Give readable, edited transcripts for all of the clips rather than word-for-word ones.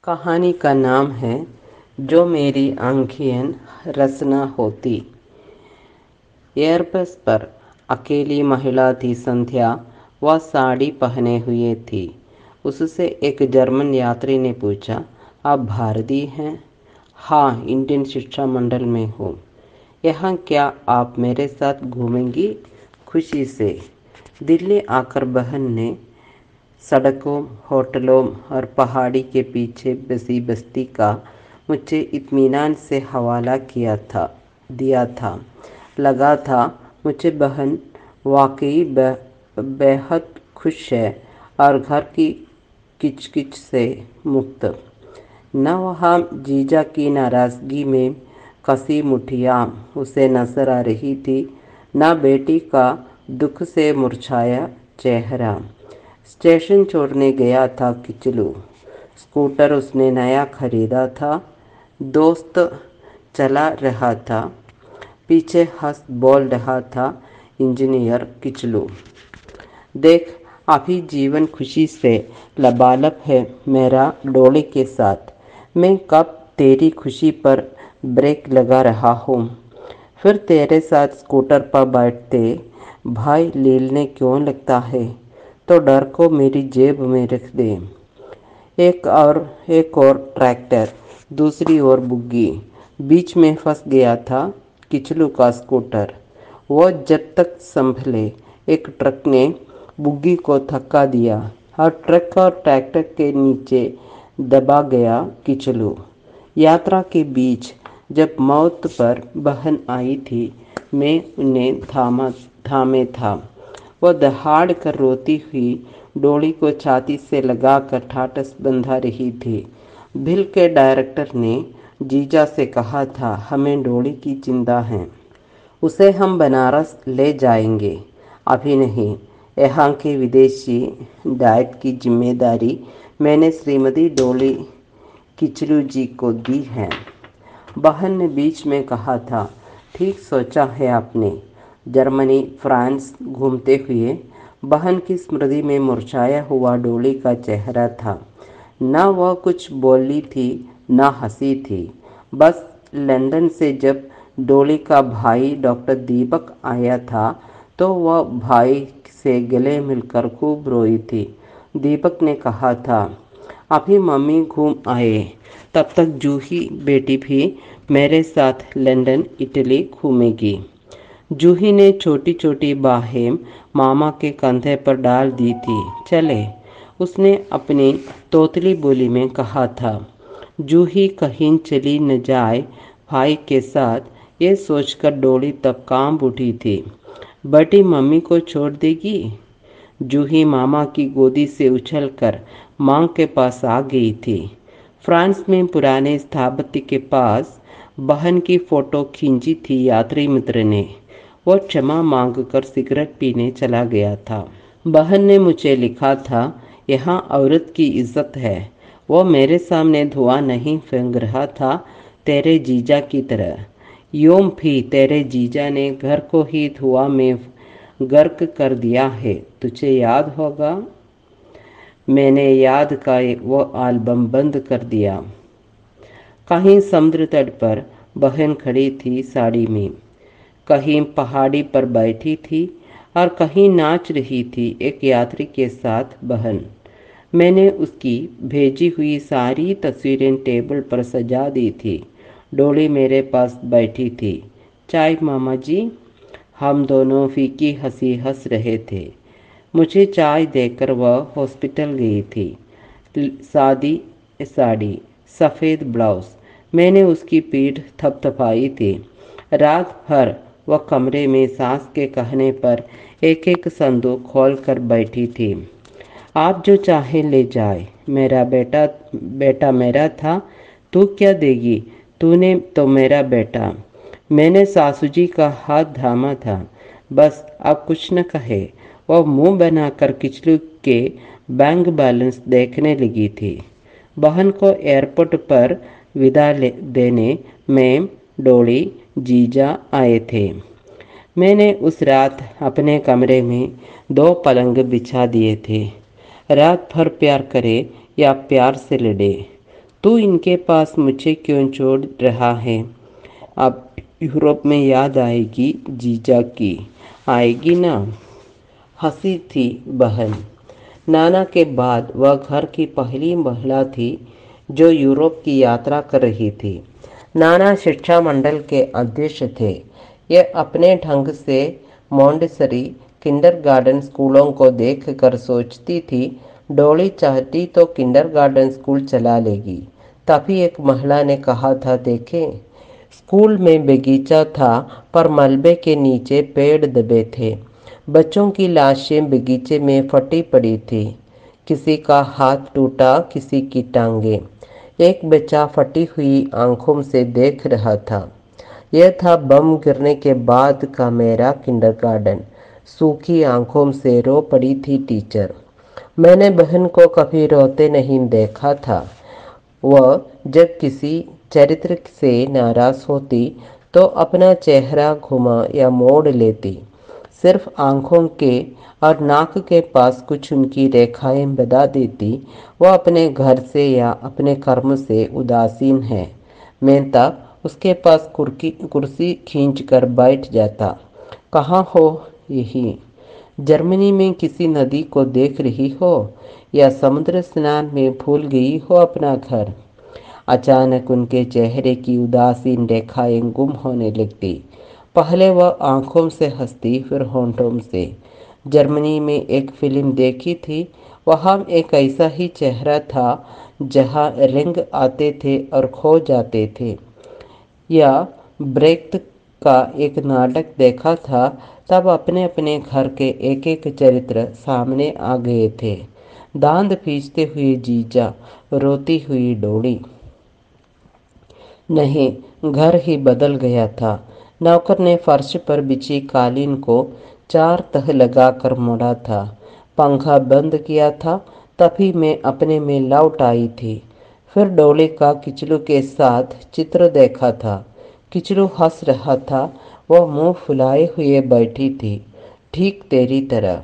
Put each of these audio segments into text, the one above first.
कहानी का नाम है जो मेरी आंखें रसना होती। एयरबस पर अकेली महिला थी संध्या। वह साड़ी पहने हुए थी। उससे एक जर्मन यात्री ने पूछा, आप भारतीय हैं? हाँ, इंडियन शिक्षा मंडल में हूँ। यहाँ क्या आप मेरे साथ घूमेंगी? खुशी से। दिल्ली आकर बहन ने सड़कों, होटलों और पहाड़ी के पीछे बसी बस्ती का मुझे इत्मीनान से हवाला दिया था। लगा था मुझे बहन वाकई बेहद खुश है और घर की किचकिच से मुक्त। न वहाँ जीजा की नाराज़गी में कसी मुठियाँ उसे नजर आ रही थी, न बेटी का दुख से मुरझाया चेहरा। स्टेशन छोड़ने गया था किचलू। स्कूटर उसने नया खरीदा था। दोस्त चला रहा था। पीछे हंस बोल रहा था, इंजीनियर किचलू। देख, अभी जीवन खुशी से लबालब है मेरा डोली के साथ। मैं कब तेरी खुशी पर ब्रेक लगा रहा हूँ। फिर तेरे साथ स्कूटर पर बैठते भाई लीलने क्यों लगता है? तो डर को मेरी जेब में रख दे। एक और ट्रैक्टर, दूसरी ओर बुग्गी। बीच में फंस गया था किचलू का स्कूटर। वो जब तक संभले, एक ट्रक ने बुग्गी को धक्का दिया और ट्रक और ट्रैक्टर के नीचे दबा गया किचलू। यात्रा के बीच जब मौत पर बहन आई थी, मैं उन्हें थामे था। वह दहाड़ कर रोती हुई डोली को छाती से लगाकर ठाटस बंधा रही थी। बिल के डायरेक्टर ने जीजा से कहा था, हमें डोली की चिंता है। उसे हम बनारस ले जाएंगे। अभी नहीं। यहाँ के विदेशी डाइट की जिम्मेदारी मैंने श्रीमती डोली किचलू जी को दी है। बहन ने बीच में कहा था, ठीक सोचा है आपने। जर्मनी, फ्रांस घूमते हुए बहन की स्मृति में मुरझाया हुआ डोली का चेहरा था। न वह कुछ बोली थी, न हंसी थी। बस लंदन से जब डोली का भाई डॉक्टर दीपक आया था, तो वह भाई से गले मिलकर खूब रोई थी। दीपक ने कहा था, अभी मम्मी घूम आए, तब तक जूही बेटी भी मेरे साथ लंदन, इटली घूमेगी। जूही ने छोटी छोटी बाहें मामा के कंधे पर डाल दी थी। चले, उसने अपनी तोतली बोली में कहा था। जूही कहीं चली न जाए भाई के साथ, ये सोचकर डोली तब कांप उठी थी। बटी मम्मी को छोड़ देगी? जूही मामा की गोदी से उछलकर माँ के पास आ गई थी। फ्रांस में पुराने स्थापत्य के पास बहन की फोटो खींची थी यात्री मित्र ने। वो क्षमा मांगकर सिगरेट पीने चला गया था। बहन ने मुझे लिखा था, यहाँ औरत की इज्जत है। वो मेरे सामने धुआं नहीं फेंक रहा था, तेरे जीजा की तरह। यूं भी तेरे जीजा ने घर को ही धुआं में गर्क कर दिया है, तुझे याद होगा। मैंने याद का वो एल्बम बंद कर दिया। कहीं समुद्र तट पर बहन खड़ी थी साड़ी में, कहीं पहाड़ी पर बैठी थी और कहीं नाच रही थी एक यात्री के साथ बहन। मैंने उसकी भेजी हुई सारी तस्वीरें टेबल पर सजा दी थी। डोली मेरे पास बैठी थी। चाय मामा जी? हम दोनों फीकी हंसी हंस रहे थे। मुझे चाय देकर वह हॉस्पिटल गई थी। सादी साड़ी, सफ़ेद ब्लाउज। मैंने उसकी पीठ थपथपाई थी। रात भर वह कमरे में सास के कहने पर एक एक संदूक खोल कर बैठी थी। आप जो चाहे ले जाए, मेरा बेटा मेरा था, तू क्या देगी? तूने तो मेरा बेटा। मैंने सासू जी का हाथ थामा था। बस अब कुछ न कहे। वह मुंह बनाकर किचलू के बैंक बैलेंस देखने लगी थी। बहन को एयरपोर्ट पर विदा देने में डोली जीजा आए थे। मैंने उस रात अपने कमरे में 2 पलंग बिछा दिए थे। रात भर प्यार करे या प्यार से लड़े, तू इनके पास मुझे क्यों छोड़ रहा है? अब यूरोप में याद आएगी जीजा की, आएगी ना? हंसी थी बहन। नाना के बाद वह घर की पहली महिला थी जो यूरोप की यात्रा कर रही थी। नाना शिक्षा मंडल के अध्यक्ष थे। ये अपने ढंग से मॉन्टेसरी किंडरगार्टन स्कूलों को देखकर सोचती थी, डोली चाहती तो किंडरगार्टन स्कूल चला लेगी। तभी एक महिला ने कहा था, देखें, स्कूल में बगीचा था पर मलबे के नीचे पेड़ दबे थे। बच्चों की लाशें बगीचे में फटी पड़ी थी। किसी का हाथ टूटा, किसी की टांगे। एक बच्चा फटी हुई आंखों से देख रहा था। यह था बम गिरने के बाद का मेरा किंडरगार्टन। सूखी आंखों से रो पड़ी थी टीचर। मैंने बहन को कभी रोते नहीं देखा था। वह जब किसी चरित्र से नाराज होती तो अपना चेहरा घुमा या मोड़ लेती। सिर्फ आंखों के और नाक के पास कुछ उनकी रेखाएं बता देती वह अपने घर से या अपने कर्म से उदासीन है। मैं तब उसके पास कुर्सी खींच कर बैठ जाता। कहाँ हो? यही जर्मनी में किसी नदी को देख रही हो या समुद्र स्नान में भूल गई हो अपना घर? अचानक उनके चेहरे की उदासीन रेखाएं गुम होने लगती। पहले वह आंखों से हंसती, फिर होंठों से। जर्मनी में एक फिल्म देखी थी, वहाँ एक ऐसा ही चेहरा था जहाँ रंग आते थे और खो जाते थे। या ब्रेख्त का एक नाटक देखा था, तब अपने अपने घर के एक एक चरित्र सामने आ गए थे। दांत पीसते हुए जीजा, रोती हुई डोली। नहीं, घर ही बदल गया था। नौकर ने फर्श पर बिछी कालीन को 4 तह लगाकर मोड़ा था। पंखा बंद किया था, तभी मैं अपने में लौट आई थी। फिर डोली का किचलू के साथ चित्र देखा था। किचलू हंस रहा था। वह मुंह फुलाए हुए बैठी थी, ठीक तेरी तरह।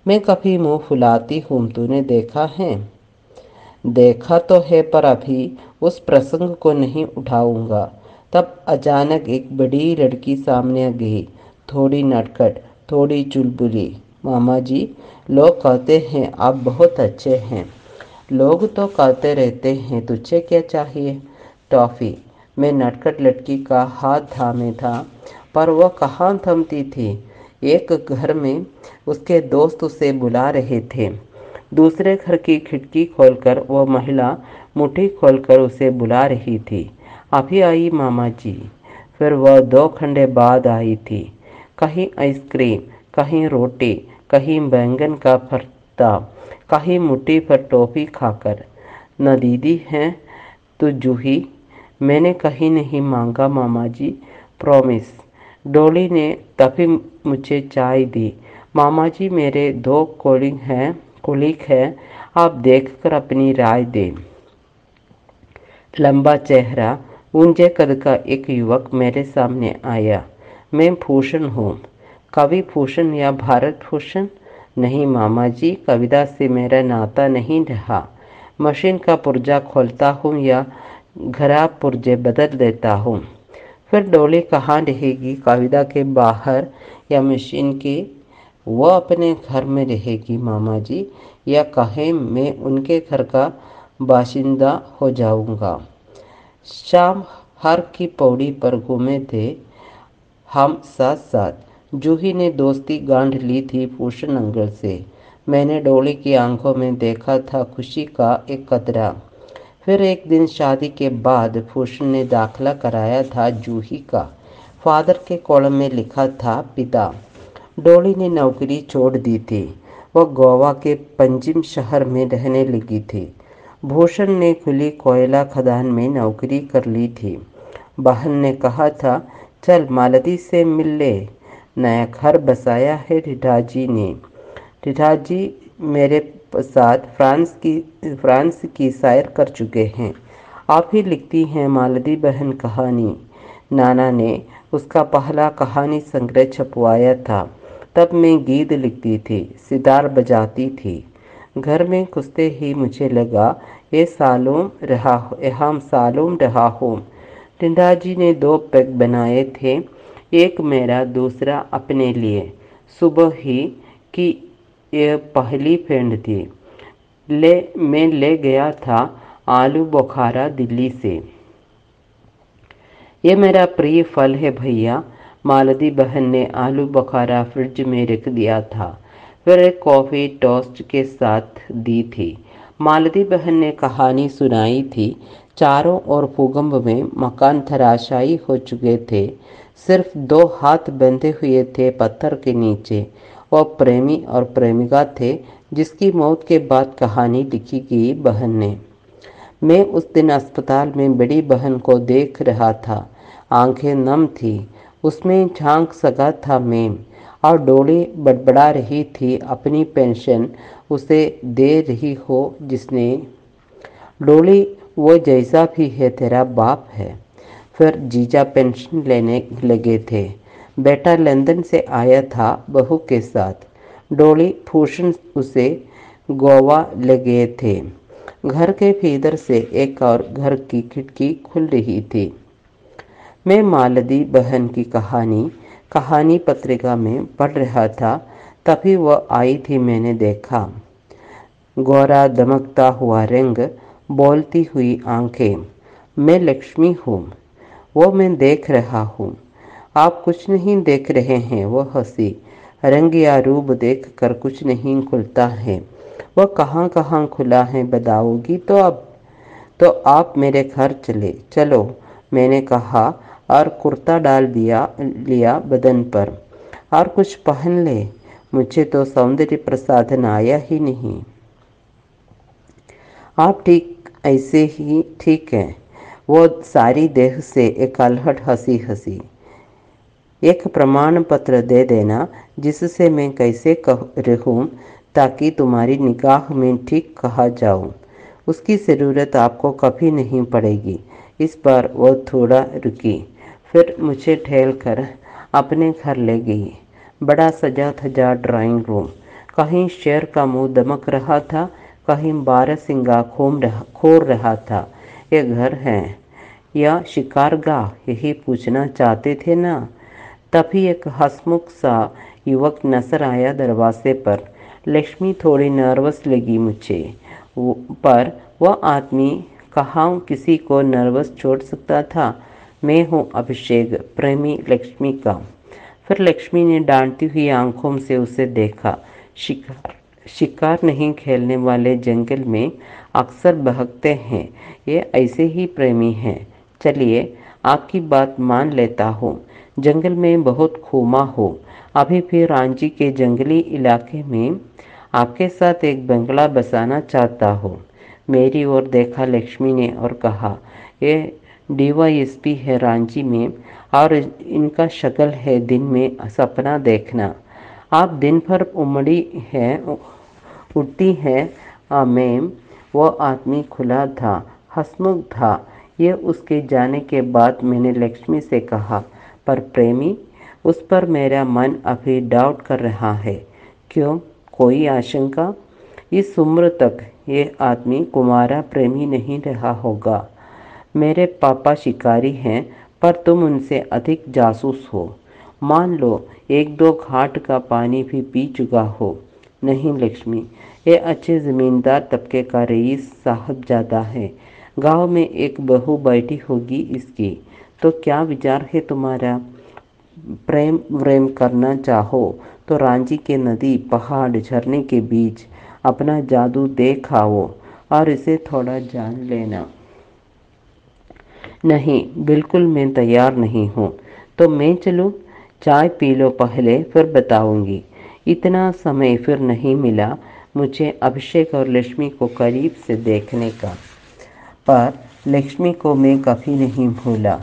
मैं कभी मुंह फुलाती हूँ, तूने देखा है? देखा तो है, पर अभी उस प्रसंग को नहीं उठाऊंगा। तब अचानक एक बड़ी लड़की सामने आ गई, थोड़ी नटखट, थोड़ी चुलबुली। मामा जी, लोग कहते हैं आप बहुत अच्छे हैं। लोग तो कहते रहते हैं, तुझे क्या चाहिए? टॉफ़ी। मैं नटखट लड़की का हाथ थामे था, पर वह कहाँ थमती थी। एक घर में उसके दोस्त उसे बुला रहे थे। दूसरे घर की खिड़की खोलकर वह महिला मुट्ठी खोलकर उसे बुला रही थी, अभी आई मामा जी। फिर वह 2 घंटे बाद आई थी। कहीं आइसक्रीम, कहीं रोटी, कहीं बैंगन का भरता, कहीं मुट्ठी भर टॉफ़ी खाकर। न दीदी हैं तो जूही। मैंने कहीं नहीं मांगा मामा जी, प्रॉमिस। डोली ने तभी मुझे चाय दी। मामा जी, मेरे 2 कोलीग हैं, आप देखकर अपनी राय दें। लंबा चेहरा, ऊंचे कद का एक युवक मेरे सामने आया। मैं भूषण हूँ। कवि भूषण या भारत भूषण? नहीं मामा जी, कविता से मेरा नाता नहीं रहा। मशीन का पुर्जा खोलता हूँ या खराब पुर्जे बदल देता हूँ। फिर डोली कहाँ रहेगी, कविता के बाहर या मशीन के? वो अपने घर में रहेगी मामा जी, या कहें मैं उनके घर का बाशिंदा हो जाऊंगा। शाम हर की पौड़ी पर घूमे थे हम साथ साथ। जूही ने दोस्ती गांठ ली थी भूषण अंकल से। मैंने डोली की आंखों में देखा था खुशी का एक कतरा। फिर एक दिन शादी के बाद भूषण ने दाखिला कराया था जूही का। फादर के कॉलम में लिखा था पिता। डोली ने नौकरी छोड़ दी थी। वह गोवा के पंजिम शहर में रहने लगी थी। भूषण ने खुली कोयला खदान में नौकरी कर ली थी। बहन ने कहा था, चल मालती से मिल ले, नया घर बसाया है टिठाजी ने। टिठाजी मेरे साथ फ्रांस की सैर कर चुके हैं। आप ही लिखती हैं मालती बहन कहानी। नाना ने उसका पहला कहानी संग्रह छपवाया था। तब मैं गीत लिखती थी, सितार बजाती थी। घर में घुसते ही मुझे लगा हम सालों रहा हूँ। टिंडा जी ने 2 पैक बनाए थे, एक मेरा दूसरा अपने लिए। सुबह ही की यह पहली फेंड थी। मैं ले गया था आलू बुखारा दिल्ली से। ये मेरा प्रिय फल है भैया। मालती बहन ने आलू बुखारा फ्रिज में रख दिया था, फिर एक कॉफ़ी टोस्ट के साथ दी थी। मालती बहन ने कहानी सुनाई थी। चारों ओर भूकंप में मकान धराशायी हो चुके थे। सिर्फ 2 हाथ बंधे हुए थे पत्थर के नीचे। वह प्रेमी और प्रेमिका थे जिसकी मौत के बाद कहानी लिखी गई बहन ने। मैं उस दिन अस्पताल में बड़ी बहन को देख रहा था। आंखें नम थी। उसमें झांक सका था मैं। और डोली बड़बड़ा रही थी अपनी पेंशन उसे दे रही हो जिसने। डोली, वो जैसा भी है तेरा बाप है। फिर जीजा पेंशन लेने लगे थे। बेटा लंदन से आया था बहू के साथ। डोली भूषण उसे गोवा ले गए थे। घर के भीतर से एक और घर की खिड़की खुल रही थी। मैं मालती बहन की कहानी पत्रिका में पढ़ रहा था, तभी वह आई थी। मैंने देखा गोरा दमकता हुआ रंग, बोलती हुई आंखें। मैं लक्ष्मी हूँ, वो मैं देख रहा हूँ। आप कुछ नहीं देख रहे हैं। वो हंसी। रंग या रूप देख कर कुछ नहीं खुलता है। वह कहाँ कहाँ खुला है बताओगी तो आप मेरे घर चलो, मैंने कहा और कुर्ता डाल लिया बदन पर। और कुछ पहन ले, मुझे तो सौंदर्य प्रसाधन आया ही नहीं। आप ठीक ऐसे ही ठीक हैं। वो सारी देह से एक अलहट हंसी। एक प्रमाण पत्र दे देना जिससे मैं कैसे रहूं ताकि तुम्हारी निगाह में ठीक कहा जाऊं। उसकी ज़रूरत आपको कभी नहीं पड़ेगी। इस बार वो थोड़ा रुकी, फिर मुझे ठेल कर अपने घर ले गई। बड़ा सजा धजा ड्राइंग रूम। कहीं शेर का मुंह दमक रहा था, कहीं बारहसिंगा खोर रहा था। ये घर है या शिकारगाह, यही पूछना चाहते थे ना। तभी एक हंसमुख सा युवक नजर आया दरवाजे पर। लक्ष्मी थोड़ी नर्वस लगी मुझे, पर वह आदमी कहाँ किसी को नर्वस छोड़ सकता था। मैं हूँ अभिषेक, प्रेमी लक्ष्मी का। फिर लक्ष्मी ने डांटती हुई आंखों से उसे देखा। शिकार नहीं खेलने वाले जंगल में अक्सर बहकते हैं। ये ऐसे ही प्रेमी हैं। चलिए, आपकी बात मान लेता हूँ। जंगल में बहुत घूमा हो। अभी भी रांची के जंगली इलाके में आपके साथ एक बंगला बसाना चाहता हूँ। मेरी ओर देखा लक्ष्मी ने और कहा, ये डीवाईएसपी है रांची में और इनका शक्ल है दिन में सपना देखना। आप दिन भर उठती है मैम। वो आदमी खुला था, हंसमुख था। ये उसके जाने के बाद मैंने लक्ष्मी से कहा, पर प्रेमी, उस पर मेरा मन अभी डाउट कर रहा है। क्यों, कोई आशंका? इस उम्र तक ये आदमी कुमारा प्रेमी नहीं रहा होगा। मेरे पापा शिकारी हैं, पर तुम उनसे अधिक जासूस हो। मान लो 1-2 घाट का पानी भी पी चुका हो। नहीं लक्ष्मी, ये अच्छे ज़मींदार तबके का रईस साहबजादा है। गांव में एक बहू बैठी होगी इसकी। तो क्या विचार है तुम्हारा? प्रेम व्रेम करना चाहो तो रांची के नदी, पहाड़, झरने के बीच अपना जादू देख आओ और इसे थोड़ा जान लेना। नहीं, बिल्कुल मैं तैयार नहीं हूँ। तो मैं चलूँ? चाय पी लो पहले, फिर बताऊंगी। इतना समय फिर नहीं मिला मुझे अभिषेक और लक्ष्मी को करीब से देखने का। पर लक्ष्मी को मैं कभी नहीं भूला।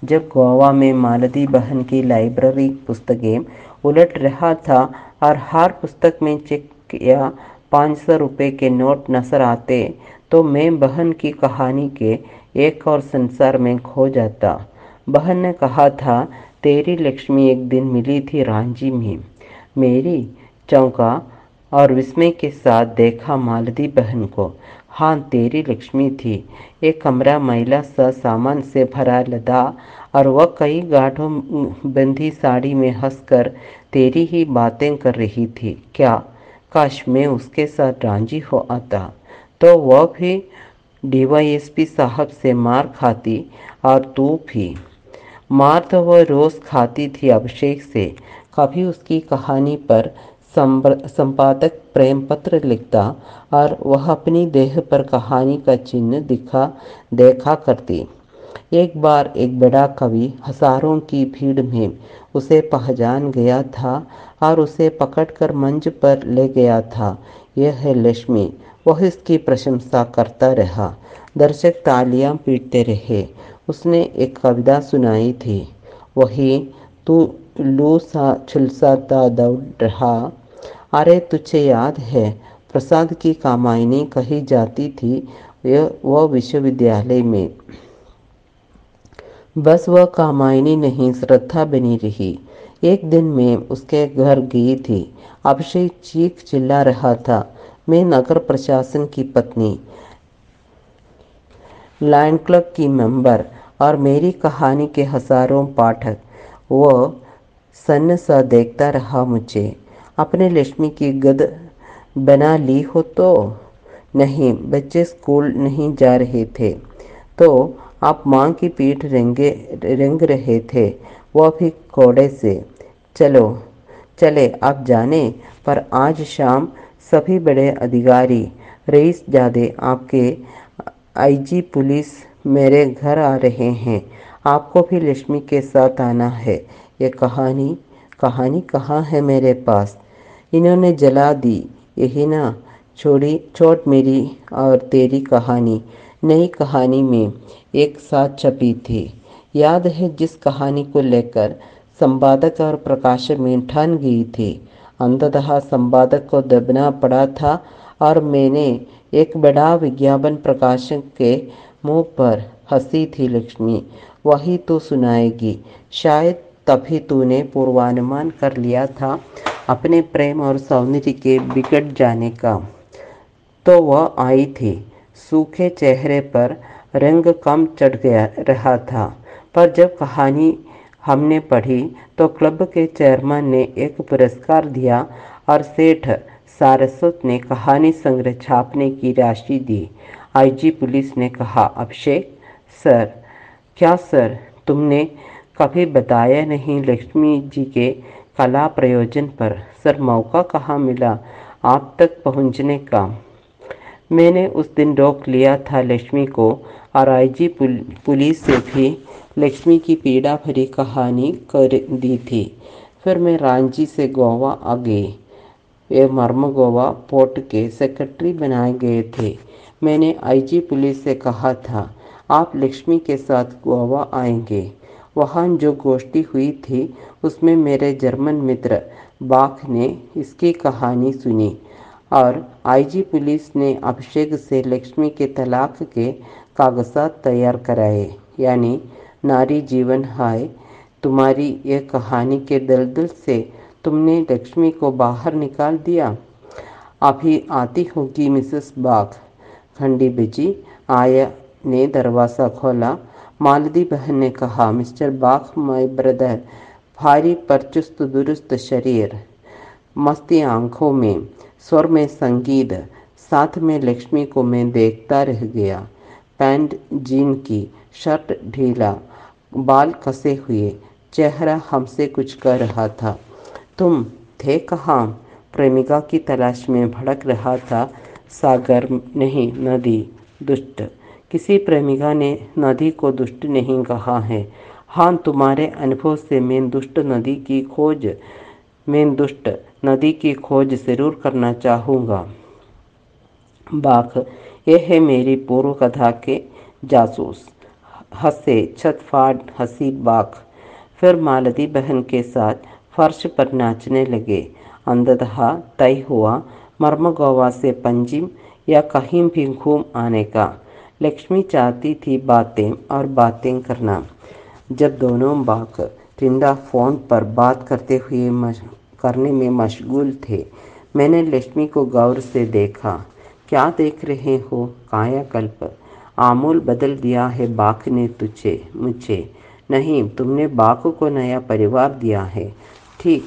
जब गोवा में मालती बहन की लाइब्रेरी पुस्तकें उलट रहा था और हर पुस्तक में चेक या 500 रुपये के नोट नजर आते, तो मैं बहन की कहानी के एक और संसार में खो जाता। बहन ने कहा था, तेरी लक्ष्मी एक दिन मिली थी रांची में। मेरी चौंका और विस्मय के साथ देखा मालती बहन को। हाँ, तेरी लक्ष्मी थी। एक कमरा महिला सा सामान से भरा लदा और वह कई गांठों बंधी साड़ी में हंसकर तेरी ही बातें कर रही थी। क्या काश मैं उसके साथ राजी हो आता, तो वह भी डीवाईएसपी साहब से मार खाती और तू भी। मार तो वह रोज खाती थी अभिषेक से। कभी उसकी कहानी पर संपादक प्रेम पत्र लिखता और वह अपनी देह पर कहानी का चिन्ह देखा करती। एक बार एक बड़ा कवि हजारों की भीड़ में उसे पहचान गया था और उसे पकड़कर मंच पर ले गया था। यह है लक्ष्मी। वह इसकी प्रशंसा करता रहा। दर्शक तालियां पीटते रहे। उसने एक कविता सुनाई थी, वही तू लू सा झुलसाता दौड़ रहा। अरे तुझे याद है, प्रसाद की कामायनी कही जाती थी वह विश्वविद्यालय में। बस वह कामायनी नहीं, श्रद्धा बनी रही। एक दिन मैं उसके घर गई थी। अभिषेक चीख चिल्ला रहा था, मैं नगर प्रशासन की पत्नी, लायन क्लब की मेंबर और मेरी कहानी के हजारों पाठक। वो सन्न सा देखता रहा मुझे। अपने लक्ष्मी की गद बना ली हो तो? नहीं, बच्चे स्कूल नहीं जा रहे थे तो आप माँ की पीठ रेंग रहे थे, वह भी कोड़े से। चलो चले आप जाने, पर आज शाम सभी बड़े अधिकारी, रईस जादे, आपके आईजी पुलिस मेरे घर आ रहे हैं। आपको भी लक्ष्मी के साथ आना है। ये कहानी कहानी कहाँ है मेरे पास? इन्होंने जला दी। यही ना छोड़ मेरी और तेरी कहानी नई कहानी में एक साथ छपी थी। याद है जिस कहानी को लेकर संपादक और प्रकाशक में ठान गई थी। अंततः संपादक को दबना पड़ा था और मैंने एक बड़ा विज्ञापन प्रकाशक के मुंह पर हंसी थी। लक्ष्मी, वही तो सुनाएगी। शायद तभी तूने पूर्वानुमान कर लिया था अपने प्रेम और सौंदर्य के बिगड़ जाने का। तो वह आई थी। सूखे चेहरे पर रंग कम चढ़ गया रहा था, पर जब कहानी हमने पढ़ी तो क्लब के चेयरमैन ने एक पुरस्कार दिया और सेठ सारस्वत ने कहानी संग्रह छापने की राशि दी। आईजी पुलिस ने कहा, अभिषेक सर, क्या सर, तुमने कभी बताया नहीं लक्ष्मी जी के कला प्रयोजन पर। सर, मौका कहाँ मिला आप तक पहुँचने का। मैंने उस दिन रोक लिया था लक्ष्मी को और आईजी पुलिस से भी लक्ष्मी की पीड़ा भरी कहानी कर दी थी। फिर मैं रांची से गोवा आ गई। वे मर्म गोवा पोर्ट के सेक्रेटरी बनाए गए थे। मैंने आईजी पुलिस से कहा था, आप लक्ष्मी के साथ गोवा आएंगे। वहाँ जो गोष्ठी हुई थी उसमें मेरे जर्मन मित्र बाख ने इसकी कहानी सुनी और आईजी पुलिस ने अभिषेक से लक्ष्मी के तलाक के कागजात तैयार कराए। यानी नारी जीवन हाय, तुम्हारी यह कहानी के दलदल से तुमने लक्ष्मी को बाहर निकाल दिया। अभी आती होगी मिसेस बाग। खंडी बिजी आया ने दरवाज़ा खोला। मालती बहन ने कहा, मिस्टर बाग माय ब्रदर। भारी पर चुस्त दुरुस्त शरीर, मस्ती आंखों में, स्वर में संगीत। साथ में लक्ष्मी को मैं देखता रह गया। पैंट जीन की, शर्ट ढीला, बाल कसे हुए, चेहरा हमसे कुछ कह रहा था। तुम थे कहाँ? प्रेमिका की तलाश में भड़क रहा था। सागर नहीं, नदी। दुष्ट। किसी प्रेमिका ने नदी को दुष्ट नहीं कहा है। हाँ, तुम्हारे अनुभव से मैं दुष्ट नदी की खोज जरूर करना चाहूँगा। बाख, यह है मेरी पूर्व कथा के जासूस। हंसे, छत फाड़ हंसी बाख। फिर मालती बहन के साथ फर्श पर नाचने लगे। अंततः तय हुआ मर्म गोवा से पंजिम या कहीं भी घूम आने का। लक्ष्मी चाहती थी बातें और बातें करना। जब दोनों बाक टिंडा फोन पर बात करने में मशगूल थे, मैंने लक्ष्मी को गौर से देखा। क्या देख रहे हो? कायाकल्प आमूल बदल दिया है बाघ ने तुझे मुझे। नहीं, तुमने बाघ को नया परिवार दिया है। ठीक,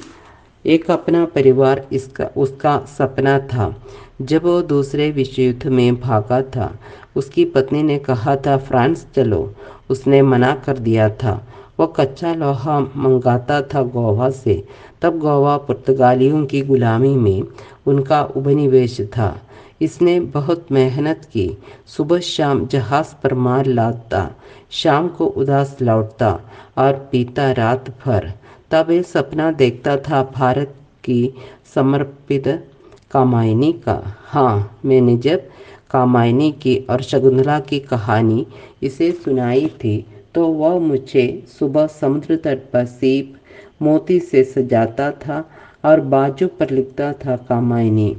एक अपना परिवार इसका उसका सपना था। जब वो दूसरे विश्व युद्ध में भागा था, उसकी पत्नी ने कहा था फ्रांस चलो। उसने मना कर दिया था। वो कच्चा लोहा मंगाता था गोवा से। तब गोवा पुर्तगालियों की गुलामी में उनका उपनिवेश था। इसने बहुत मेहनत की। सुबह शाम जहाज पर माल लादता, शाम को उदास लौटता और पीता रात भर। तब ये सपना देखता था भारत की समर्पित कामायनी का। हाँ, मैंने जब कामायनी की और शकुंतला की कहानी इसे सुनाई थी, तो वह मुझे सुबह समुद्र तट पर सीप मोती से सजाता था और बाजू पर लिखता था कामायनी।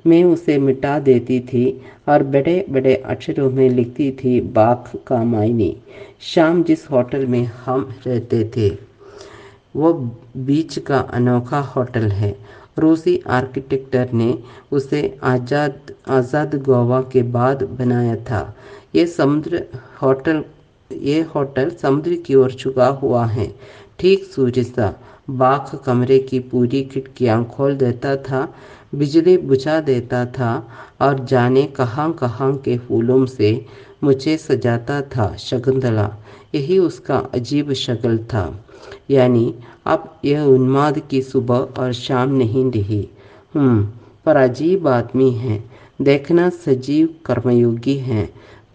मैं उसे मिटा देती थी और बड़े बड़े अक्षरों में लिखती थी बाघ कामायनी। शाम जिस होटल में हम रहते थे वो बीच का अनोखा होटल है। रूसी आर्किटेक्टर ने उसे आज़ाद गोवा के बाद बनाया था। ये समुद्र होटल ये होटल समुद्र की ओर झुका हुआ है, ठीक सूर्य सा। बाघ कमरे की पूरी खिड़कियां खोल देता था, बिजली बुझा देता था और जाने कहाँ कहाँ के फूलों से मुझे सजाता था शकुंतला। यही उसका अजीब शक्ल था। यानी अब यह उन्माद की सुबह और शाम नहीं रही। पर अजीब आदमी है। देखना सजीव कर्मयोगी है।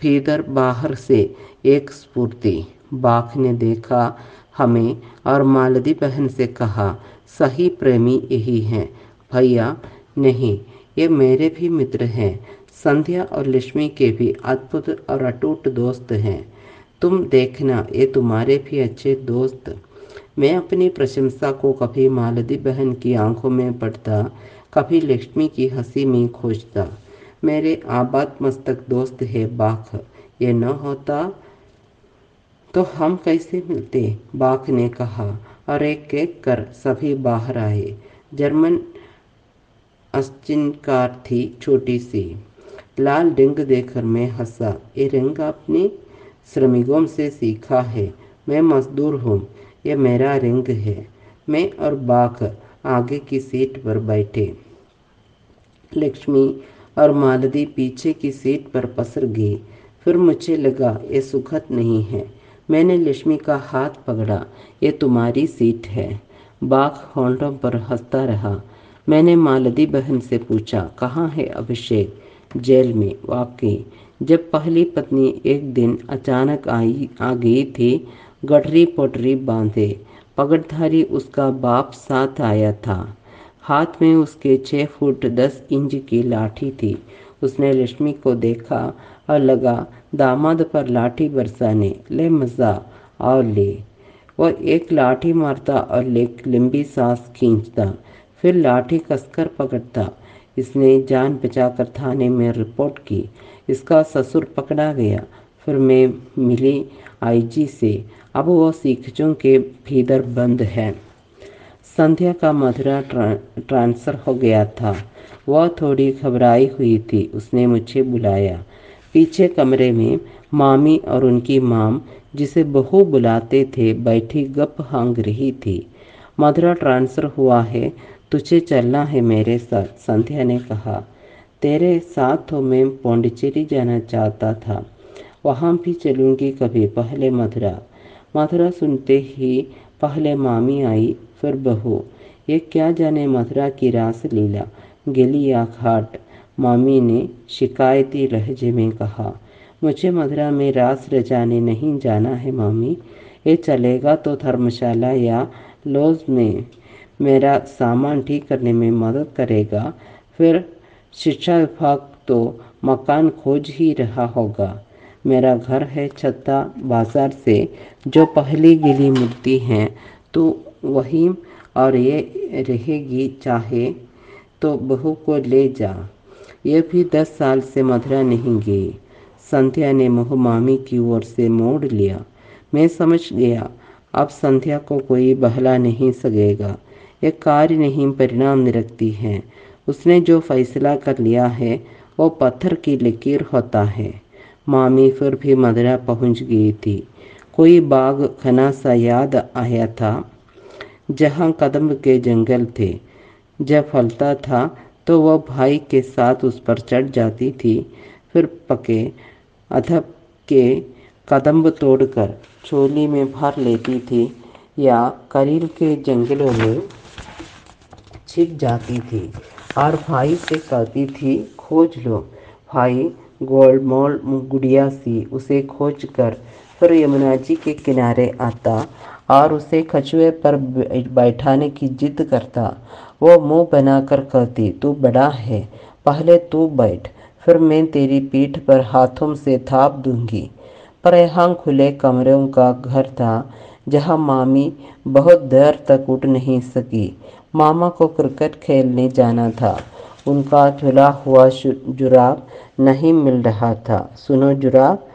भीतर बाहर से एक स्फूर्ति। बाघ ने देखा हमें और मालती बहन से कहा, सही प्रेमी यही है भैया। नहीं, ये मेरे भी मित्र हैं। संध्या और लक्ष्मी के भी अद्भुत और अटूट दोस्त हैं। तुम देखना ये तुम्हारे भी अच्छे दोस्त। मैं अपनी प्रशंसा को कभी मालती बहन की आंखों में पढ़ता, कभी लक्ष्मी की हंसी में खोजता। मेरे आबाद मस्तक दोस्त है बाघ। ये न होता तो हम कैसे मिलते? बाघ ने कहा और एक एक कर सभी बाहर आए। जर्मन अस्चिनकार थी छोटी सी। लाल रिंग देखकर मैं हंसा। ये रिंग अपने श्रमिकों से सीखा है। मैं मजदूर हूँ, ये मेरा रिंग है। मैं और बाघ आगे की सीट पर बैठे। लक्ष्मी और मालती पीछे की सीट पर पसर गई। फिर मुझे लगा ये सुखद नहीं है। मैंने लक्ष्मी का हाथ पकड़ा। ये तुम्हारी सीट है। बाघ होंठों पर हंसता रहा। मैंने मालती बहन से पूछा, कहाँ है अभिषेक? जेल में। वाकई, जब पहली पत्नी एक दिन अचानक आ गई थी, गठरी पोटरी बांधे, पगड़धारी उसका बाप साथ आया था। हाथ में उसके 6 फुट 10 इंच की लाठी थी। उसने लक्ष्मी को देखा और लगा दामाद पर लाठी बरसाने। ले मज़ा और ले। वह एक लाठी मारता और एक लंबी सांस खींचता, फिर लाठी कसकर पकड़ता। इसने जान बचाकर थाने में रिपोर्ट की। इसका ससुर पकड़ा गया। फिर मैं मिली आईजी से। अब वो सीखचों के भीतर बंद है। संध्या का मथुरा ट्रांसफ़र हो गया था। वह थोड़ी घबराई हुई थी। उसने मुझे बुलाया। पीछे कमरे में मामी और उनकी माम, जिसे बहू बुलाते थे, बैठी गप हाँक रही थी। मथुरा ट्रांसफ़र हुआ है, तुझे चलना है मेरे साथ, संध्या ने कहा। तेरे साथ तो मैं पौंडीचेरी जाना चाहता था। वहाँ भी चलूँगी कभी, पहले मथुरा। मथुरा सुनते ही पहले मामी आई, फिर बहू। ये क्या जाने मथुरा की रास लीला, गिली या घाट। मामी ने शिकायती लहजे में कहा, मुझे मथुरा में रास रचाने नहीं जाना है मामी। ये चलेगा तो धर्मशाला या लॉज में मेरा सामान ठीक करने में मदद करेगा। फिर शिक्षा विभाग तो मकान खोज ही रहा होगा। मेरा घर है छत्ता बाजार से जो पहली गिली मिलती हैं, तो वहीं और ये रहेगी। चाहे तो बहू को ले जा। ये भी 10 साल से मथुरा नहीं गई। संध्या ने मुँह मामी की ओर से मोड़ लिया। मैं समझ गया, अब संध्या को कोई बहला नहीं सकेगा। ये कार्य नहीं परिणाम निरखती है। उसने जो फैसला कर लिया है वो पत्थर की लकीर होता है। मामी फिर भी मदरा पहुंच गई थी। कोई बाग घना सा याद आया था, जहाँ कदम के जंगल थे। जब फलता था तो वह भाई के साथ उस पर चढ़ जाती थी, फिर पके अधब के कदम्ब तोड़कर चोली में भर लेती थी या करील के जंगलों में छिप जाती थी और भाई से कहती थी, खोज लो। भाई गोलमोल गुड़िया सी उसे खोज कर फिर यमुना जी के किनारे आता और उसे कछुए पर बैठाने की जिद करता। वो मुंह बनाकर कहती, तू बड़ा है, पहले तू बैठ, फिर मैं तेरी पीठ पर हाथों से थाप दूंगी। पर यहाँ खुले कमरों का घर था, जहाँ मामी बहुत देर तक उठ नहीं सकी। मामा को क्रिकेट खेलने जाना था। उनका धुला हुआ जुराब नहीं मिल रहा था। सुनो जुराब,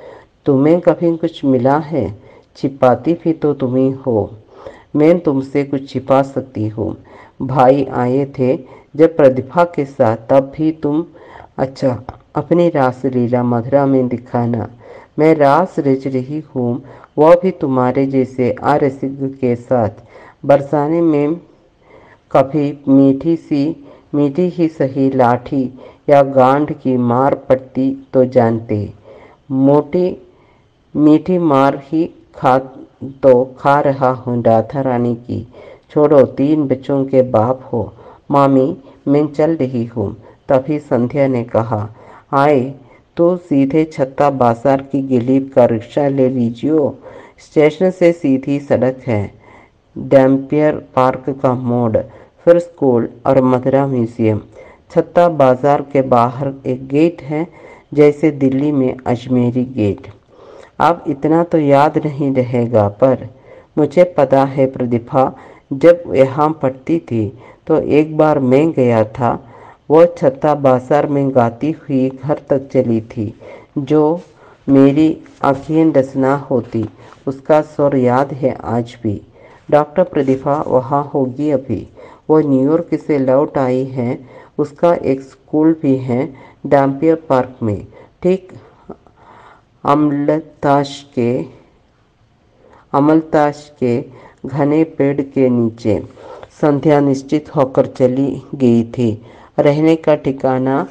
तुम्हें कभी कुछ मिला है? छिपाती भी तो तुम ही हो। मैं तुमसे कुछ छिपा सकती हूँ। भाई आए थे जब प्रतिभा के साथ, तब भी तुम। अच्छा, अपनी रासलीला मथुरा में दिखाना। मैं रास रच रही हूँ, वह भी तुम्हारे जैसे आरसिक के साथ। बरसाने में कभी मीठी ही सही लाठी या गांड की मार पड़ती तो जानते। मोटी मीठी मार ही खा रहा हूँ राधा रानी की। छोड़ो, 3 बच्चों के बाप हो। मामी, मैं चल रही हूँ। तभी संध्या ने कहा, आए तो सीधे छत्ता बाजार की गिलीप का रिक्शा ले लीजिए। स्टेशन से सीधी सड़क है, डैम्पियर पार्क का मोड़, फिर स्कूल और मथुरा म्यूजियम। छत्ता बाजार के बाहर एक गेट है, जैसे दिल्ली में अजमेरी गेट। अब इतना तो याद नहीं रहेगा, पर मुझे पता है प्रतिभा जब यहाँ पढ़ती थी तो एक बार मैं गया था। वो छत्ता बाजार में गाती हुई घर तक चली थी। जो मेरी आँखें डसना होती, उसका स्वर याद है आज भी। डॉक्टर प्रतिभा वहाँ होगी अभी। वो न्यूयॉर्क से लौट आई है। उसका एक स्कूल भी है डैम्पियर पार्क में, ठीक अमलताश के घने पेड़ के नीचे। संध्या निश्चित होकर चली गई थी। रहने का ठिकाना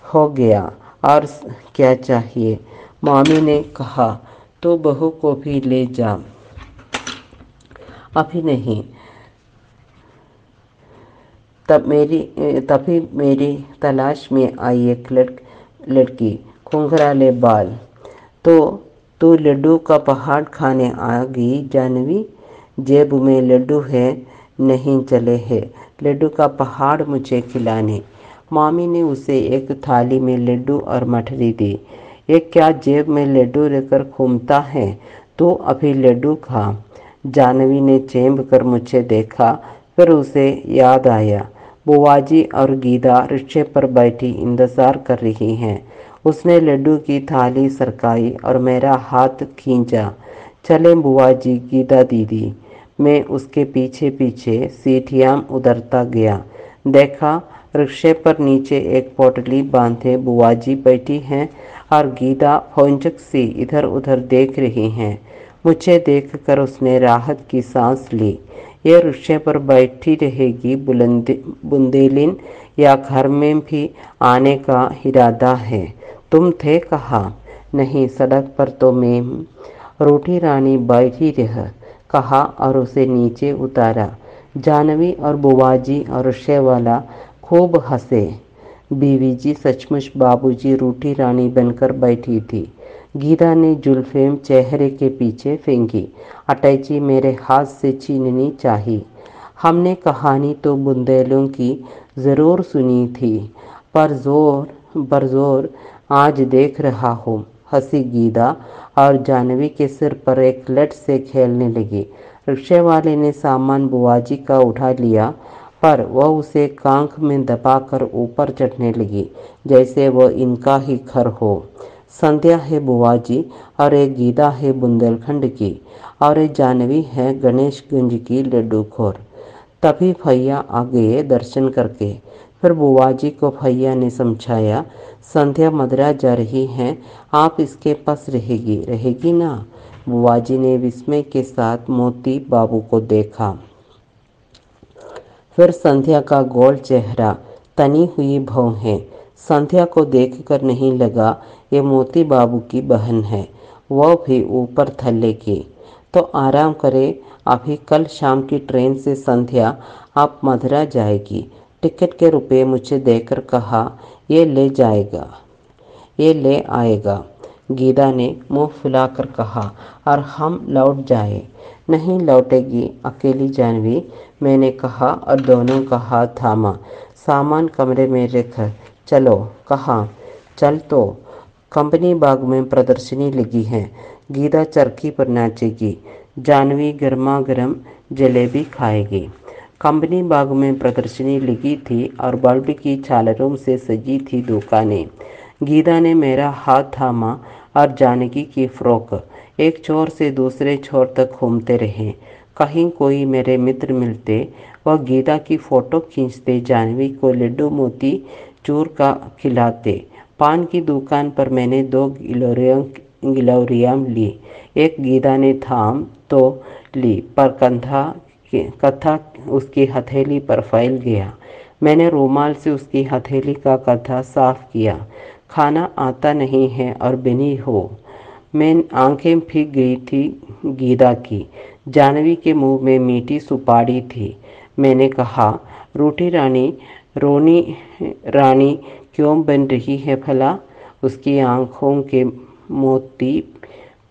हो गया, और क्या चाहिए। मामी ने कहा, तो बहू को भी ले जा। अभी नहीं। तभी मेरी तलाश में आई एक लड़की, घुंघराले बाल। तो तू लड्डू का पहाड़ खाने आ गई जानवी? जेब में लड्डू है, नहीं चले है लड्डू का पहाड़ मुझे खिलाने। मामी ने उसे एक थाली में लड्डू और मठरी दी। ये क्या जेब में लड्डू लेकर घूमता है? तू अभी लड्डू खा। जानवी ने चेंब कर मुझे देखा, फिर उसे याद आया, बुआजी और गीता रिक्शे पर बैठी इंतजार कर रही हैं। उसने लड्डू की थाली सरकाई और मेरा हाथ खींचा। चले बुआजी, गीता दीदी। मैं उसके पीछे पीछे सीढ़ियाँ उतरता गया। देखा, रिक्शे पर नीचे एक पोटली बांधे बुआजी बैठी हैं और गीता भौंचक सी इधर उधर देख रही हैं। मुझे देखकर उसने राहत की सांस ली। यह रिक्शे पर बैठी रहेगी बुंदेलिन, या घर में भी आने का इरादा है? तुम थे कहाँ? नहीं, सड़क पर तो मैं रोटी रानी बैठी रह, कहा और उसे नीचे उतारा। जानवी और बुआजी और रिक्शे वाला खूब हंसे। बीवी जी सचमुच बाबूजी रोटी रानी बनकर बैठी थी। गीता ने जुल्फें चेहरे के पीछे फेंकी। अटैची मेरे हाथ से छीननी चाहिए। हमने कहानी तो बुंदेलों की ज़रूर सुनी थी, पर जोर आज देख रहा हूँ, हंसी गीता और जानवी के सिर पर एक लठ से खेलने लगी। रिक्शे वाले ने सामान बुआजी का उठा लिया, पर वह उसे कांख में दबाकर ऊपर चढ़ने लगी, जैसे वह इनका ही घर हो। संध्या है बुआजी, और एक गीता है बुंदेलखंड की, और एक जानवी है गणेशगंज की लड्डूखोर। तभी भैया आ गए दर्शन करके। फिर बुआजी को भैया ने समझाया, संध्या मद्रास जा रही हैं, आप इसके पास रहेगी रहेगी ना। बुआजी ने विस्मय के साथ मोती बाबू को देखा। फिर संध्या का गोल चेहरा, तनी हुई भौहें। संध्या को देखकर नहीं लगा ये मोती बाबू की बहन है, वह भी ऊपर थल्ले की। तो आराम करे, अभी कल शाम की ट्रेन से संध्या आप मद्रास जाएगी। टिकट के रुपए मुझे देकर कहा, ये ले जाएगा, ये ले आएगा। गीता ने मुंह फुलाकर कहा, और हम लौट जाए। नहीं लौटेगी अकेली जानवी, मैंने कहा और दोनों का हाथ थामा। सामान कमरे में रख, चलो। कहाँ? चल तो। कंपनी बाग में प्रदर्शनी लगी है, गीता चरखी पर नाचेगी, जानवी गर्मा गर्म जलेबी खाएगी। कंपनी बाग में प्रदर्शनी लगी थी और बल्ब की झालरों से सजी थी दुकानें। गीता ने मेरा हाथ थामा और जानकी की फ्रॉक एक छोर से दूसरे छोर तक घूमते रहे। कहीं कोई मेरे मित्र मिलते, वह गीता की फ़ोटो खींचते, जानवी को लड्डू मोती चूर का खिलाते। पान की दुकान पर मैंने 2 गिलोरियाँ ली। एक गीता ने थाम तो ली, पर कथा उसकी हथेली पर फैल गया। मैंने रूमाल से उसकी हथेली का कथा साफ किया। खाना आता नहीं है और बनी हो। मैं आंखें भीग गई थी गीता की। जानवी के मुंह में मीठी सुपारी थी। मैंने कहा, रोटी रोनी रानी क्यों बन रही है भला? उसकी आंखों के मोती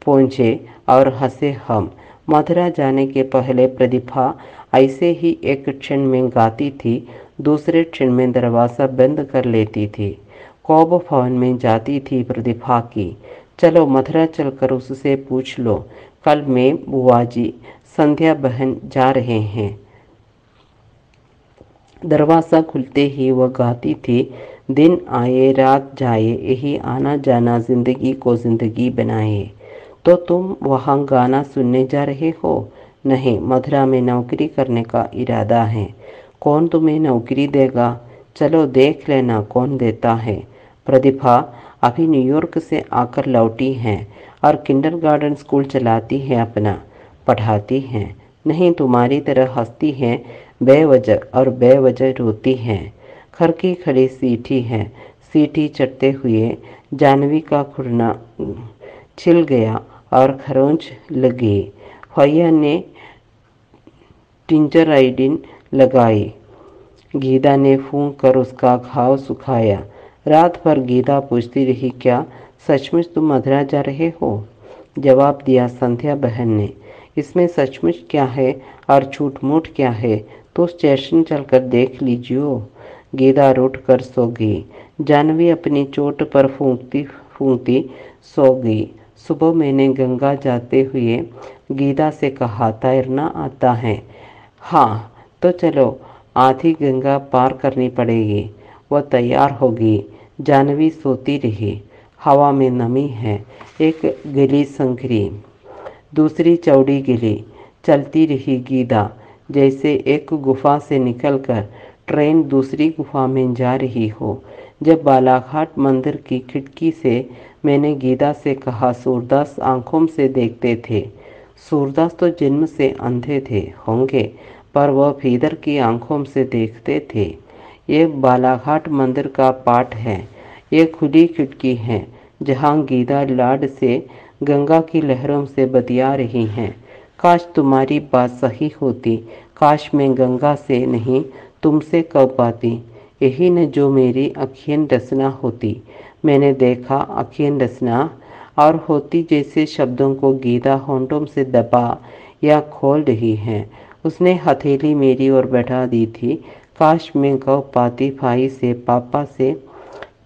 पहुँचे और हंसे हम। मथुरा जाने के पहले प्रतिभा ऐसे ही एक क्षण में गाती थी, दूसरे क्षण में दरवाज़ा बंद कर लेती थी। कौब भवन में जाती थी प्रतिभा की। चलो मथुरा चलकर उससे पूछ लो, कल मैं बुआजी संध्या बहन जा रहे हैं। दरवाज़ा खुलते ही वह गाती थी, दिन आए रात जाए, यही आना जाना जिंदगी को जिंदगी बनाए। तो तुम वहाँ गाना सुनने जा रहे हो? नहीं, मथुरा में नौकरी करने का इरादा है। कौन तुम्हें नौकरी देगा? चलो देख लेना कौन देता है। प्रतिभा अभी न्यूयॉर्क से आकर लौटी हैं और किंडरगार्टन स्कूल चलाती है अपना, पढ़ाती हैं। नहीं तुम्हारी तरह हंसती हैं बेवजह और बेवजह रोती हैं। घर की खड़ी सीटी है। सीटी चढ़ते हुए जानवी का घुटना छिल गया और खरोंच लगी। भैया ने टिंचर आयोडीन लगाई। गीता ने फूंक कर उसका घाव सुखाया। रात भर गीता पूछती रही, क्या सचमुच तुम मथुरा जा रहे हो? जवाब दिया संध्या बहन ने। इसमें सचमुच क्या है और झूठ मूठ क्या है, तो स्टेशन चलकर देख लीजिए। गीता रूठ कर सो गई। जानवी अपनी चोट पर फूंकती फूंकती सो गई। सुबह मैंने गंगा जाते हुए गीता से कहा, तैरना आता है? हाँ। तो चलो, आधी गंगा पार करनी पड़ेगी। वह तैयार होगी। जानवी सोती रही। हवा में नमी है। एक गली संकरी, दूसरी चौड़ी गली। चलती रही गीता, जैसे एक गुफा से निकलकर ट्रेन दूसरी गुफा में जा रही हो। जब बालाघाट मंदिर की खिड़की से मैंने गीता से कहा, सूरदास आंखों से देखते थे। सूरदास तो जन्म से अंधे थे होंगे, पर वह भीतर की आंखों से देखते थे। ये बालाघाट मंदिर का पाठ है। ये खुली खिड़की है जहाँ गीता लाड से गंगा की लहरों से बतिया रही हैं। काश तुम्हारी बात सही होती, काश मैं गंगा से नहीं तुमसे कह पाती। यही न जो मेरी अखियन रचना होती। मैंने देखा अखियन रचना और होती जैसे शब्दों को गीता होंठों से दबा या खोल रही है। उसने हथेली मेरी ओर बैठा दी थी। काश मैं कह पाती भाई से, पापा से,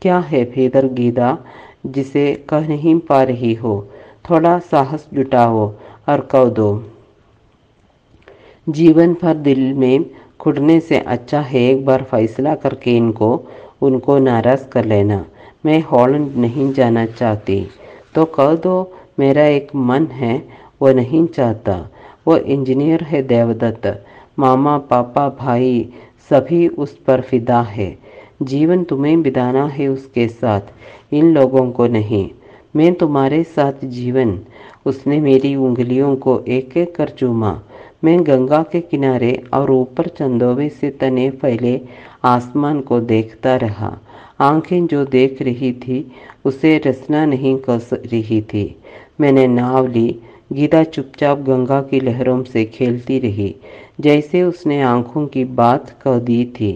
क्या है भीतर गीता जिसे कह नहीं पा रही हो? थोड़ा साहस जुटाओ और कह दो। जीवन भर दिल में घुटने से अच्छा है एक बार फैसला करके उनको नाराज़ कर लेना। मैं हॉलैंड नहीं जाना चाहती। तो कह दो, मेरा एक मन है, वो नहीं चाहता। वो इंजीनियर है देवदत्त। मामा पापा भाई सभी उस पर फिदा है। जीवन तुम्हें बिताना है उसके साथ, इन लोगों को नहीं। मैं तुम्हारे साथ जीवन। उसने मेरी उंगलियों को एक एक कर चूमा। मैं गंगा के किनारे और ऊपर चंदोवे से तने फैले आसमान को देखता रहा। आंखें जो देख रही थी उसे रचना नहीं कस रही थी। मैंने नाव ली। गीता चुपचाप गंगा की लहरों से खेलती रही, जैसे उसने आंखों की बात कह दी थी।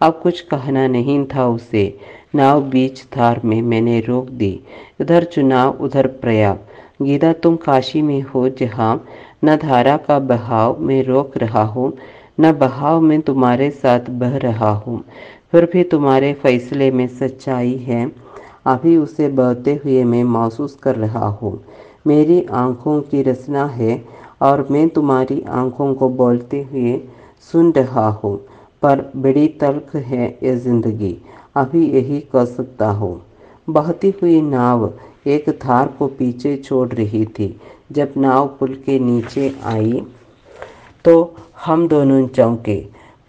अब कुछ कहना नहीं था उसे। नाव बीच धार में मैंने रोक दी। इधर चुनाव उधर प्रयाग। गीता तुम काशी में हो जहाँ न धारा का बहाव मैं रोक रहा हूँ, न बहाव में तुम्हारे साथ बह रहा हूँ। फिर भी तुम्हारे फैसले में सच्चाई है। अभी उसे बहते हुए मैं महसूस कर रहा हूँ। मेरी आंखों की रचना है और मैं तुम्हारी आंखों को बोलते हुए सुन रहा हूँ। पर बड़ी तल्ख है ये जिंदगी, अभी यही कह सकता हूँ। बहती हुई नाव एक धार को पीछे छोड़ रही थी। जब नाव पुल के नीचे आई तो हम दोनों चौंके।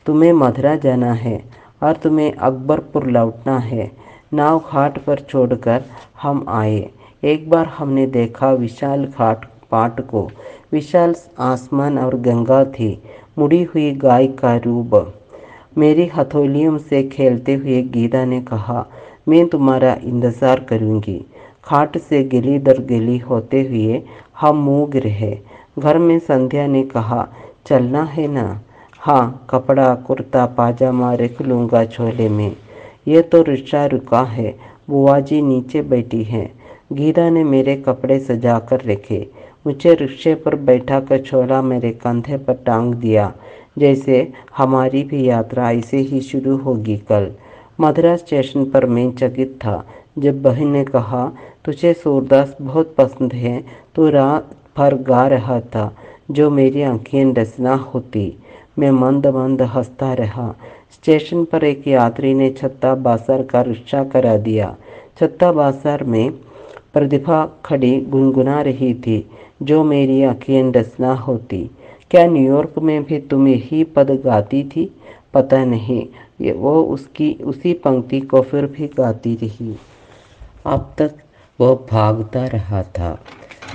तुम्हें मथुरा जाना है और तुम्हें अकबरपुर लौटना है। नाव घाट पर छोड़कर हम आए। एक बार हमने देखा विशाल घाट पाट को, विशाल आसमान और गंगा थी, मुड़ी हुई गाय का रूप। मेरी हथेलियों से खेलते हुए गीता ने कहा, मैं तुम्हारा इंतज़ार करूंगी। खाट से गली दर गली होते हुए हम मूग रहे। घर में संध्या ने कहा, चलना है ना? हाँ, कपड़ा कुर्ता पाजामा रख लूँगा झोले में। ये तो रिक्शा रुका है, बुआ जी नीचे बैठी हैं। गीता ने मेरे कपड़े सजा कर रखे, मुझे रिक्शे पर बैठा कर झोला मेरे कंधे पर टांग दिया, जैसे हमारी भी यात्रा ऐसे ही शुरू होगी कल। मथुरा स्टेशन पर मैं चकित था जब बहन ने कहा, तुझे सूरदास बहुत पसंद है। तो रात भर गा रहा था जो मेरी आंखें रचना होती। मैं मंद मंद हंसता रहा। स्टेशन पर एक यात्री ने छत्ता बाजार का रिक्शा करा दिया। छत्ता बाजार में प्रतिभा खड़ी गुनगुना रही थी, जो मेरी आंखें रचना होती। क्या न्यूयॉर्क में भी तुम यही पद गाती थी? पता नहीं। वो उसकी उसी पंक्ति को फिर भी गाती रही। अब तक वो भागता रहा था,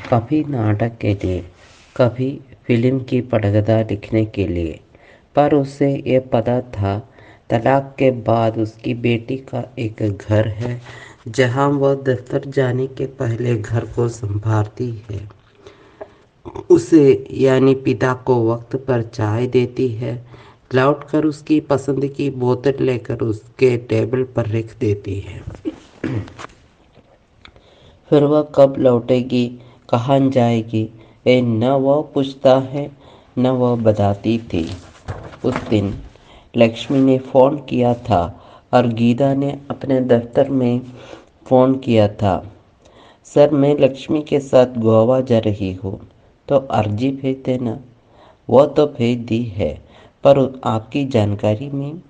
कभी नाटक के लिए, कभी फिल्म की पटकथा लिखने के लिए। पर उसे ये पता था तलाक के बाद उसकी बेटी का एक घर है जहां वह दफ्तर जाने के पहले घर को संभालती है, उसे यानी पिता को वक्त पर चाय देती है, लौटकर उसकी पसंद की बोतल लेकर उसके टेबल पर रख देती है। फिर वह कब लौटेगी, कहाँ जाएगी, ये न वह पूछता है न वह बताती थी। उस दिन लक्ष्मी ने फ़ोन किया था और गीता ने अपने दफ्तर में फ़ोन किया था। सर, मैं लक्ष्मी के साथ गोवा जा रही हूँ, तो अर्जी भेज देना। वो तो भेज दी है, पर आपकी जानकारी में।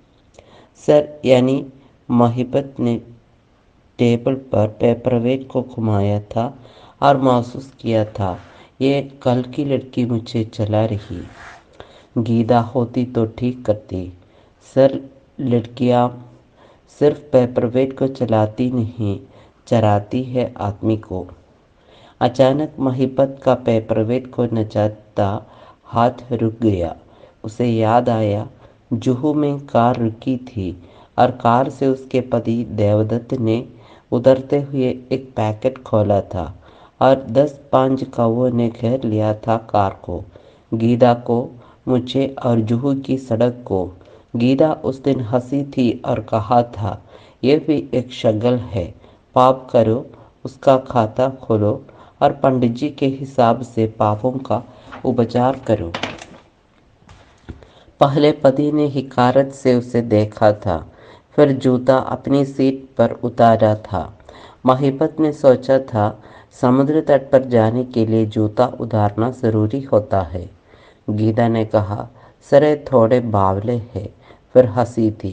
सर, यानी मोहिबत ने टेबल पर पेपरवेट को घुमाया था और महसूस किया था, ये कल की लड़की मुझे चला रही। गीता होती तो ठीक करती। सर, लड़कियां सिर्फ पेपरवेट को चलाती नहीं, चराती है आदमी को। अचानक मोहिबत का पेपरवेट को नचाता हाथ रुक गया। उसे याद आया, जुहू में कार रुकी थी और कार से उसके पति देवदत्त ने उतरते हुए एक पैकेट खोला था और 10-5 कौवों ने घेर लिया था कार को, गीता को, मुझे और जुहू की सड़क को। गीता उस दिन हंसी थी और कहा था, यह भी एक शगल है, पाप करो, उसका खाता खोलो और पंडित जी के हिसाब से पापों का उपचार करो। पहले पति ने हिकारत से उसे देखा था, फिर जूता अपनी सीट पर उतारा था। मोहिबत ने सोचा था, समुद्र तट पर जाने के लिए जूता उतारना ज़रूरी होता है। गीता ने कहा, सर ये थोड़े बावले हैं। फिर हंसी थी।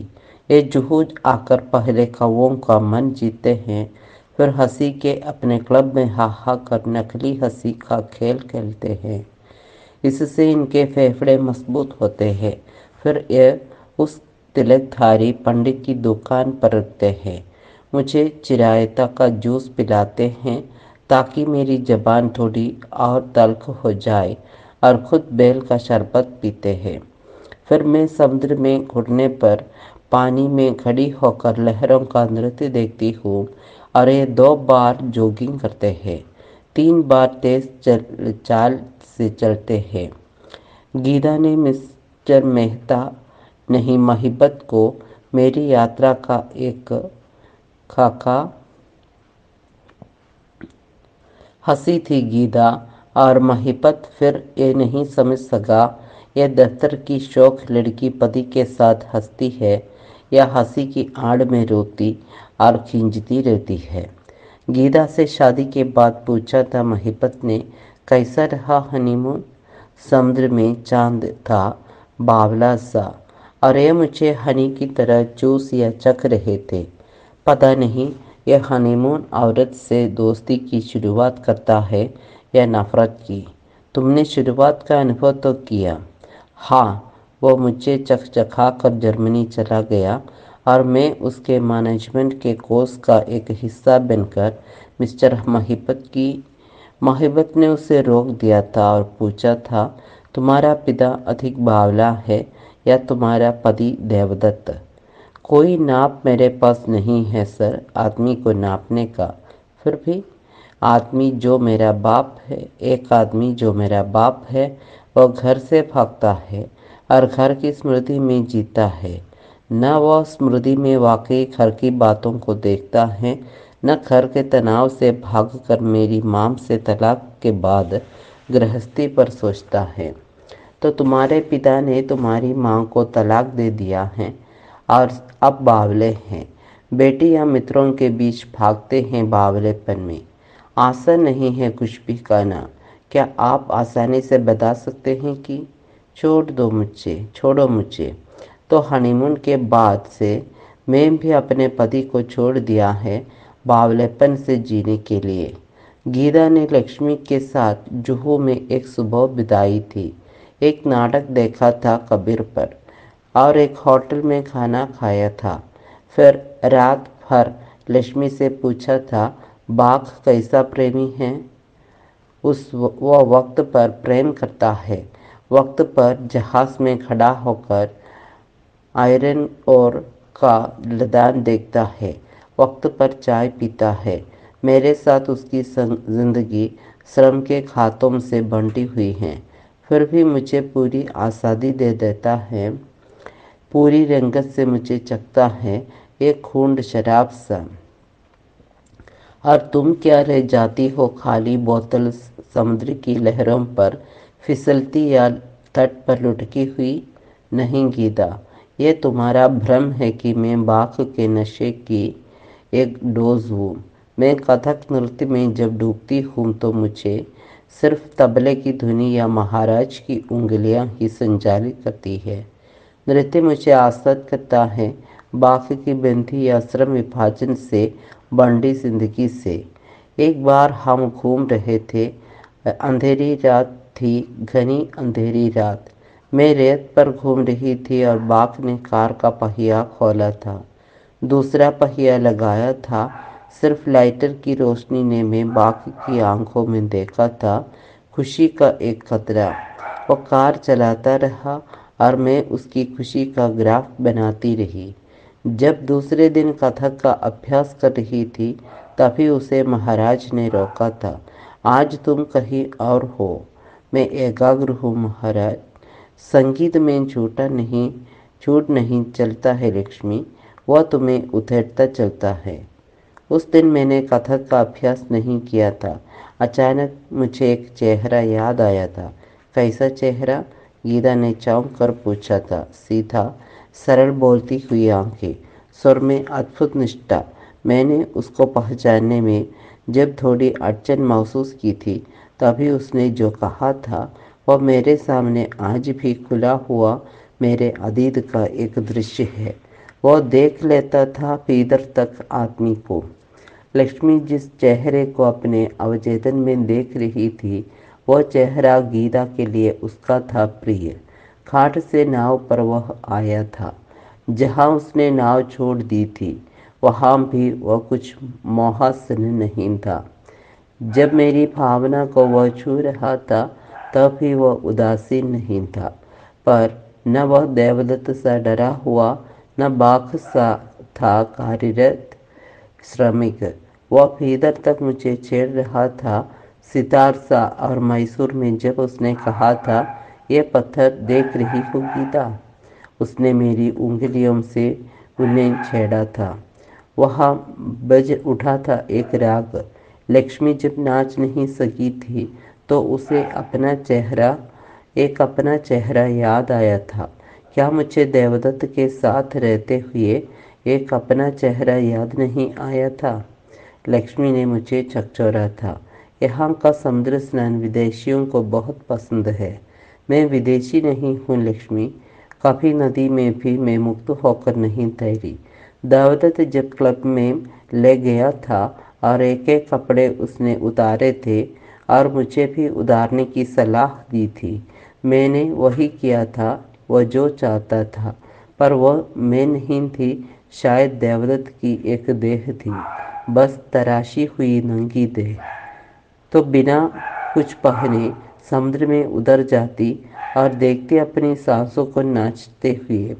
ये जुहू आकर पहले कौवों का मन जीते हैं, फिर हंसी के अपने क्लब में हा हा कर नकली हंसी का खेल खेलते हैं। इससे इनके फेफड़े मजबूत होते हैं। फिर ये उस तिलकधारी पंडित की दुकान पर रुकते हैं। मुझे चिरायता का जूस पिलाते हैं ताकि मेरी जबान थोड़ी और तल्ख हो जाए और खुद बेल का शरबत पीते हैं। फिर मैं समुद्र में घुटने पर पानी में खड़ी होकर लहरों का नृत्य देखती हूँ और ये 2 बार जॉगिंग करते हैं, 3 बार तेज चाल से चलते हैं। गीता ने मिस्टर मेहता नहीं महिबत को मेरी यात्रा का एक खाका हंसी थी। गीता और महिपत फिर ये नहीं समझ सका यह दफ्तर की शौक लड़की पति के साथ हंसती है या हंसी की आड़ में रोती और खींचती रहती है। गीता से शादी के बाद पूछा था महिपत ने, कैसा रहा हनीमून? समुद्र में चांद था बावला सा और ये मुझे हनी की तरह चूस या चख रहे थे। पता नहीं यह हनीमून औरत से दोस्ती की शुरुआत करता है या नफरत की। तुमने शुरुआत का अनुभव तो किया? हाँ, वो मुझे चखचखा कर जर्मनी चला गया और मैं उसके मैनेजमेंट के कोर्स का एक हिस्सा बनकर मिस्टर महिबत ने उसे रोक दिया था और पूछा था, तुम्हारा पिता अधिक बावला है या तुम्हारा पति देवदत्त? कोई नाप मेरे पास नहीं है सर, आदमी को नापने का। फिर भी आदमी जो मेरा बाप है, एक आदमी जो मेरा बाप है, वह घर से भागता है और घर की स्मृति में जीता है। न वह स्मृति में वाकई घर की बातों को देखता है, न घर के तनाव से भागकर मेरी मां से तलाक के बाद गृहस्थी पर सोचता है। तो तुम्हारे पिता ने तुम्हारी मां को तलाक दे दिया है और अब बावले हैं। बेटी या मित्रों के बीच भागते हैं बावलेपन में। आसान नहीं है कुछ भी कहना। क्या आप आसानी से बता सकते हैं कि छोड़ो मुझे। तो हनीमून के बाद से मैं भी अपने पति को छोड़ दिया है बावलेपन से जीने के लिए। गीता ने लक्ष्मी के साथ जुहू में एक सुबह बिताई थी। एक नाटक देखा था कबीर पर और एक होटल में खाना खाया था। फिर रात भर लक्ष्मी से पूछा था, बाघ कैसा प्रेमी है? वह वक्त पर प्रेम करता है, वक्त पर जहाज में खड़ा होकर आयरन ओर का लदान देखता है, वक्त पर चाय पीता है। मेरे साथ उसकी जिंदगी श्रम के खातों से बंटी हुई है, फिर भी मुझे पूरी आज़ादी दे देता है, पूरी रंगत से मुझे चखता है, एक खूंड शराब सा। और तुम क्या रह जाती हो खाली बोतल समुद्र की लहरों पर फिसलती या तट पर लुढ़की हुई? नहीं गीता, ये तुम्हारा भ्रम है कि मैं बाघ के नशे की एक डोज हूँ। मैं कथक नृत्य में जब डूबती हूँ तो मुझे सिर्फ तबले की धुनी या महाराज की उंगलियां ही संचालित करती है। नृत्य मुझे आसक्त करता है बाघ की बंधी या श्रम विभाजन से बंधी जिंदगी से। एक बार हम घूम रहे थे, अंधेरी रात थी, घनी अंधेरी रात। मैं रेत पर घूम रही थी और बाघ ने कार का पहिया खोला था, दूसरा पहिया लगाया था। सिर्फ लाइटर की रोशनी ने मैं बाघ की आंखों में देखा था खुशी का एक खतरा। वो कार चलाता रहा और मैं उसकी खुशी का ग्राफ बनाती रही। जब दूसरे दिन कथक का अभ्यास कर रही थी तभी उसे महाराज ने रोका था। आज तुम कहीं और हो। मैं एकाग्र हूँ महाराज। संगीत में झूठ नहीं चलता है लक्ष्मी, वह तुम्हें उधेड़ता चलता है। उस दिन मैंने कथक का अभ्यास नहीं किया था। अचानक मुझे एक चेहरा याद आया था। कैसा चेहरा? गीता ने चौंक कर पूछा था। सीधा, सरल बोलती हुई आंखें, स्वर में अद्भुत निष्ठा। मैंने उसको पहचानने में जब थोड़ी अड़चन महसूस की थी तभी उसने जो कहा था वह मेरे सामने आज भी खुला हुआ मेरे अतीत का एक दृश्य है। वह देख लेता था भीतर तक आदमी को। लक्ष्मी जिस चेहरे को अपने अवचेतन में देख रही थी वह चेहरा गीता के लिए उसका था प्रिय। घाट से नाव पर वह आया था। जहाँ उसने नाव छोड़ दी थी वहाँ भी वह कुछ मोहासन नहीं था। जब मेरी भावना को वह छू रहा था तब भी वह उदासीन नहीं था, पर न वह देवदत्त सा डरा हुआ न बाघ सा था कार्यरत श्रमिक। वह भीतर तक मुझे छेड़ रहा था सितार सा। और मैसूर में जब उसने कहा था, ये पत्थर देख रही हो गीता, उसने मेरी उंगलियों से उन्हें छेड़ा था। वहाँ बज उठा था एक राग। लक्ष्मी जब नाच नहीं सकी थी तो उसे अपना चेहरा याद आया था। क्या मुझे देवदत्त के साथ रहते हुए एक अपना चेहरा याद नहीं आया था? लक्ष्मी ने मुझे झकझोरा था। यहाँ का समुद्र स्नान विदेशियों को बहुत पसंद है। मैं विदेशी नहीं हूँ लक्ष्मी। कभी नदी में भी मैं मुक्त होकर नहीं तैरी। देवदत्त जब क्लब में ले गया था और एक एक कपड़े उसने उतारे थे और मुझे भी उतारने की सलाह दी थी, मैंने वही किया था। वह जो चाहता था, पर वह मैं नहीं थी, शायद देवदत्त की एक देह थी, बस तराशी हुई नंगी देह। तो बिना कुछ पहने समुद्र में उतर जाती और देखती अपनी सांसों को नाचते हुए,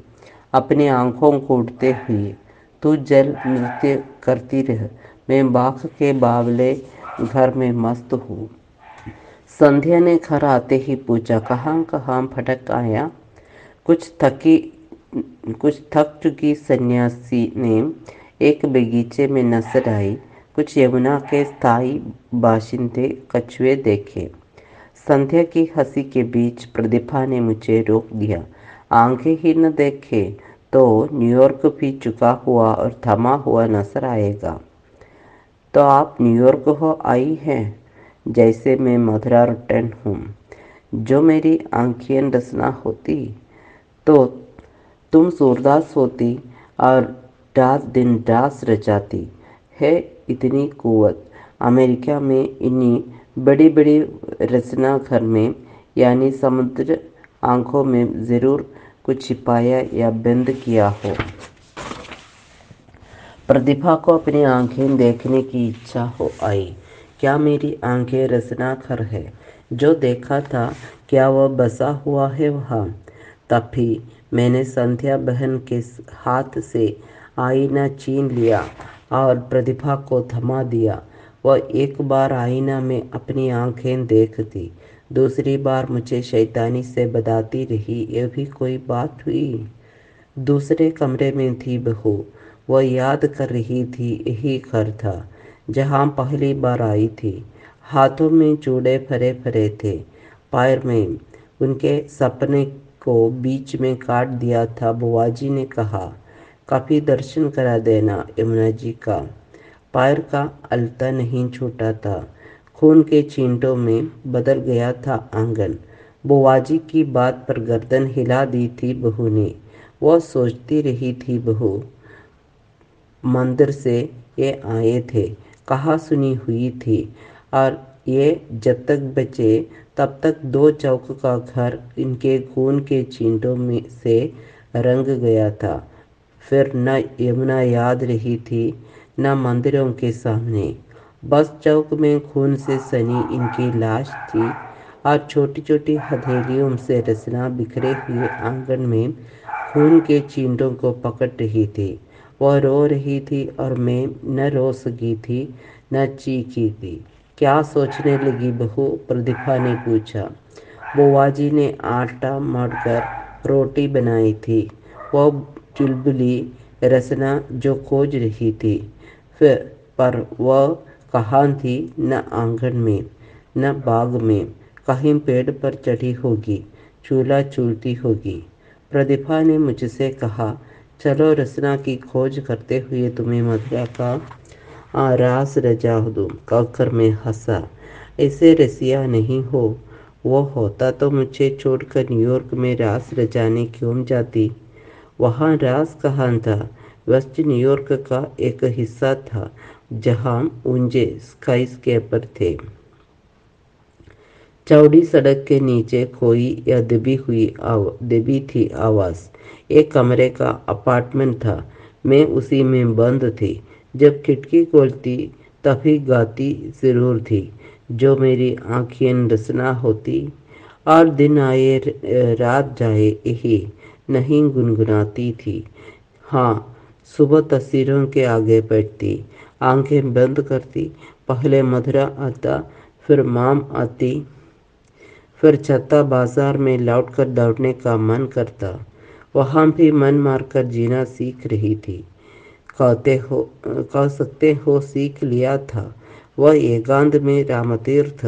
अपनी आंखों को उड़ते हुए। तू जल नृत्य करती रह, मैं बाघ के बावले घर में मस्त हूँ। संध्या ने घर आते ही पूछा, कहाँ कहाँ भटक आया? कुछ थकी कुछ थक चुकी सन्यासी ने एक बगीचे में नजर आई। कुछ यमुना के स्थायी बाशिंदे कछुए देखे। संध्या की हंसी के बीच प्रतिभा ने मुझे रोक दिया। आंखें ही न देखे तो न्यूयॉर्क भी चुका हुआ और थमा हुआ नजर आएगा। तो आप न्यूयॉर्क हो आई हैं, जैसे मैं मधुरा रटन हूँ। जो मेरी आंखें रचना होती तो तुम सूरदास होती और रात दिन रास रचाती। है इतनी कुव्वत अमेरिका में इन्हीं बड़ी बड़ी रचना घर में, यानी समुद्र आंखों में ज़रूर कुछ छिपाया या बंद किया हो। प्रतिभा को अपनी आंखें देखने की इच्छा हो आई। क्या मेरी आंखें रचनाघर है? जो देखा था क्या वह बसा हुआ है वहाँ? तब भी मैंने संध्या बहन के हाथ से आईना छीन लिया और प्रतिभा को थमा दिया। वह एक बार आईना में अपनी आंखें देखती, दूसरी बार मुझे शैतानी से बताती रही। यह भी कोई बात हुई? दूसरे कमरे में थी बहू। वह याद कर रही थी यही घर था जहाँ पहली बार आई थी। हाथों में चूड़े भरे भरे थे, पैर में। उनके सपने को बीच में काट दिया था। बुआजी ने कहा, कभी दर्शन करा देना यमुना जी का। पैर का अलता नहीं छूटा था। खून के छींटों में बदल गया था आंगन। बुआजी की बात पर गर्दन हिला दी थी बहू ने। वह सोचती रही थी, बहू मंदिर से ये आए थे, कहाँ सुनी हुई थी। और ये जब तक बचे तब तक दो चौक का घर इनके खून के छींटों में से रंग गया था। फिर न यमुना याद रही थी न मंदिरों के सामने। बस चौक में खून से सनी इनकी लाश थी और छोटी छोटी हथेलियों से रचना बिखरे हुए आंगन में खून के चींटों को पकड़ रही थी। वह रो रही थी और मैं न रो सकी थी न चीखी थी। क्या सोचने लगी बहू? प्रतिभा ने पूछा। बुआजी ने आटा मढ़कर रोटी बनाई थी। वह चुलबुली रचना जो खोज रही थी, फिर पर वह कहाँ थी? न आंगन में न बाग में। कहीं पेड़ पर चढ़ी होगी, चूल्हा चूलती होगी। प्रतिभा ने मुझसे कहा, चलो रचना की खोज करते हुए तुम्हें मथुरा का रास रचा दूँ। कहकर मैं हंसा। ऐसे रसिया नहीं हो। वो होता तो मुझे छोड़कर न्यूयॉर्क में रास रचाने क्यों जाती? वहाँ रास कहाँ था? वेस्ट न्यूयॉर्क का एक हिस्सा था जहाँ ऊंचे स्काईस्केपर थे। चौड़ी सड़क के नीचे खोई या दबी थी आवाज़। एक कमरे का अपार्टमेंट था। मैं उसी में बंद थी। जब खिड़की खोलती तभी गाती ज़रूर थी, जो मेरी आँखें रचना होती। और दिन आए रात जाए यही नहीं गुनगुनाती थी। हाँ, सुबह तस्वीरों के आगे बैठती, आंखें बंद करती। पहले मधुरा आता, फिर माम आती, फिर छत्ता बाजार में लौटकर दौड़ने का मन करता। वहाँ भी मन मारकर जीना सीख रही थी। कह सकते हो सीख लिया था। वह एकांत में रामतीर्थ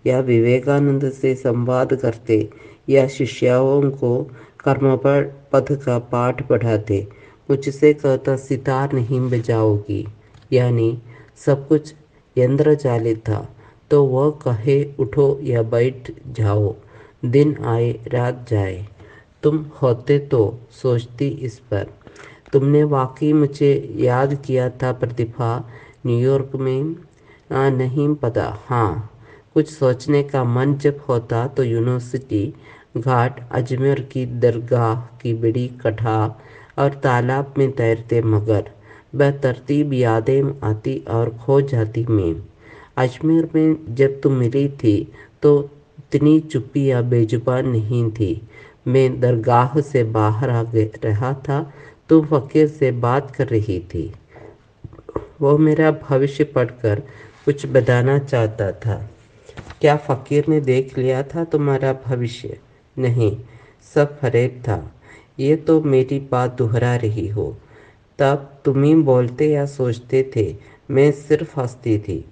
या विवेकानंद से संवाद करते या शिष्याओं को कर्मपद पद का पाठ पढ़ाते। मुझसे कहता सितार नहीं बजाओगी, यानी सब कुछ यंत्र चालित था। तो वह कहे उठो या बैठ जाओ, दिन आए रात जाए। तुम होते तो सोचती इस पर। तुमने वाकई मुझे याद किया था प्रतिभा, न्यूयॉर्क में। नहीं पता, हाँ, कुछ सोचने का मन जब होता तो यूनिवर्सिटी घाट, अजमेर की दरगाह की बड़ी कटाह और तालाब में तैरते मगर बेतरतीब यादें आती और खो जाती मैं। अजमेर में जब तुम मिली थी तो इतनी चुप्पी या बेजुबान नहीं थी। मैं दरगाह से बाहर रहा था, तुम फकीर से बात कर रही थी। वो मेरा भविष्य पढ़कर कुछ बताना चाहता था। क्या फकीर ने देख लिया था तुम्हारा भविष्य? नहीं, सब फरेब था। ये तो मेरी बात दोहरा रही हो। तब तुम ही बोलते या सोचते थे, मैं सिर्फ हंसती थी।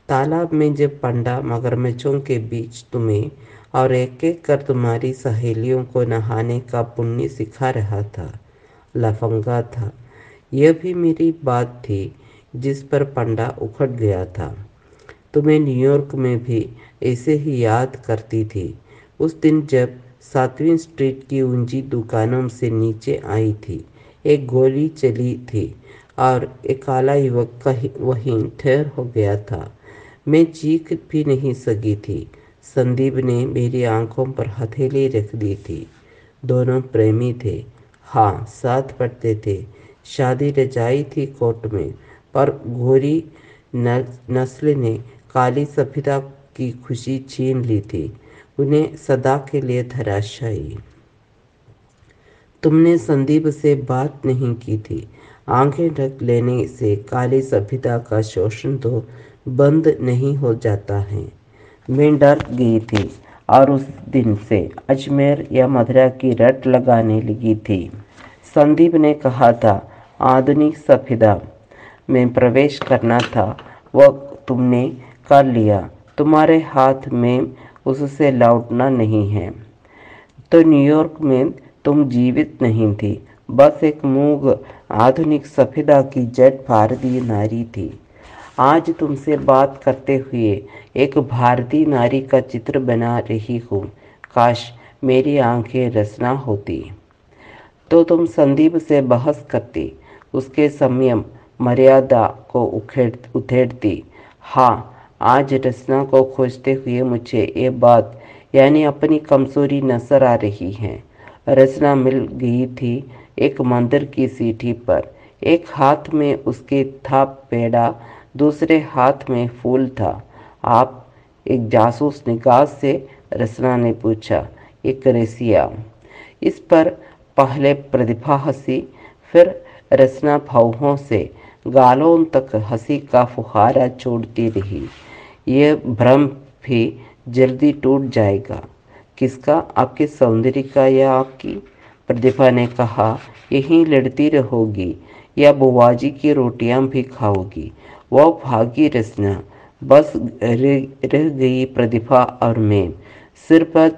तालाब में जब पंडा मगरमच्छों के बीच तुम्हें और एक एक कर तुम्हारी सहेलियों को नहाने का पुण्य सिखा रहा था, लफंगा था। यह भी मेरी बात थी जिस पर पंडा उखड़ गया था। तुम्हें न्यूयॉर्क में भी ऐसे ही याद करती थी। उस दिन जब 7वीं स्ट्रीट की ऊंची दुकानों से नीचे आई थी, एक गोली चली थी और एक काला युवक वहीं ठहर हो गया था। मैं चीख भी नहीं सकी थी। संदीप ने मेरी आंखों पर हथेली रख दी थी। दोनों प्रेमी थे। हाँ, साथ पढ़ते थे। शादी रचाई थी कोर्ट में, पर गोरी नस्ल ने काली सभ्यता की खुशी छीन ली थी, उन्हें सदा के लिए धराशायी। तुमने संदीप से बात नहीं की थी। आंखें ढक लेने से काली सभ्यता का शोषण तो बंद नहीं हो जाता है। मैं डर गई थी और उस दिन से अजमेर या मथुरा की रट लगाने लगी थी। संदीप ने कहा था आधुनिक सभ्यता में प्रवेश करना था, वह तुमने कर लिया। तुम्हारे हाथ में उससे लौटना नहीं है। तो न्यूयॉर्क में तुम जीवित नहीं थी, बस एक मूग आधुनिक सभ्यता की जट भारतीय नारी थी। आज तुमसे बात करते हुए एक भारतीय नारी का चित्र बना रही हूँ। काश मेरी आंखें रचना होती। तो तुम संदीप से बहस करती, उसके संयम मर्यादा को उधेड़ती। हाँ, आज रचना को खोजते हुए मुझे ये बात यानी अपनी कमजोरी नजर आ रही है। रचना मिल गई थी एक मंदिर की सीढ़ी पर। एक हाथ में उसके था पेड़ा, दूसरे हाथ में फूल था। आप? एक जासूस निगाह से रचना ने पूछा। एक रसिया। इस पर पहले प्रतिभा हंसी, फिर रचना भौहों से गालों तक हंसी का फुहारा छोड़ती रही। यह भ्रम भी जल्दी टूट जाएगा। किसका? आपके सौंदर्य का या आपकी? प्रतिभा ने कहा, यहीं लड़ती रहोगी या बुआजी की रोटियां भी खाओगी? वह भागी रचना। बस रह गई प्रतिभा और मैं। सिर पर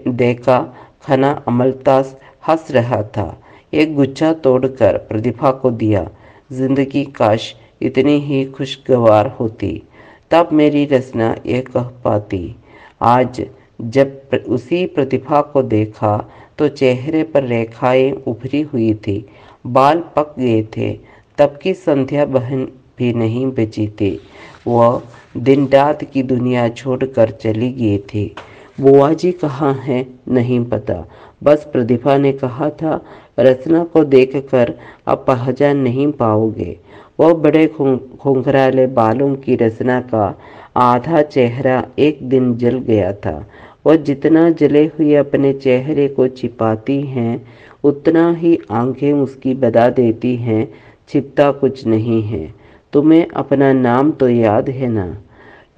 देखा खना अमलतास हंस रहा था। एक गुच्छा तोड़कर प्रतिभा को दिया। जिंदगी काश इतनी ही खुशगवार होती, तब मेरी रचना ये कह पाती। आज जब उसी प्रतिभा को देखा तो चेहरे पर रेखाएं उभरी हुई थी, बाल पक गए थे। तब की संध्या बहन भी नहीं बची थी। वह दिन रात की दुनिया छोड़कर चली गई थी। बुआ जी कहाँ हैं नहीं पता, बस प्रतिभा ने कहा था रचना को देखकर अब पहचान नहीं पाओगे। वह बड़े घुंघराले बालों की रचना का आधा चेहरा एक दिन जल गया था। वह जितना जले हुए अपने चेहरे को छिपाती हैं उतना ही आंखें उसकी बता देती हैं छिपता कुछ नहीं है। तुम्हें अपना नाम तो याद है ना?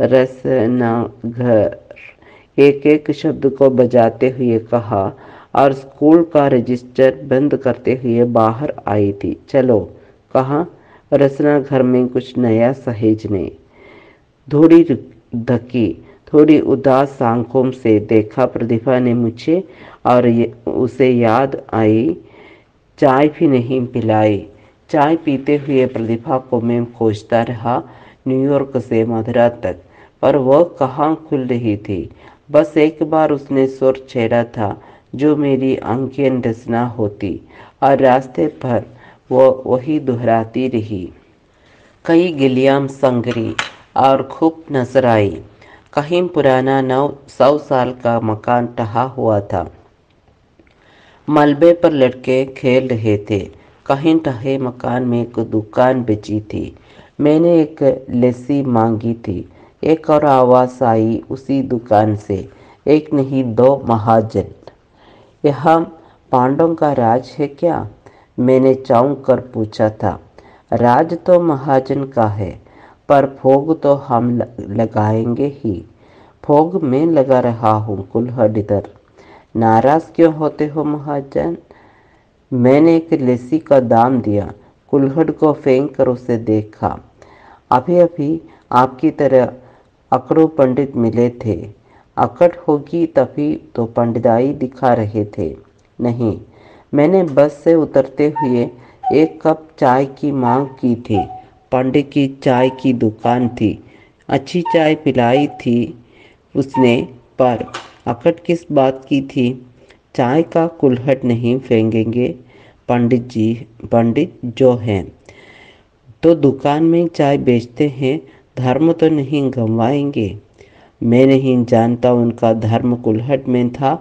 रसना घर एक एक शब्द को बजाते हुए कहा और स्कूल का रजिस्टर बंद करते हुए बाहर आई थी। चलो, कहा रचना घर में कुछ नया सहेजने। थोड़ी धकी, थोड़ी उदास आंखों से देखा प्रतिभा ने मुझे और उसे याद आई चाय भी नहीं पिलाई। चाय पीते हुए प्रतिभा को मैं खोजता रहा न्यूयॉर्क से मथुरा तक, पर वह कहाँ खुल रही थी। बस एक बार उसने सुर छेड़ा था जो मेरी आंखें रचना होती और रास्ते पर वो वही दोहराती रही। कई गिलियाम संगरी और खूब नजर आई। कहीं पुराना 900 साल का मकान ढहा हुआ था, मलबे पर लड़के खेल रहे थे। कहीं ढहे मकान में एक दुकान बेची थी। मैंने एक लस्सी मांगी थी। एक और आवाज़ आई उसी दुकान से, एक नहीं दो महाजन। यहाँ पांडवों का राज है क्या? मैंने चौंक कर पूछा था। राज तो महाजन का है, पर भोग तो हम लगाएंगे ही। भोग मैं लगा रहा हूँ कुल्हड़ इधर। नाराज क्यों होते हो महाजन? मैंने एक लस्सी का दाम दिया, कुल्हड़ को फेंक कर उसे देखा। अभी अभी आपकी तरह अकड़ू पंडित मिले थे। अकड़ होगी तभी तो पंडिताई दिखा रहे थे। नहीं, मैंने बस से उतरते हुए एक कप चाय की मांग की थी। पंडित की चाय की दुकान थी, अच्छी चाय पिलाई थी उसने, पर अकड़ किस बात की थी? चाय का कुल्हड़ नहीं फेंकेंगे पंडित जी। पंडित जो हैं तो दुकान में चाय बेचते हैं, धर्म तो नहीं गंवाएंगे। मैं नहीं जानता उनका धर्म कुल्हड़ में था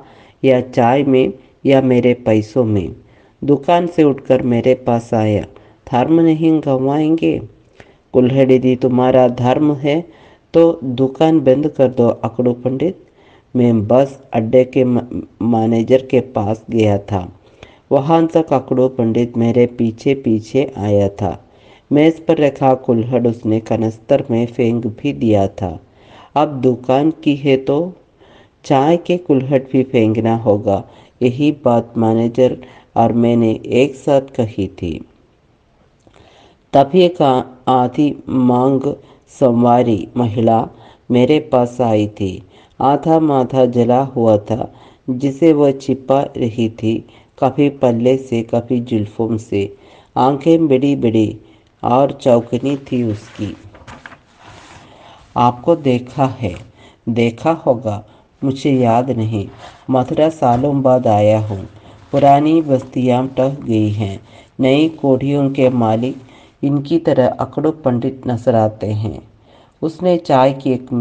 या चाय में या मेरे पैसों में। दुकान से उठकर मेरे पास आया। धर्म नहीं गंवाएंगे? कुल्हड़ यदि तुम्हारा धर्म है तो दुकान बंद कर दो अकड़ू पंडित। मैं बस अड्डे के मैनेजर के पास गया था। वहां तक अकड़ू पंडित मेरे पीछे पीछे आया था। मेज पर रखा कुल्हड़ उसने कनस्तर में फेंक भी दिया था। अब दुकान की है तो चाय के कुल्हड़ भी फेंकना होगा। यही बात मैनेजर और मैंने एक साथ कही थी। तभी एक आधी मांग संवारी महिला मेरे पास आई थी। आधा माथा जला हुआ था जिसे वह छिपा रही थी, कभी पल्ले से कभी जुल्फों से। आंखें बड़ी बड़ी और चौकनी थी उसकी। आपको देखा है, देखा होगा, मुझे याद नहीं। मथुरा सालों बाद आया हूँ। पुरानी बस्तियाँ टह गई हैं। नई कोठियों के मालिक इनकी तरह अकड़ू पंडित नजर आते हैं। उसने चाय की एक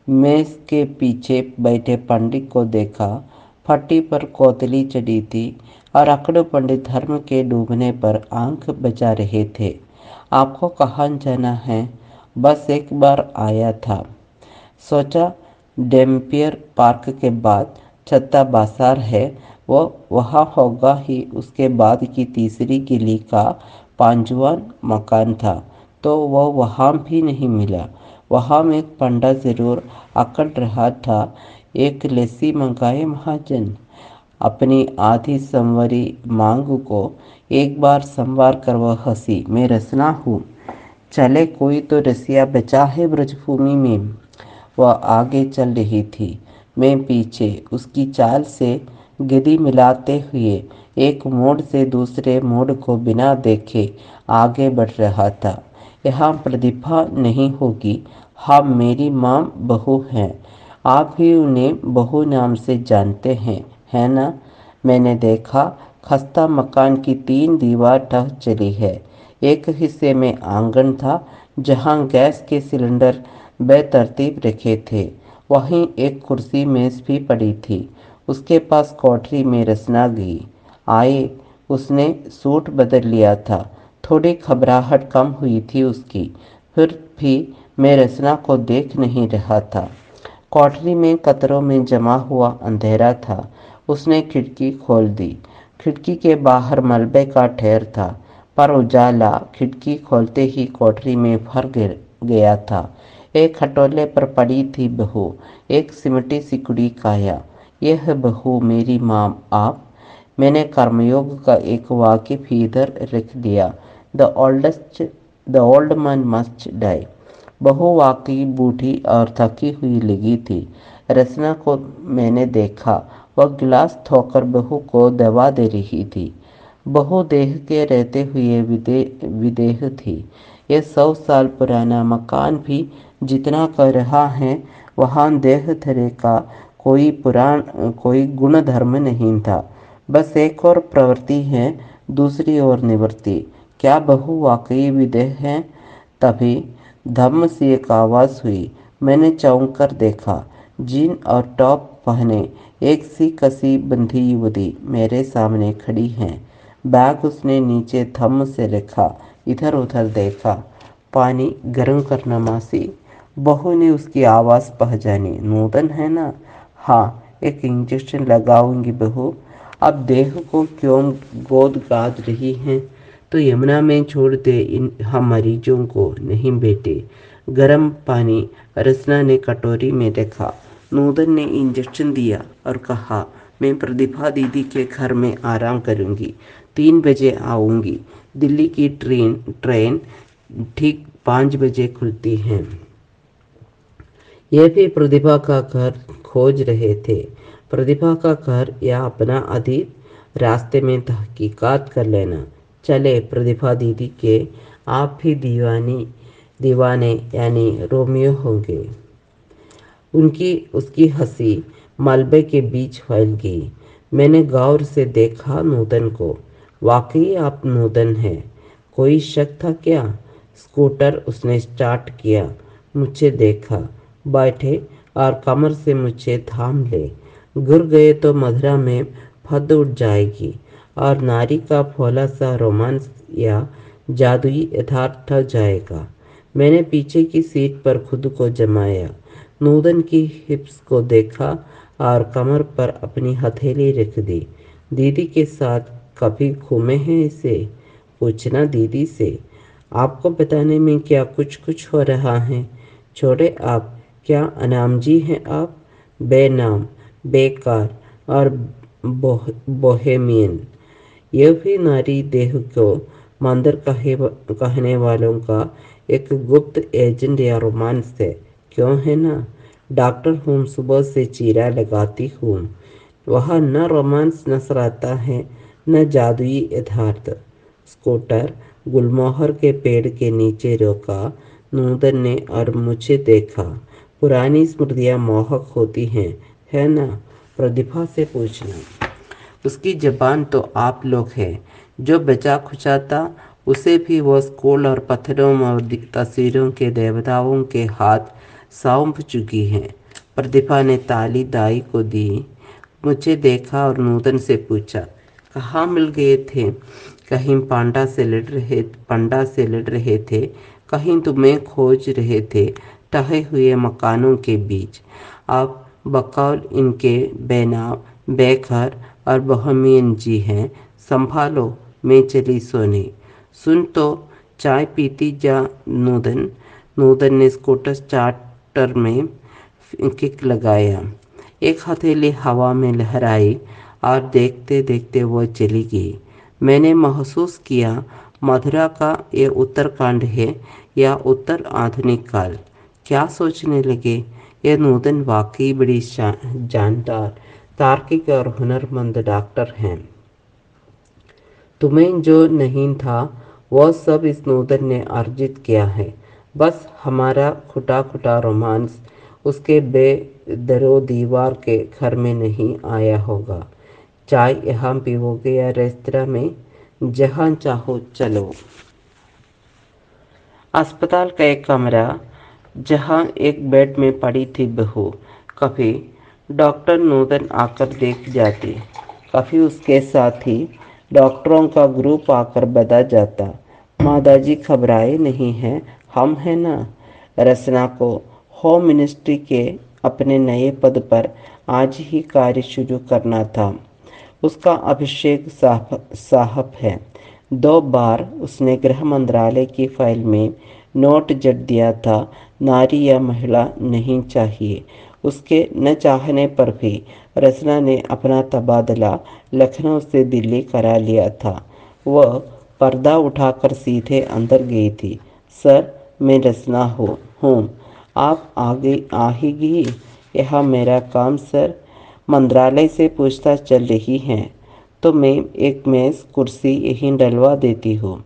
मेज के पीछे बैठे पंडित को देखा। फट्टी पर कोतली चढ़ी थी और अकड़ू पंडित धर्म के डूबने पर आंख बचा रहे थे। आपको कहाँ जाना है? बस एक बार आया था, सोचा डेम्पियर पार्क के बाद छत्ता बाजार है, वो वहाँ होगा ही। उसके बाद की तीसरी गली का 5वां मकान था तो वो वहाँ भी नहीं मिला। वहाँ में एक पंडा जरूर अकड़ रहा था। एक लस्सी मंगाए महाजन। अपनी आधी संवरी मांग को एक बार संवार कर वह हंसी। मैं रसना हूँ, चले कोई तो रसिया बचा है ब्रजभूमि में। वह आगे चल रही थी, मैं पीछे। उसकी चाल से गति मिलाते हुए एक मोड़ से दूसरे मोड़ को बिना देखे आगे बढ़ रहा था। यहाँ प्रतिभा नहीं होगी। हाँ, मेरी माँ बहू हैं। आप भी उन्हें बहू नाम से जानते हैं, है ना? मैंने देखा खस्ता मकान की 3 दीवार ढह चली है। एक हिस्से में आंगन था जहाँ गैस के सिलेंडर बेतरतीब रखे थे। वहीं एक कुर्सी मेज भी पड़ी थी। उसके पास कोठरी में रचना गई। आए, उसने सूट बदल लिया था। थोड़ी घबराहट कम हुई थी उसकी। फिर भी मैं रचना को देख नहीं रहा था। कोठरी में कतरों में जमा हुआ अंधेरा था। उसने खिड़की खोल दी। खिड़की के बाहर मलबे का ढेर था, पर उजाला खिड़की खोलते ही कोठरी में भर गया था। एक खटोले पर पड़ी थी बहू, एक सिमटी सिकुड़ी काया। यह बहू मेरी माँ आप। मैंने कर्मयोग का एक वाक्य भी इधर रख दिया। The old man must die. बहू वाकई बूढ़ी और थकी हुई लगी थी। रचना को मैंने देखा, वह गिलास धोकर बहू को दवा दे रही थी। बहू देह के रहते हुए विदेह थी। यह 100 साल पुराना मकान भी जितना कर रहा है, वहाँ देह धरे का कोई गुण धर्म नहीं था। बस एक और प्रवृत्ति है, दूसरी ओर निवृत्ति। क्या बहू वाकई विदेह है? तभी धम्म सी एक आवाज़ हुई। मैंने चौंक कर देखा। जीन और टॉप पहने एक सी कसी बंधी युवती मेरे सामने खड़ी हैं। बैग उसने नीचे थम्म से रखा, इधर उधर देखा। पानी गर्म करना मासी। बहू ने उसकी आवाज़ पहचानी। नूतन है ना? हाँ, एक इंजेक्शन लगाऊंगी बहू। अब देह को क्यों गोद गाद रही हैं? तो यमुना में छोड़ दे इन हम मरीजों को। नहीं बेटे। गर्म पानी रचना ने कटोरी में रखा। नूतन ने इंजेक्शन दिया और कहा, मैं प्रतिभा दीदी के घर में आराम करूंगी। 3 बजे आऊंगी। दिल्ली की ट्रेन ठीक 5 बजे खुलती है। यह भी प्रतिभा का घर खोज रहे थे। प्रतिभा का घर या अपना अतीत, रास्ते में तहकीकात कर लेना। चले प्रतिभा दीदी के। आप भी दीवाने यानी रोमियो होंगे। उसकी हंसी मलबे के बीच फैल गई। मैंने गौर से देखा नूतन को। वाकई आप नूतन हैं। कोई शक था क्या? स्कूटर उसने स्टार्ट किया। मुझे देखा, बैठे और कमर से मुझे थाम ले। गिर गए तो मधुरा में फद उठ जाएगी और नारी का भोला सा रोमांस या जादुई यथार्थ ठह जाएगा। मैंने पीछे की सीट पर खुद को जमाया, नूतन की हिप्स को देखा और कमर पर अपनी हथेली रख दी। दीदी के साथ कभी घूमे हैं इसे? पूछना दीदी से। आपको बताने में क्या कुछ कुछ हो रहा है? छोड़े आप। क्या अनामजी हैं आप? बेनाम, बेकार और बोहेमियन। यह भी नारी देह को मंदिर कहने वालों का एक गुप्त एजेंट या रोमांस है। क्यों है ना? डॉक्टर हूँ, सुबह से चीरा लगाती हूँ। वह न रोमांस नजर आता है, न जादुई यथार्थ। स्कूटर गुलमोहर के पेड़ के नीचे रोका। नूतन ने और मुझे देखा। पुरानी स्मृतियाँ मोहक होती हैं, है ना? प्रतिभा से पूछना। उसकी जबान तो आप लोग हैं। जो बचा खुचाता, उसे भी वो स्कूल और पत्थरों और तस्वीरों के देवताओं के हाथ सौंप चुकी है। प्रतिभा ने ताली दाई को दी। मुझे देखा और नूतन से पूछा, कहाँ मिल गए थे? कहीं पंडा से लड़ रहे थे, कहीं तुम्हें खोज रहे थे ढहे हुए मकानों के बीच। अब बकौल इनके बेनाम, बेघर और बोहेमियन जी हैं। संभालो, मैं चली सोने। सुन तो, चाय पीती जा नूतन। नूतन ने स्कूटर स्टार्टर में किक लगाया। एक हथेली हवा में लहराई और देखते देखते वो चली गई। मैंने महसूस किया, मधुरा का ये उत्तरकांड है या उत्तर आधुनिक काल। क्या सोचने लगे, ये नूतन वाकई बड़ी जानदार, तार्किक और हुनरमंद डॉक्टर हैं। तुम्हें जो नहीं था, वह सब इस नूतन ने अर्जित किया है। बस हमारा खुटा खुटा रोमांस उसके बेदरो दीवार के घर में नहीं आया होगा। चाय यहाँ पीओगे या रेस्तरां में? जहाँ चाहो चलो। अस्पताल का एक कमरा, जहाँ एक बेड में पड़ी थी बहू। कभी डॉक्टर नूतन आकर देख जाते, कभी उसके साथ ही डॉक्टरों का ग्रुप आकर बता जाता, मादाजी घबराए नहीं हैं, हम हैं ना। रचना को होम मिनिस्ट्री के अपने नए पद पर आज ही कार्य शुरू करना था। उसका अभिषेक साहब है। 2 बार उसने गृह मंत्रालय की फाइल में नोट जड़ दिया था, नारी या महिला नहीं चाहिए। उसके न चाहने पर भी रचना ने अपना तबादला लखनऊ से दिल्ली करा लिया था। वह पर्दा उठाकर सीधे अंदर गई थी। सर, मैं रचना हूँ। आप आगे आ ही गई। यह मेरा काम सर। मंत्रालय से पूछताछ चल रही है तो मैं एक मेज कुर्सी यहीं डलवा देती हूँ।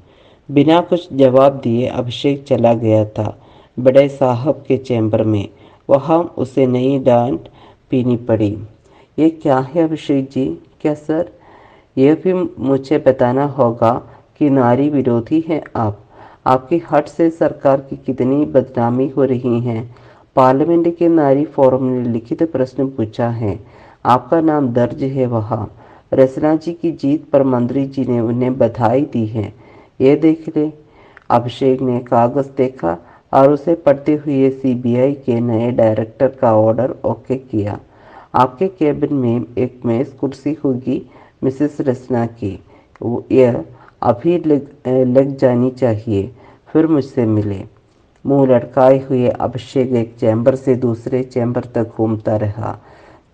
बिना कुछ जवाब दिए अभिषेक चला गया था बड़े साहब के चैम्बर में। वहाँ उसे नई डांट पीनी पड़ी। ये क्या है अभिषेक जी? क्या सर? यह भी मुझे बताना होगा कि नारी विरोधी हैं आप। आपकी हट से सरकार की कितनी बदनामी हो रही है। पार्लियामेंट के नारी फोरम ने लिखित प्रश्न पूछा है, आपका नाम दर्ज है वहाँ। रचना जी की जीत पर मंत्री जी ने उन्हें बधाई दी है। ये देख ले। अभिषेक ने कागज देखा और उसे पढ़ते हुए सीबीआई के नए डायरेक्टर का ऑर्डर ओके किया। आपके केबिन में एक मेज कुर्सी होगी मिसेस रचना की। यह अभी लग जानी चाहिए, फिर मुझसे मिले। मुंह लटकाए हुए अभिषेक एक चैम्बर से दूसरे चैम्बर तक घूमता रहा।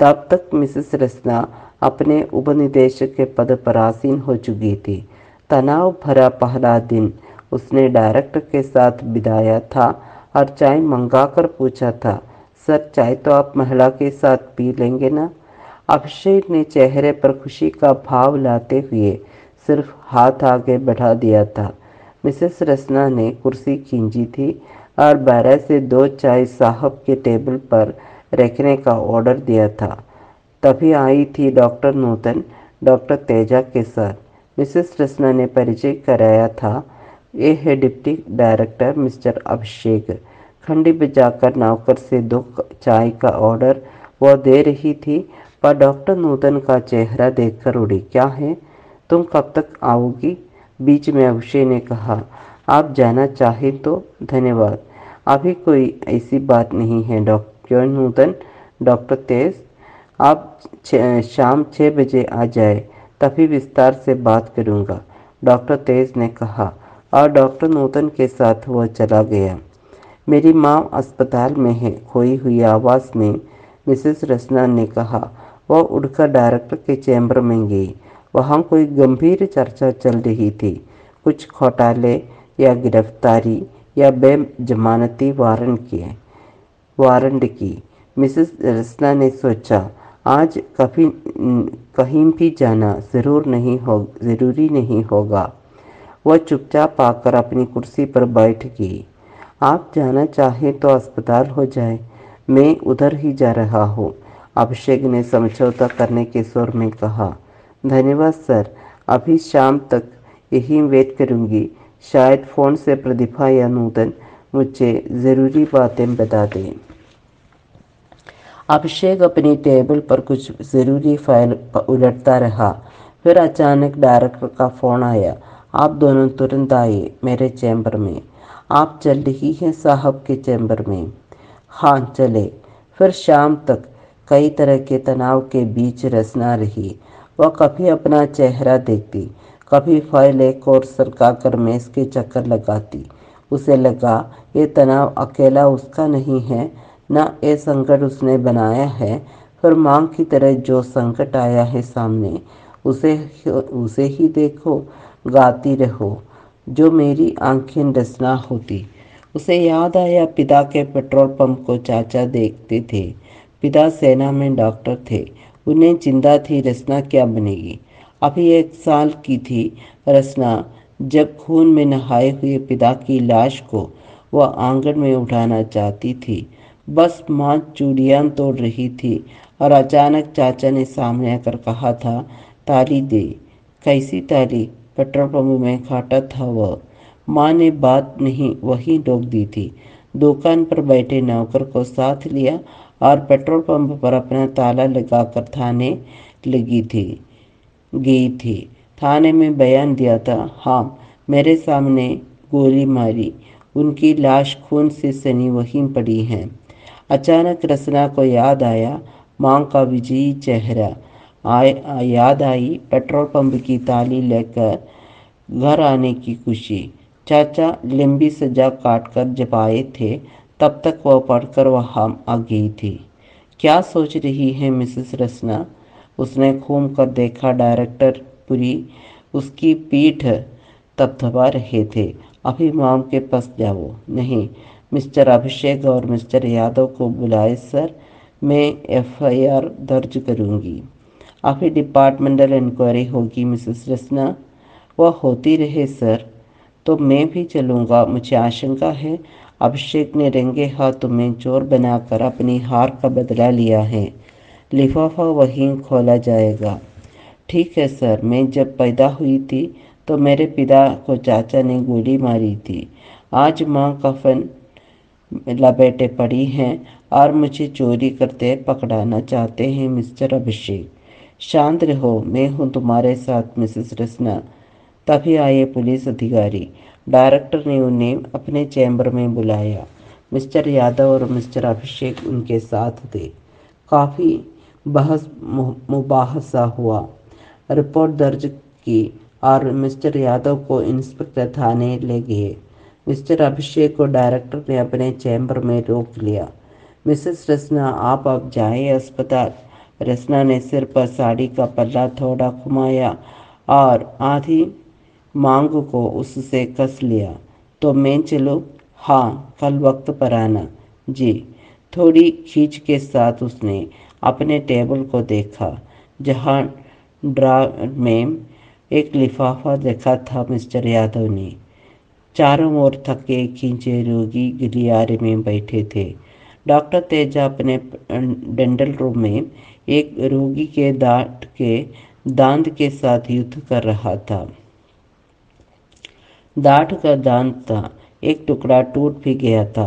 तब तक मिसेस रचना अपने उपनिदेशक के पद पर आसीन हो चुकी थी। तनाव भरा पहला दिन उसने डायरेक्टर के साथ बिताया था और चाय मंगाकर पूछा था, सर चाय तो आप महिला के साथ पी लेंगे ना? अभिषेक ने चेहरे पर खुशी का भाव लाते हुए सिर्फ हाथ आगे बढ़ा दिया था। मिसेस रचना ने कुर्सी खींची थी और 12 से 2 चाय साहब के टेबल पर रखने का ऑर्डर दिया था। तभी आई थी डॉक्टर नूतन डॉक्टर तेजा के साथ। मिसेस रचना ने परिचय कराया था, ये है डिप्टी डायरेक्टर मिस्टर अभिषेक। खंडी बजाकर नौकर से 2 चाय का ऑर्डर वह दे रही थी, पर डॉक्टर नूतन का चेहरा देखकर उड़ी। क्या है? तुम कब तक आओगी? बीच में अभिषेक ने कहा, आप जाना चाहें तो धन्यवाद। अभी कोई ऐसी बात नहीं है डॉक्टर नूतन। डॉक्टर तेज, आप शाम 6 बजे आ जाए, तभी विस्तार से बात करूंगा, डॉक्टर तेज ने कहा और डॉक्टर नूतन के साथ वह चला गया। मेरी माँ अस्पताल में है, खोई हुई आवाज़ में मिसेस रचना ने कहा। वह उठकर डायरेक्टर के चैम्बर में गई। वहाँ कोई गंभीर चर्चा चल रही थी, कुछ घोटाले या गिरफ्तारी या बेजमानती वारंट की। मिसेस रचना ने सोचा, आज कहीं भी जाना ज़रूरी नहीं होगा। वह चुपचाप आकर अपनी कुर्सी पर बैठ गई। आप जाना चाहें तो अस्पताल हो जाए, मैं उधर ही जा रहा हूँ, अभिषेक ने समझौता करने के स्वर में कहा। धन्यवाद सर, अभी शाम तक यहीं वेट करूँगी। शायद फ़ोन से प्रतिभा या नूतन मुझे ज़रूरी बातें बता दें। अभिषेक अपनी टेबल पर कुछ ज़रूरी फाइल उलटता रहा। फिर अचानक डायरेक्टर का फ़ोन आया। आप दोनों तुरंत आइए मेरे चैम्बर में। आप चल रही हैं साहब के चैम्बर में? हाँ चले। फिर शाम तक कई तरह के तनाव के बीच रचना रही। वह कभी अपना चेहरा देखती, कभी फाइल एक और सरकाकर मेज के चक्कर लगाती। उसे लगा ये तनाव अकेला उसका नहीं है, न ये संकट उसने बनाया है। फिर मां की तरह जो संकट आया है सामने, उसे ही देखो, गाती रहो, जो मेरी आंखें रचना होती। उसे याद आया पिता के पेट्रोल पंप को चाचा देखते थे। पिता सेना में डॉक्टर थे, उन्हें चिंता थी रचना क्या बनेगी। अभी 1 साल की थी रचना जब खून में नहाए हुए पिता की लाश को वह आंगन में उठाना चाहती थी। बस माँ चूड़ियाँ तोड़ रही थी और अचानक चाचा ने सामने आकर कहा था, ताली दे। कैसी ताली? पेट्रोल पंप में काटा था वह। माँ ने बात नहीं वहीं रोक दी थी। दुकान पर बैठे नौकर को साथ लिया और पेट्रोल पंप पर अपना ताला लगाकर थाने लगी थी गई थी। थाने में बयान दिया था। हाँ, मेरे सामने गोली मारी। उनकी लाश खून से सनी वहीं पड़ी है। अचानक रसना को याद आया माँ का विजयी चेहरा। याद आई पेट्रोल पंप की ताली लेकर घर आने की खुशी। चाचा लंबी सजा काट कर जब आए थे तब तक वह पढ़कर वहाँ आ गई थी। क्या सोच रही है मिसेस रसना? उसने घूम कर देखा। डायरेक्टर पुरी उसकी पीठ थपथपा रहे थे। अभी मॉम के पास जाओ। नहीं, मिस्टर अभिषेक और मिस्टर यादव को बुलाए सर। मैं एफआईआर दर्ज करूंगी। अभी डिपार्टमेंटल इंक्वायरी होगी मिसेस रसना। वह होती रहे सर। तो मैं भी चलूँगा। मुझे आशंका है अभिषेक ने रंगे हाथ तुम्हें चोर बनाकर अपनी हार का बदला लिया है। लिफाफा वहीं खोला जाएगा। ठीक है सर। मैं जब पैदा हुई थी तो मेरे पिता को चाचा ने गोली मारी थी। आज माँ कफन लपेटे पड़ी हैं और मुझे चोरी करते पकड़ाना चाहते हैं मिस्टर अभिषेक। शांत रहो, मैं हूँ तुम्हारे साथ मिसेस रसना। तभी आए पुलिस अधिकारी। डायरेक्टर ने उन्हें अपने चैम्बर में बुलाया। मिस्टर यादव और मिस्टर अभिषेक उनके साथ थे। काफ़ी बहस मुबाहसा हुआ। रिपोर्ट दर्ज की और मिस्टर यादव को इंस्पेक्टर थाने ले गए। मिस्टर अभिषेक को डायरेक्टर ने अपने चैम्बर में रोक लिया। मिसेस रसना, आप अब जाएं अस्पताल। रसना ने सिर पर साड़ी का पल्ला थोड़ा घुमाया और आधी मांग को उससे कस लिया। तो मैं चलूं? हाँ, कल वक्त पर आना। जी। थोड़ी खींच के साथ उसने अपने टेबल को देखा जहाँ ड्रा में एक लिफाफा रखा था। मिस्टर यादव ने चारों ओर थके खींचे रोगी गलियारे में बैठे थे। डॉक्टर तेजा अपने डेंटल रूम में एक रोगी के दांत के साथ युद्ध कर रहा था। दाढ़ का दांत था। एक टुकड़ा टूट भी गया था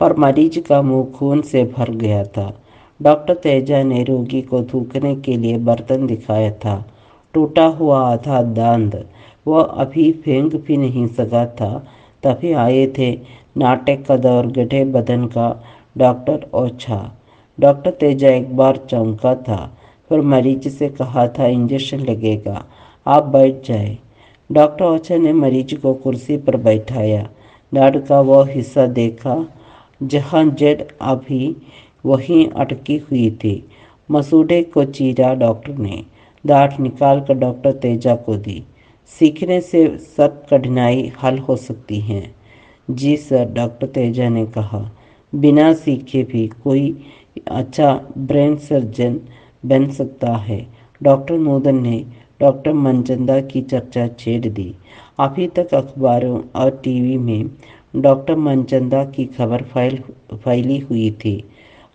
पर मरीज का मुंह खून से भर गया था। डॉक्टर तेजा ने रोगी को थूकने के लिए बर्तन दिखाया था। टूटा हुआ आधा दांत वह अभी फेंक भी नहीं सका था। तभी आए थे नाटक का दौर गठे बदन का डॉक्टर ओछा। डॉक्टर तेजा एक बार चौंका था, फिर मरीज से कहा था इंजेक्शन लगेगा, आप बैठ जाए। डॉक्टर ओछा ने मरीज को कुर्सी पर बैठाया। दाढ़ का वो हिस्सा देखा जहां जड़ अभी वहीं अटकी हुई थी। मसूड़े को चीरा डॉक्टर ने। दाढ़ निकाल कर डॉक्टर तेजा को दी। सीखने से सब कठिनाई हल हो सकती हैं। जी सर, डॉक्टर तेजा ने कहा। बिना सीखे भी कोई अच्छा ब्रेन सर्जन बन सकता है। डॉक्टर नूतन ने डॉक्टर मनचंदा की चर्चा छेड़ दी। अभी तक अखबारों और टीवी में डॉक्टर मनचंदा की खबर फैली हुई थी।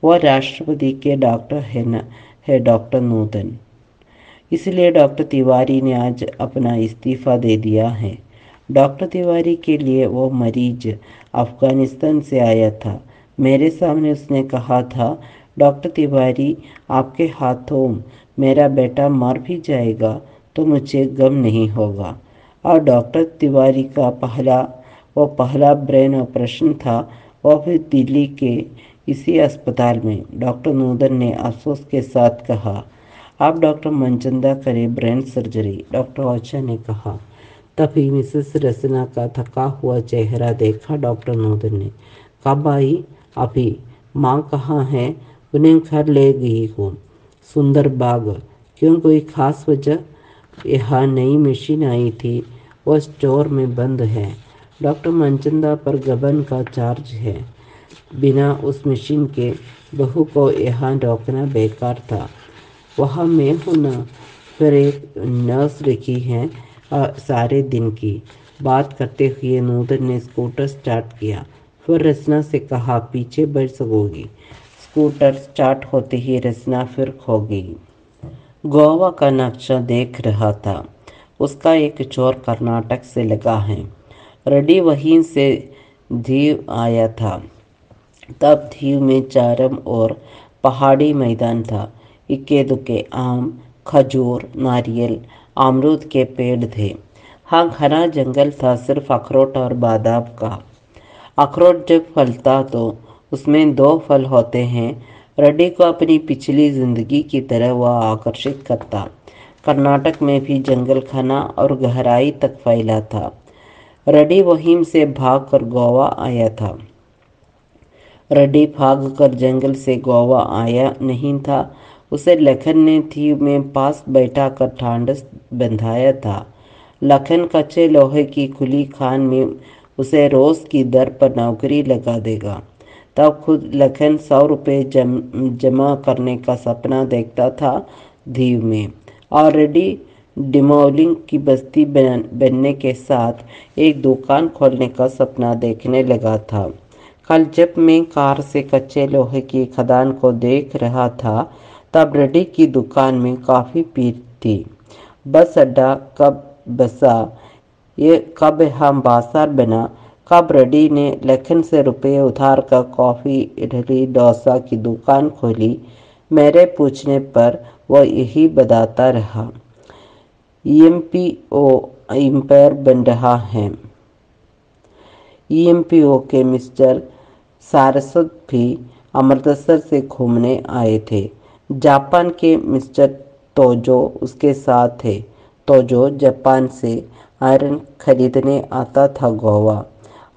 वह राष्ट्रपति के डॉक्टर है डॉक्टर नूतन। इसलिए डॉक्टर तिवारी ने आज अपना इस्तीफा दे दिया है। डॉक्टर तिवारी के लिए वो मरीज अफगानिस्तान से आया था। मेरे सामने उसने कहा था, डॉक्टर तिवारी, आपके हाथों मेरा बेटा मर भी जाएगा तो मुझे गम नहीं होगा। और डॉक्टर तिवारी का पहला ब्रेन ऑपरेशन था, वह भी दिल्ली के इसी अस्पताल में। डॉक्टर नूतन ने अफसोस के साथ कहा। आप डॉक्टर मनचंदा करें ब्रेन सर्जरी, डॉक्टर ओछा ने कहा। तभी मिसेस रसना का थका हुआ चेहरा देखा डॉक्टर नूतन ने। कब आई? अभी। माँ कहाँ है? उन्हें घर ले गई हूँ, सुंदर बाग। क्यों, कोई खास वजह? यहाँ नई मशीन आई थी, वो स्टोर में बंद है। डॉक्टर मनचंदा पर गबन का चार्ज है। बिना उस मशीन के बहू को यहाँ रोकना बेकार था। वहाँ मैं हूँ ना, फिर एक नर्स रखी है सारे दिन की। बात करते हुए नूतन ने स्कूटर स्टार्ट किया। फिर रचना से कहा, पीछे बैठ सकोगी। स्कूटर स्टार्ट होते ही रचना फिर खो गई। गोवा का नक्शा देख रहा था। उसका एक चोर कर्नाटक से लगा है। रेडी वहीं से दीव आया था। तब दीव में चारों ओर पहाड़ी मैदान था। इक्के दुक्के आम, खजूर, नारियल, अमरूद के पेड़ थे। हाँ, घना जंगल था सिर्फ अखरोट और बादाम का। अखरोट जब फलता तो उसमें दो फल होते हैं। रडी को अपनी पिछली जिंदगी की तरह वह आकर्षित करता। कर्नाटक में भी जंगल घना और गहराई तक फैला था। रडी वहीं से भागकर गोवा आया था। रडी भागकर जंगल से गोवा आया नहीं था। उसे लखन ने थी में पास बैठा कर ढांढस बंधाया था। लखन कच्चे लोहे की खुली खान में उसे रोज की दर पर नौकरी लगा देगा। तब खुद लखन 100 रुपये जमा करने का सपना देखता था दीव में। ऑलरेडी डिमोलिंग की बस्ती बनने के साथ एक दुकान खोलने का सपना देखने लगा था। कल जब मैं कार से कच्चे लोहे की खदान को देख रहा था तब रेडी की दुकान में काफ़ी भीड़ थी। बस अड्डा कब बसा, ये कब हम बाजार बना, कब रेडी ने लखन से रुपये उधार कर कॉफ़ी, इडली, डोसा की दुकान खोली, मेरे पूछने पर वह यही बताता रहा। ईएमपीओ एम्पायर बन रहा है। ईएमपीओ के मिस्टर सारस्वत भी अमृतसर से घूमने आए थे। जापान के मिस्टर तोजो उसके साथ थे। तोजो जापान से आयरन खरीदने आता था गोवा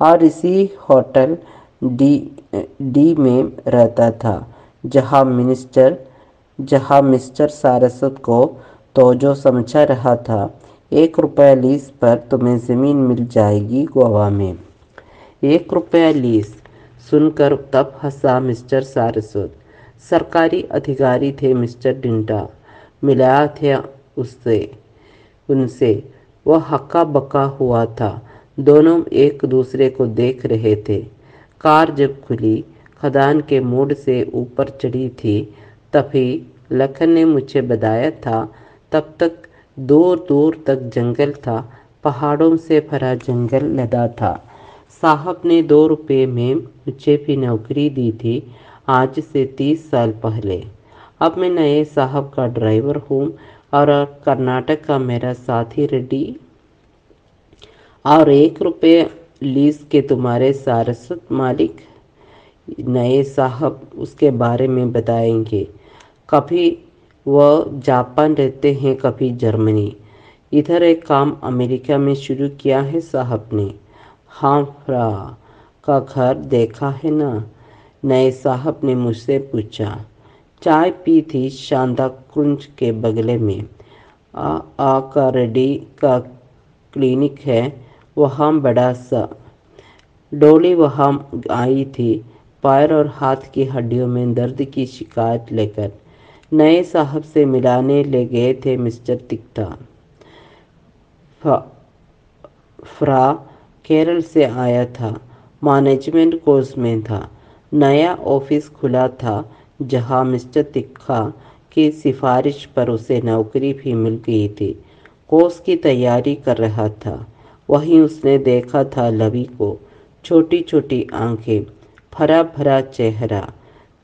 और इसी होटल डी में रहता था जहाँ मिस्टर सारस्वत को तोजो समझा रहा था। 1 रुपया लीज पर तुम्हें ज़मीन मिल जाएगी गोवा में। 1 रुपया लीज सुनकर तब हंसा मिस्टर सारस्वत। सरकारी अधिकारी थे मिस्टर डिंडा, मिलाया थे उनसे। वह हक्का बक्का हुआ था। दोनों एक दूसरे को देख रहे थे। कार जब खुली, खदान के मोड़ से ऊपर चढ़ी थी, तभी लखन ने मुझे बताया था। तब तक दूर दूर तक जंगल था, पहाड़ों से भरा जंगल लदा था। साहब ने 2 रुपये में मुझे भी नौकरी दी थी, आज से 30 साल पहले। अब मैं नए साहब का ड्राइवर हूँ और कर्नाटक का मेरा साथी रेडी और 1 रुपये लीज के तुम्हारे सारस्वत मालिक। नए साहब उसके बारे में बताएंगे। कभी वह जापान रहते हैं, कभी जर्मनी। इधर एक काम अमेरिका में शुरू किया है साहब ने। हाँ, फ्रा का घर देखा है ना? नए साहब ने मुझसे पूछा। चाय पी थी शांता कुंज के बगले में। का रेडी का क्लिनिक है वहाँ बड़ा सा। डोली वहाँ आई थी, पैर और हाथ की हड्डियों में दर्द की शिकायत लेकर। नए साहब से मिलाने ले गए थे मिस्टर तिक्ता। फ्रा केरल से आया था, मैनेजमेंट कोर्स में था। नया ऑफिस खुला था जहां मिस्टर तिक्का की सिफारिश पर उसे नौकरी भी मिल गई थी। कोर्स की तैयारी कर रहा था। वहीं उसने देखा था लवी को। छोटी छोटी आंखें, भरा भरा चेहरा,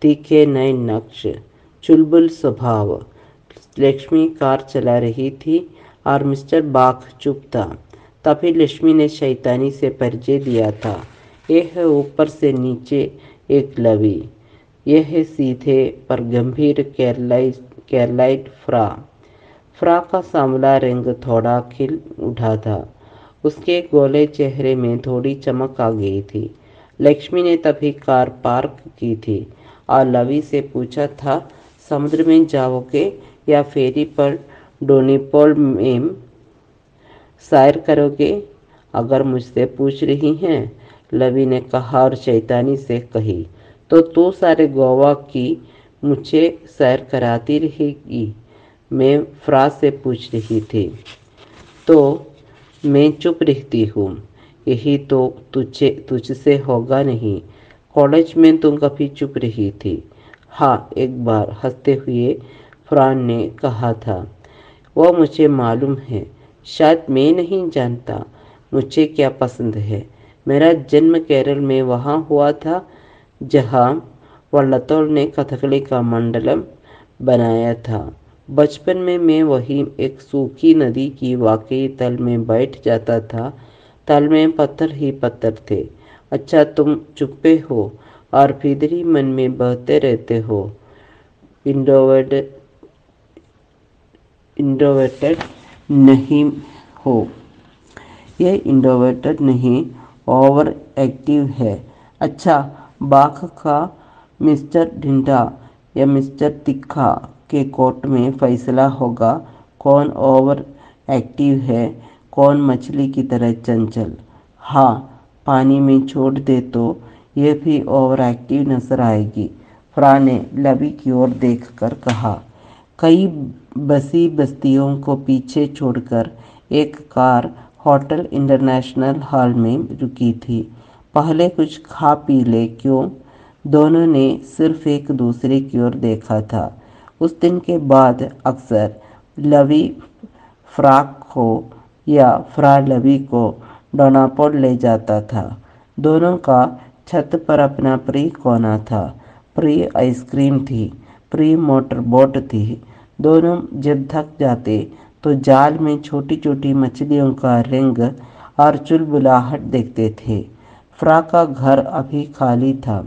तीखे नए नक्श, चुलबुल स्वभाव। लक्ष्मी कार चला रही थी और मिस्टर बाग चुप था। तभी लक्ष्मी ने शैतानी से परिचय दिया था। यह है ऊपर से नीचे एक लवी। यह है सीधे पर गंभीर केरलाइट फ्रा। फ्रा का सांवला रंग थोड़ा खिल उठा था। उसके गोले चेहरे में थोड़ी चमक आ गई थी। लक्ष्मी ने तभी कार पार्क की थी और लवी से पूछा था, समुद्र में जाओगे या फेरी पर डोनीपोल में सैर करोगे? अगर मुझसे पूछ रही हैं, लवी ने कहा और शैतानी से कही, तो तू सारे गोवा की मुझे सैर कराती रहेगी। मैं फ्रा से पूछ रही थी तो मैं चुप रहती हूँ। यही तो तुझसे होगा नहीं। कॉलेज में तुम कभी चुप रही थी। हाँ, एक बार, हंसते हुए फ्रान ने कहा था। वो मुझे मालूम है। शायद मैं नहीं जानता मुझे क्या पसंद है। मेरा जन्म केरल में वहाँ हुआ था जहाँ वल्लतोड़ ने कथकली का मंडलम बनाया था। बचपन में मैं वही एक सूखी नदी की वाकई तल में बैठ जाता था। तल में पत्थर ही पत्थर थे। अच्छा तुम चुप्पे हो और फिदरी मन में बहते रहते हो। इंट्रोवर्टेड इंट्रोवर्टेड नहीं हो। ये इंट्रोवर्टेड नहीं, ओवर एक्टिव है। अच्छा, बाघ का मिस्टर ढिंढा या मिस्टर तिखा के कोर्ट में फैसला होगा कौन ओवर एक्टिव है, कौन मछली की तरह चंचल। हाँ, पानी में छोड़ दे तो ये भी ओवर एक्टिव नजर आएगी। फ्रा ने लवी की ओर देखकर कहा। कई बसी बस्तियों को पीछे छोड़कर एक कार होटल इंटरनेशनल हॉल में रुकी थी। पहले कुछ खा पी ले क्यों? दोनों ने सिर्फ एक दूसरे की ओर देखा था। उस दिन के बाद अक्सर लवी फ्राक को या फ्रा लवी को डोनापोल ले जाता था। दोनों का छत पर अपना प्री कोना था। प्री आइसक्रीम थी, प्री मोटर बोट थी। दोनों जब थक जाते तो जाल में छोटी छोटी मछलियों का रिंग और चुलबुलाहट देखते थे। फ्रा का घर अभी खाली था।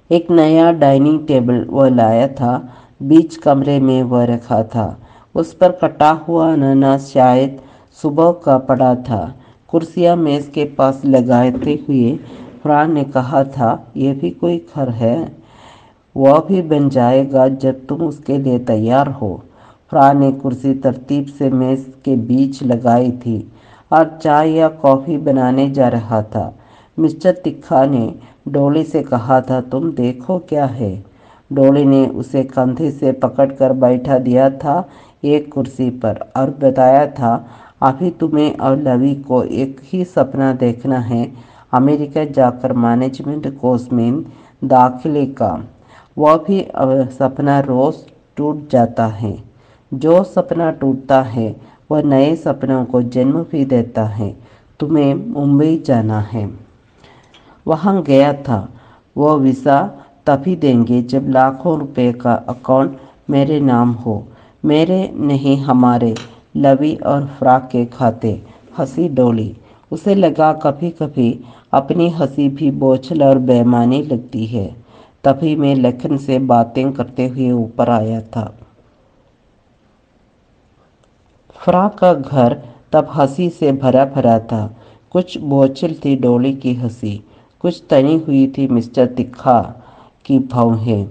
एक नया डाइनिंग टेबल वह लाया था, बीच कमरे में वह रखा था। उस पर कटा हुआ अनानास शायद सुबह का पड़ा था। कुर्सियां मेज के पास लगाते हुए फ्रा ने कहा था, यह भी कोई घर है? वह भी बन जाएगा जब तुम उसके लिए तैयार हो। फ्रा ने कुर्सी तरतीब से मेज के बीच लगाई थी और चाय या कॉफ़ी बनाने जा रहा था। मिस्टर तिखा ने डोली से कहा था, तुम देखो क्या है। डोली ने उसे कंधे से पकड़कर बैठा दिया था एक कुर्सी पर और बताया था, अभी तुम्हें और लवी को एक ही सपना देखना है, अमेरिका जाकर मैनेजमेंट कोर्स में दाखिले का। वह भी सपना रोज टूट जाता है। जो सपना टूटता है वह नए सपनों को जन्म भी देता है। तुम्हें मुंबई जाना है। वहाँ गया था। वो वीज़ा तभी देंगे जब लाखों रुपए का अकाउंट मेरे नाम हो। मेरे नहीं, हमारे लवी और फ्रा के खाते। हंसी डोली। उसे लगा कभी कभी अपनी हंसी भी बोझल और बेईमानी लगती है। तभी मैं लखन से बातें करते हुए ऊपर आया था। फ्रा का घर तब हंसी से भरा भरा था। कुछ बोझिल थी डोली की हंसी, कुछ तनी हुई थी मिस्टर तिखा की भौहें।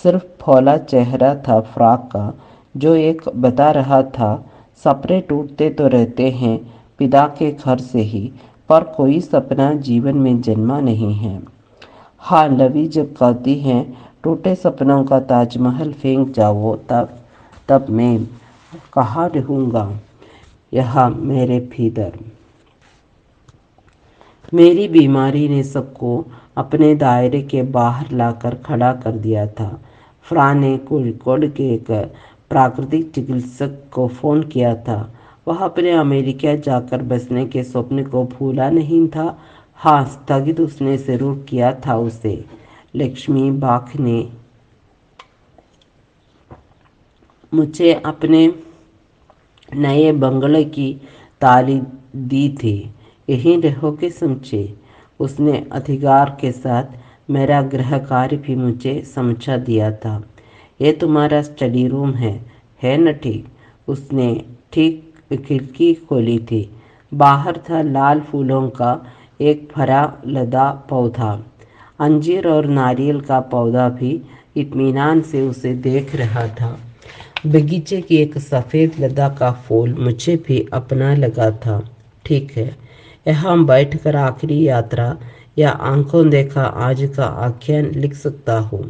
सिर्फ फौला चेहरा था फ्रा का, जो एक बता रहा था, सपने टूटते तो रहते हैं पिता के घर से ही, पर कोई सपना जीवन में जन्मा नहीं है। हाँ, लवी जब कहती हैं टूटे सपनों का ताजमहल फेंक जाओ, तब तब मैं कहाँ रहूँगा? यहाँ मेरे भीतर। मेरी बीमारी ने सबको अपने दायरे के बाहर लाकर खड़ा कर दिया था। फ्रा ने कोഴിക്കോട് के एक प्राकृतिक चिकित्सक को फ़ोन किया था। वह अपने अमेरिका जाकर बसने के स्वप्न को भूला नहीं था। हाँ, स्थगित उसने ज़रूर किया था उसे। लक्ष्मी बाग ने मुझे अपने नए बंगले की ताली दी थी। यहीं रहोगे समझे? उसने अधिकार के साथ मेरा गृह कार्य भी मुझे समझा दिया था। ये तुम्हारा स्टडी रूम है न ठीक? उसने ठीक खिड़की खोली थी। बाहर था लाल फूलों का एक भरा लदा पौधा। अंजीर और नारियल का पौधा भी इत्मीनान से उसे देख रहा था। बगीचे की एक सफ़ेद लता का फूल मुझे भी अपना लगा था। ठीक है, यहाँ बैठकर आखिरी यात्रा या आंखों देखा आज का आख्यान लिख सकता हूँ।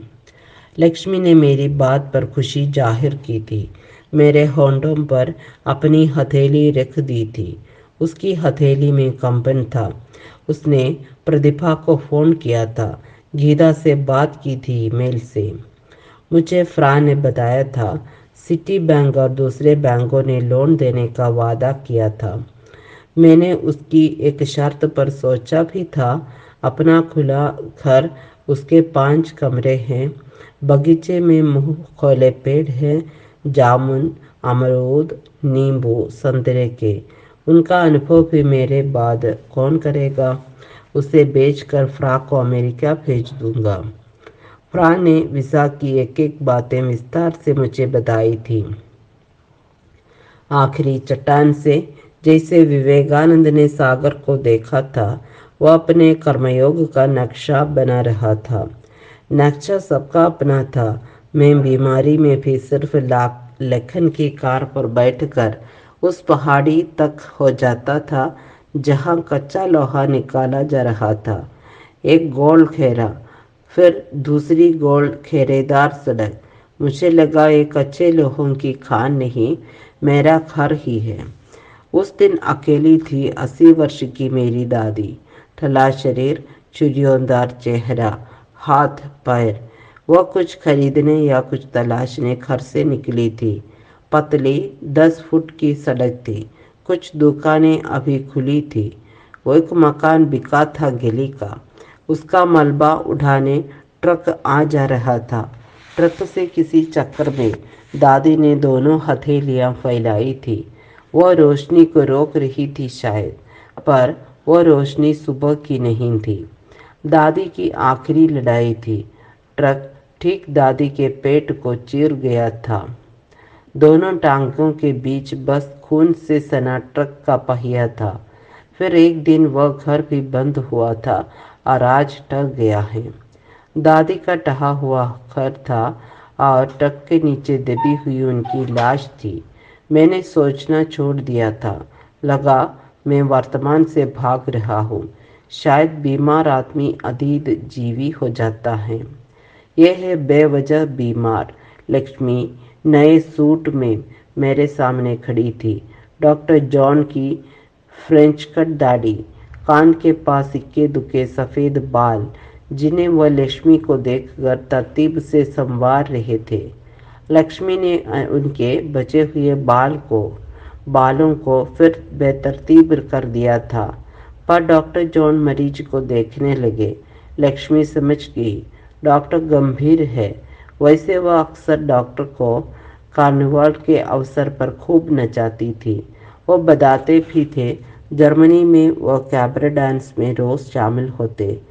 लक्ष्मी ने मेरी बात पर खुशी जाहिर की थी। मेरे होंठों पर अपनी हथेली रख दी थी। उसकी हथेली में कंपन था। उसने प्रतिभा को फ़ोन किया था। गीता से बात की थी ईमेल से। मुझे फ्रा ने बताया था सिटी बैंक और दूसरे बैंकों ने लोन देने का वादा किया था। मैंने उसकी एक शर्त पर सोचा भी था, अपना खुला घर उसके 5 कमरे हैं। बगीचे में मुंह खोले पेड़ हैं, जामुन, अमरूद, नींबू, संतरे के। उनका अनुभव भी मेरे बाद कौन करेगा? उसे बेचकर फ्रा को अमेरिका भेज दूंगा। फ्रा ने वीज़ा की एक-एक बातें विस्तार से मुझे बताई थी। आखिरी चट्टान से जैसे विवेकानंद ने सागर को देखा था, वह अपने कर्मयोग का नक्शा बना रहा था। नक्शा सबका अपना था। मैं बीमारी में भी सिर्फ लखन की कार पर बैठकर उस पहाड़ी तक हो जाता था जहां कच्चा लोहा निकाला जा रहा था। एक गोल घेरा, फिर दूसरी गोल घेरेदार सड़क। मुझे लगा ये कच्चे लोहों की खान नहीं, मेरा घर ही है। उस दिन अकेली थी 80 वर्ष की मेरी दादी। ठला शरीर, चुरियोंदार चेहरा, हाथ पैर। वह कुछ खरीदने या कुछ तलाशने घर से निकली थी। पतली 10 फुट की सड़क थी। कुछ दुकानें अभी खुली थी। वो एक मकान बिका था गली का। उसका मलबा उठाने ट्रक आ जा रहा था। ट्रक से किसी चक्कर में दादी ने दोनों हथेलियां फैलाई थी। वह रोशनी को रोक रही थी शायद, पर वह रोशनी सुबह की नहीं थी। दादी की आखिरी लड़ाई थी। ट्रक ठीक दादी के पेट को चीर गया था। दोनों टांगों के बीच बस खून से सना ट्रक का पहिया था। फिर एक दिन वह घर भी बंद हुआ था और आज टल गया है। दादी का टहा हुआ घर था और ट्रक के नीचे दबी हुई उनकी लाश थी। मैंने सोचना छोड़ दिया था। लगा मैं वर्तमान से भाग रहा हूँ। शायद बीमार आदमी अतीत जीवी हो जाता है। यह है बेवजह बीमार। लक्ष्मी नए सूट में मेरे सामने खड़ी थी। डॉक्टर जॉन की फ्रेंच कट दाढ़ी, कान के पास इक्के दुक्के सफ़ेद बाल जिन्हें वह लक्ष्मी को देखकर तरतीब से संवार रहे थे। लक्ष्मी ने उनके बचे हुए बालों को फिर बेतरतीब कर दिया था। पर डॉक्टर जॉन मरीज को देखने लगे। लक्ष्मी समझ गई डॉक्टर गंभीर है। वैसे वह अक्सर डॉक्टर को कार्निवाल के अवसर पर खूब नचाती थी। वो बताते भी थे जर्मनी में वह कैबरे डांस में रोज शामिल होते।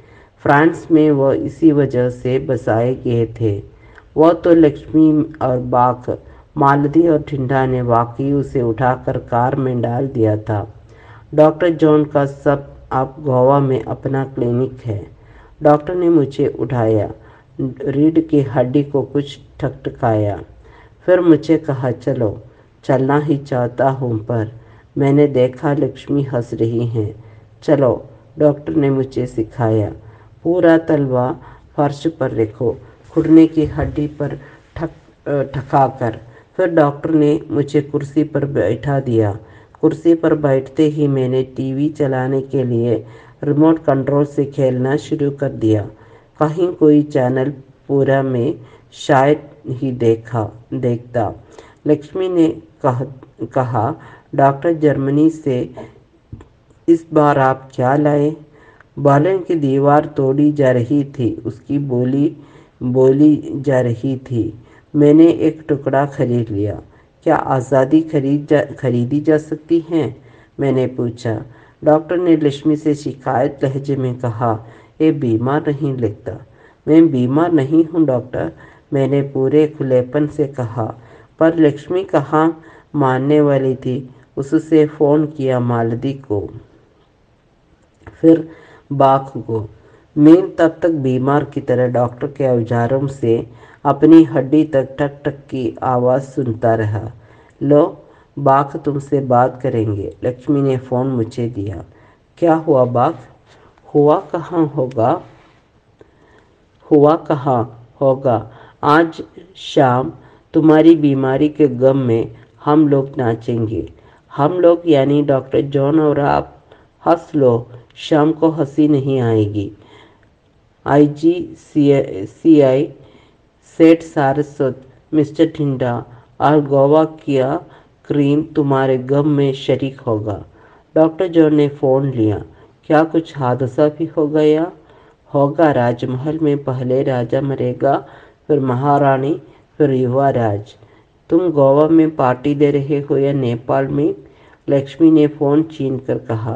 फ्रांस में वह इसी वजह से बसाए गए थे। वह तो लक्ष्मी और बाक, मालती और ठिंडा ने वाकई उसे उठाकर कार में डाल दिया था। डॉक्टर जॉन का सब अब गोवा में अपना क्लिनिक है। डॉक्टर ने मुझे उठाया, रीढ़ की हड्डी को कुछ ठकठकाया, फिर मुझे कहा चलो। चलना ही चाहता हूँ पर मैंने देखा लक्ष्मी हंस रही हैं। चलो, डॉक्टर ने मुझे सिखाया। पूरा तलवा फर्श पर रखो, घुटने की हड्डी पर ठकाकर। फिर डॉक्टर ने मुझे कुर्सी पर बैठा दिया। कुर्सी पर बैठते ही मैंने टीवी चलाने के लिए रिमोट कंट्रोल से खेलना शुरू कर दिया। कहीं कोई चैनल पूरा में शायद ही देखता। लक्ष्मी ने कहा डॉक्टर जर्मनी से इस बार आप क्या लाए? बालन की दीवार तोड़ी जा रही थी, उसकी बोली जा रही थी। मैंने एक टुकड़ा खरीद लिया। क्या आज़ादी खरीदी जा सकती है? मैंने पूछा। डॉक्टर ने लक्ष्मी से शिकायत लहजे में कहा, ये बीमार नहीं लगता। मैं बीमार नहीं हूँ डॉक्टर, मैंने पूरे खुलेपन से कहा। पर लक्ष्मी कहाँ मानने वाली थी। उससे फ़ोन किया मालती को, फिर बाक को। मैं तब तक बीमार की तरह डॉक्टर के औजारों से अपनी हड्डी तक टक टक की आवाज़ सुनता रहा। लो, बाक तुमसे बात करेंगे। लक्ष्मी ने फ़ोन मुझे दिया। क्या हुआ बाक? हुआ कहाँ होगा। आज शाम तुम्हारी बीमारी के गम में हम लोग नाचेंगे। हम लोग यानी डॉक्टर जॉन और आप। हंस लो, शाम को हंसी नहीं आएगी। IGCI सेठ सारस्वत, मिस्टर ठिंडा और गोवा किया क्रीम तुम्हारे गम में शरीक होगा। डॉक्टर जॉन ने फ़ोन लिया। क्या कुछ हादसा भी हो गया? होगा राजमहल में पहले राजा मरेगा, फिर महारानी, फिर युवराज। तुम गोवा में पार्टी दे रहे हो या नेपाल में? लक्ष्मी ने फ़ोन छीन कर कहा।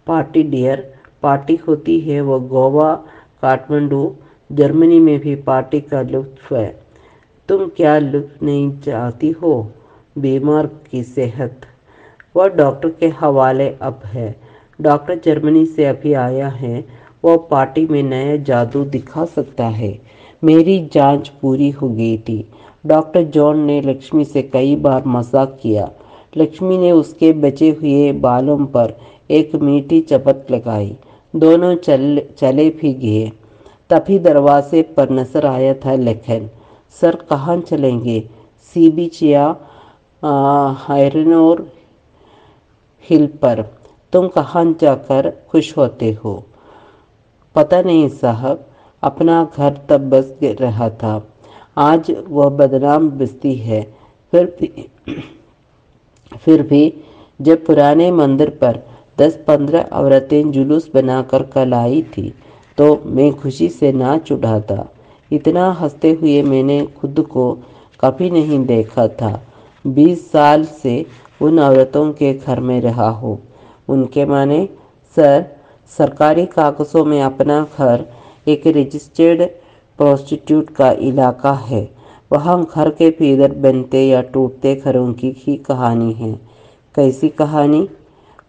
पार्टी डियर, पार्टी होती है वो गोवा, काठमांडू, जर्मनी में भी पार्टी का लुत्फ है। तुम क्या लुत्फ नहीं चाहती हो? बीमार की सेहत। वह डॉक्टर के हवाले अब है। डॉक्टर जर्मनी से अभी आया है। वो पार्टी में नया जादू दिखा सकता है। मेरी जांच पूरी हो गई थी। डॉक्टर जॉन ने लक्ष्मी से कई बार मजाक किया। लक्ष्मी ने उसके बचे हुए बालों पर एक मीठी चपत लगाई। दोनों चले भी गए। तभी दरवाजे पर नजर आया था लखन। सर कहाँ चलेंगे? सी बीच या हाइरनोर हिल पर? तुम कहाँ जाकर खुश होते हो? पता नहीं साहब, अपना घर तब बस रहा था। आज वह बदनाम बस्ती है। फिर भी जब पुराने मंदिर पर 10-15 औरतें जुलूस बनाकर कल आई थी तो मैं खुशी से नाच उठा था। इतना हंसते हुए मैंने खुद को कभी नहीं देखा था। 20 साल से उन औरतों के घर में रहा हूँ। उनके माने? सर, सरकारी कागजों में अपना घर एक रजिस्टर्ड प्रोस्टिट्यूट का इलाका है। वहाँ घर के भीतर बनते या टूटते घरों की ही कहानी है। कैसी कहानी?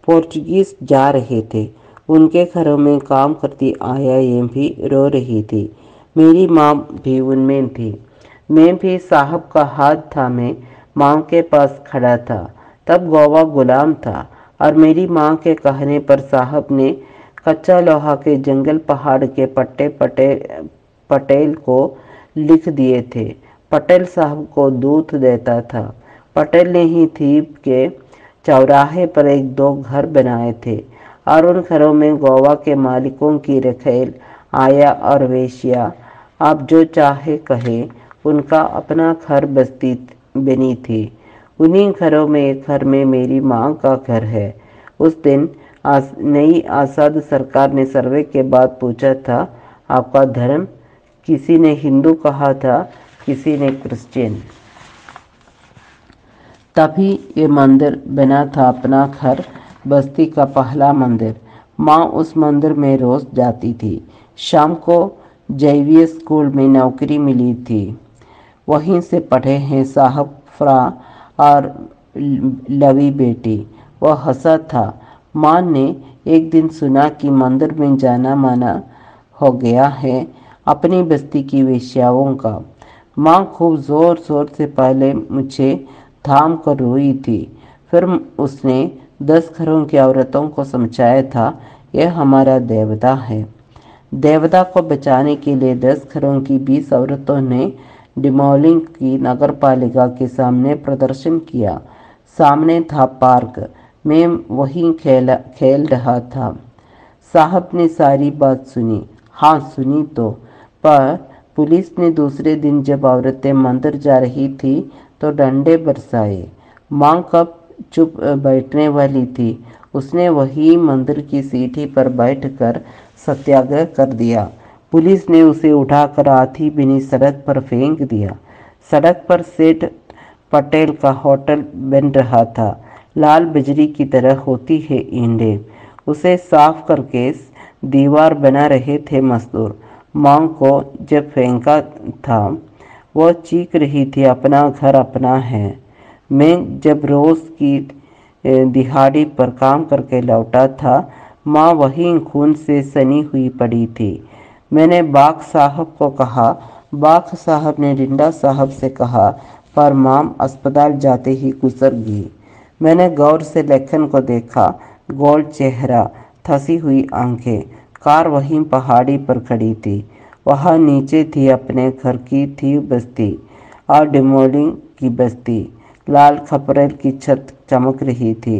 पोर्चुगीज जा रहे थे। उनके घरों में काम करती आयाएं भी रो रही थी। मेरी माँ भी उनमें थी। मैं भी साहब का हाथ थामे माँ के पास खड़ा था। तब गोवा गुलाम था और मेरी माँ के कहने पर साहब ने कच्चा लोहा के जंगल पहाड़ के पट्टे पटेल को लिख दिए थे। पटेल साहब को दूध देता था। पटेल ने ही द्वीप के चौराहे पर 1-2 घर बनाए थे और उन घरों में गोवा के मालिकों की रखेल, आया और वेश्या, आप जो चाहे कहे, उनका अपना घर बस्ती बनी थी। उन्हीं घरों में एक घर में मेरी माँ का घर है। उस दिन नई आज़ाद सरकार ने सर्वे के बाद पूछा था, आपका धर्म? किसी ने हिंदू कहा था, किसी ने क्रिश्चियन। तभी ये मंदिर बना था, अपना घर, बस्ती का पहला मंदिर। माँ उस मंदिर में रोज जाती थी। शाम को जेवियर स्कूल में नौकरी मिली थी। वहीं से पढ़े हैं साहब फ्रा और लवी बेटी। वह हंसा था। माँ ने एक दिन सुना कि मंदिर में जाना माना हो गया है अपनी बस्ती की वेश्याओं का। माँ खूब जोर जोर से पहले मुझे थाम कर रोई थी। फिर उसने 10 घरों की औरतों को समझाया था, यह हमारा देवता है। देवता को बचाने के लिए 10 घरों की 20 औरतों ने डिमोलिंग की नगरपालिका के सामने प्रदर्शन किया। सामने था पार्क। मैं वहीं खेल रहा था। साहब ने सारी बात सुनी। हाँ सुनी तो, पर पुलिस ने दूसरे दिन जब औरतें मंदिर जा रही थी तो डंडे बरसाए। माँ कब चुप बैठने वाली थी, उसने वही मंदिर की सीढ़ी पर बैठकर सत्याग्रह कर दिया। पुलिस ने उसे उठाकर आधी बिनी सड़क पर फेंक दिया। सड़क पर सेठ पटेल का होटल बन रहा था। लाल बजरी की तरह होती है ईंटें। उसे साफ करके दीवार बना रहे थे मजदूर। माँ को जब फेंका था वो चीख रही थी, अपना घर अपना है। मैं जब रोज की दिहाड़ी पर काम करके लौटा था, माँ वहीं खून से सनी हुई पड़ी थी। मैंने बाग साहब को कहा। बाग साहब ने रिंडा साहब से कहा, पर माँ अस्पताल जाते ही गुजर गई। मैंने गौर से लखन को देखा। गोल चेहरा, थसी हुई आंखें। कार वहीं पहाड़ी पर खड़ी थी। वहाँ नीचे थी अपने घर की थी बस्ती और डिमोलिंग की बस्ती। लाल खपरेल की छत चमक रही थी।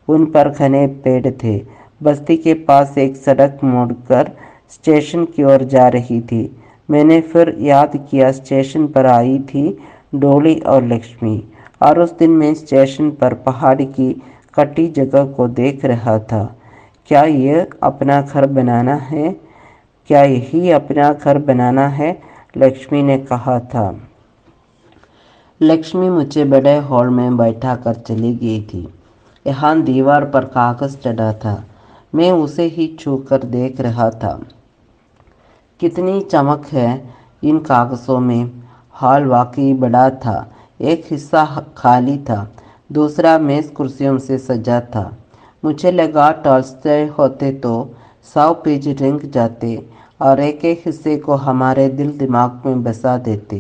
उन पर घने पेड़ थे। बस्ती के पास एक सड़क मोड़कर स्टेशन की ओर जा रही थी। मैंने फिर याद किया, स्टेशन पर आई थी डोली और लक्ष्मी, और उस दिन मैं स्टेशन पर पहाड़ी की कटी जगह को देख रहा था। क्या ये अपना घर बनाना है? क्या यही अपना घर बनाना है? लक्ष्मी ने कहा था। लक्ष्मी मुझे बड़े हॉल में बैठा कर चली गई थी। यहाँ दीवार पर कागज चढ़ा था। मैं उसे ही छू कर देख रहा था। कितनी चमक है इन कागज़ों में। हॉल वाकई बड़ा था। एक हिस्सा खाली था, दूसरा मेज़ कुर्सियों से सजा था। मुझे लगा टॉल्स्टॉय होते तो 100 पेज रेंग जाते और एक एक हिस्से को हमारे दिल दिमाग में बसा देते।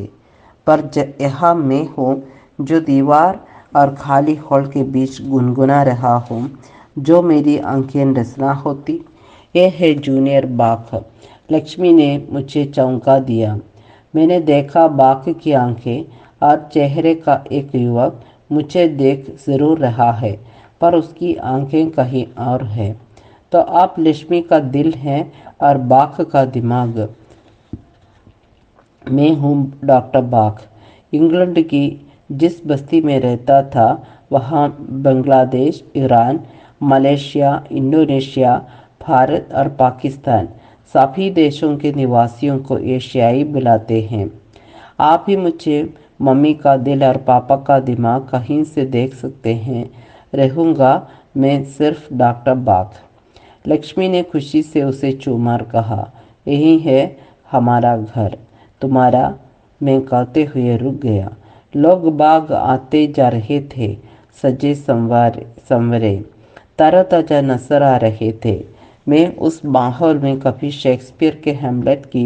पर यहाँ मैं हूँ जो दीवार और खाली हॉल के बीच गुनगुना रहा हूँ, जो मेरी आंखें रचना होती। यह है जूनियर बाख। लक्ष्मी ने मुझे चौंका दिया। मैंने देखा बाख की आंखें और चेहरे का एक युवक मुझे देख ज़रूर रहा है, पर उसकी आंखें कहीं और है। तो आप लक्ष्मी का दिल हैं और बाख का दिमाग। मैं हूँ डॉक्टर बाख। इंग्लैंड की जिस बस्ती में रहता था वहाँ Bangladesh, Iran, Malaysia, Indonesia, Bharat और पाकिस्तान सभी देशों के निवासियों को एशियाई बुलाते हैं। आप ही मुझे मम्मी का दिल और पापा का दिमाग कहीं से देख सकते हैं। रहूँगा मैं सिर्फ डॉक्टर बाख। लक्ष्मी ने खुशी से उसे चूमकर कहा, यही है हमारा घर। तुम्हारा, मैं कहते हुए रुक गया। लोग बाग आते जा रहे थे, सजे संवरे ताजा नजर आ रहे थे। मैं उस माहौल में कभी शेक्सपियर के हैमलेट की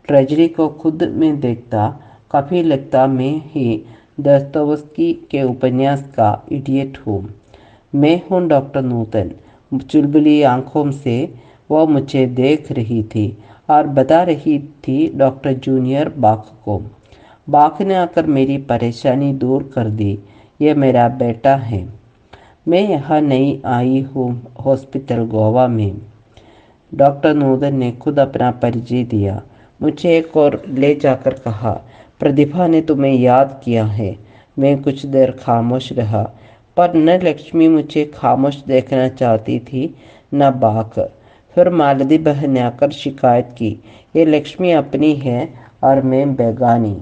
ट्रेजेडी को खुद में देखता, कभी लगता मैं ही दोस्तोवस्की के उपन्यास का इडियट हूँ। मैं हूँ डॉक्टर नूतन। चुलबुली आंखों से वह मुझे देख रही थी और बता रही थी डॉक्टर जूनियर बाख को। बाख ने आकर मेरी परेशानी दूर कर दी। ये मेरा बेटा है। मैं यहाँ नई आई हूँ हॉस्पिटल गोवा में। डॉक्टर नूतन ने खुद अपना परिचय दिया। मुझे एक और ले जाकर कहा, प्रतिभा ने तुम्हें याद किया है। मैं कुछ देर खामोश रहा, पर न लक्ष्मी मुझे खामोश देखना चाहती थी न बाख। फिर मालती बहन ने आकर शिकायत की, ये लक्ष्मी अपनी है और मैं बेगानी।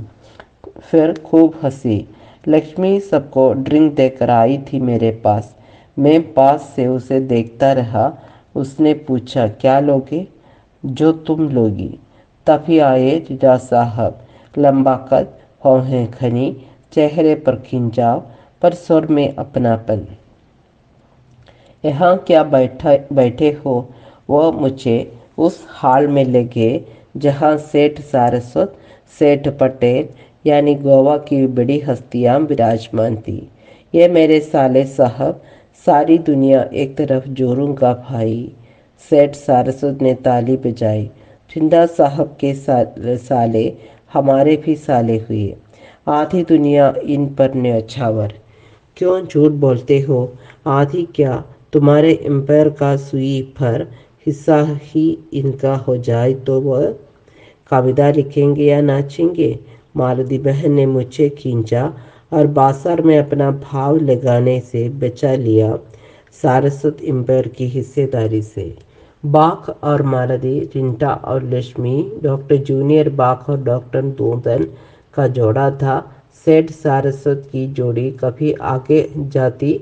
फिर खूब हंसी। लक्ष्मी सबको ड्रिंक देकर आई थी मेरे पास। मैं पास से उसे देखता रहा। उसने पूछा, क्या लोगे? जो तुम लोगी। तभी आए जीजा साहब। लंबा कद, भौहें घनी, चेहरे पर खिंचाव, पर स्वर में अपनापन। यहाँ क्या बैठे हो? वो मुझे उस हाल में ले गए जहाँ सेठ सारस्वत, सेठ पटेल यानी गोवा की बड़ी हस्तियाँ विराजमान थी। ये मेरे साले साहब, सारी दुनिया एक तरफ जोरूं का भाई। सेठ सारस्वत ने ताली बजाई। जिंदा साहब के साले हमारे भी साले हुए। आधी दुनिया इन पर न्यौछावर। क्यों झूठ बोलते हो? आधी क्या, तुम्हारे एम्पायर का सुई भर हिस्सा ही इनका हो जाए तो वह कविता लिखेंगे या नाचेंगे? मालती बहन ने मुझे खींचा और बाजार में अपना भाव लगाने से बचा लिया सारस्वत एम्पायर की हिस्सेदारी से। बाख और मालती, रिंटा और लक्ष्मी डॉक्टर जूनियर बाख और डॉक्टर नूतन का जोड़ा था। सेठ सारस्वत की जोड़ी कभी आगे जाती,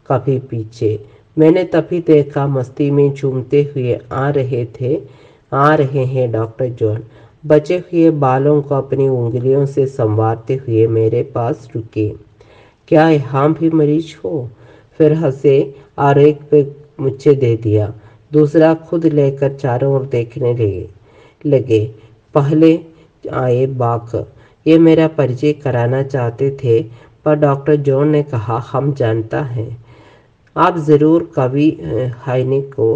कभी पीछे। मैंने तभी देखा मस्ती में झूमते हुए आ रहे हैं डॉक्टर जॉन। बचे हुए बालों को अपनी उंगलियों से संवारते हुए मेरे पास रुके। क्या यहाँ भी मरीज हो? फिर हंसे और एक पे मुझे दे दिया, दूसरा खुद लेकर चारों ओर देखने लगे। पहले आए बाख। ये मेरा परिचय कराना चाहते थे, पर डॉक्टर जॉन ने कहा, हम जानता है आप ज़रूर कवि हाइने को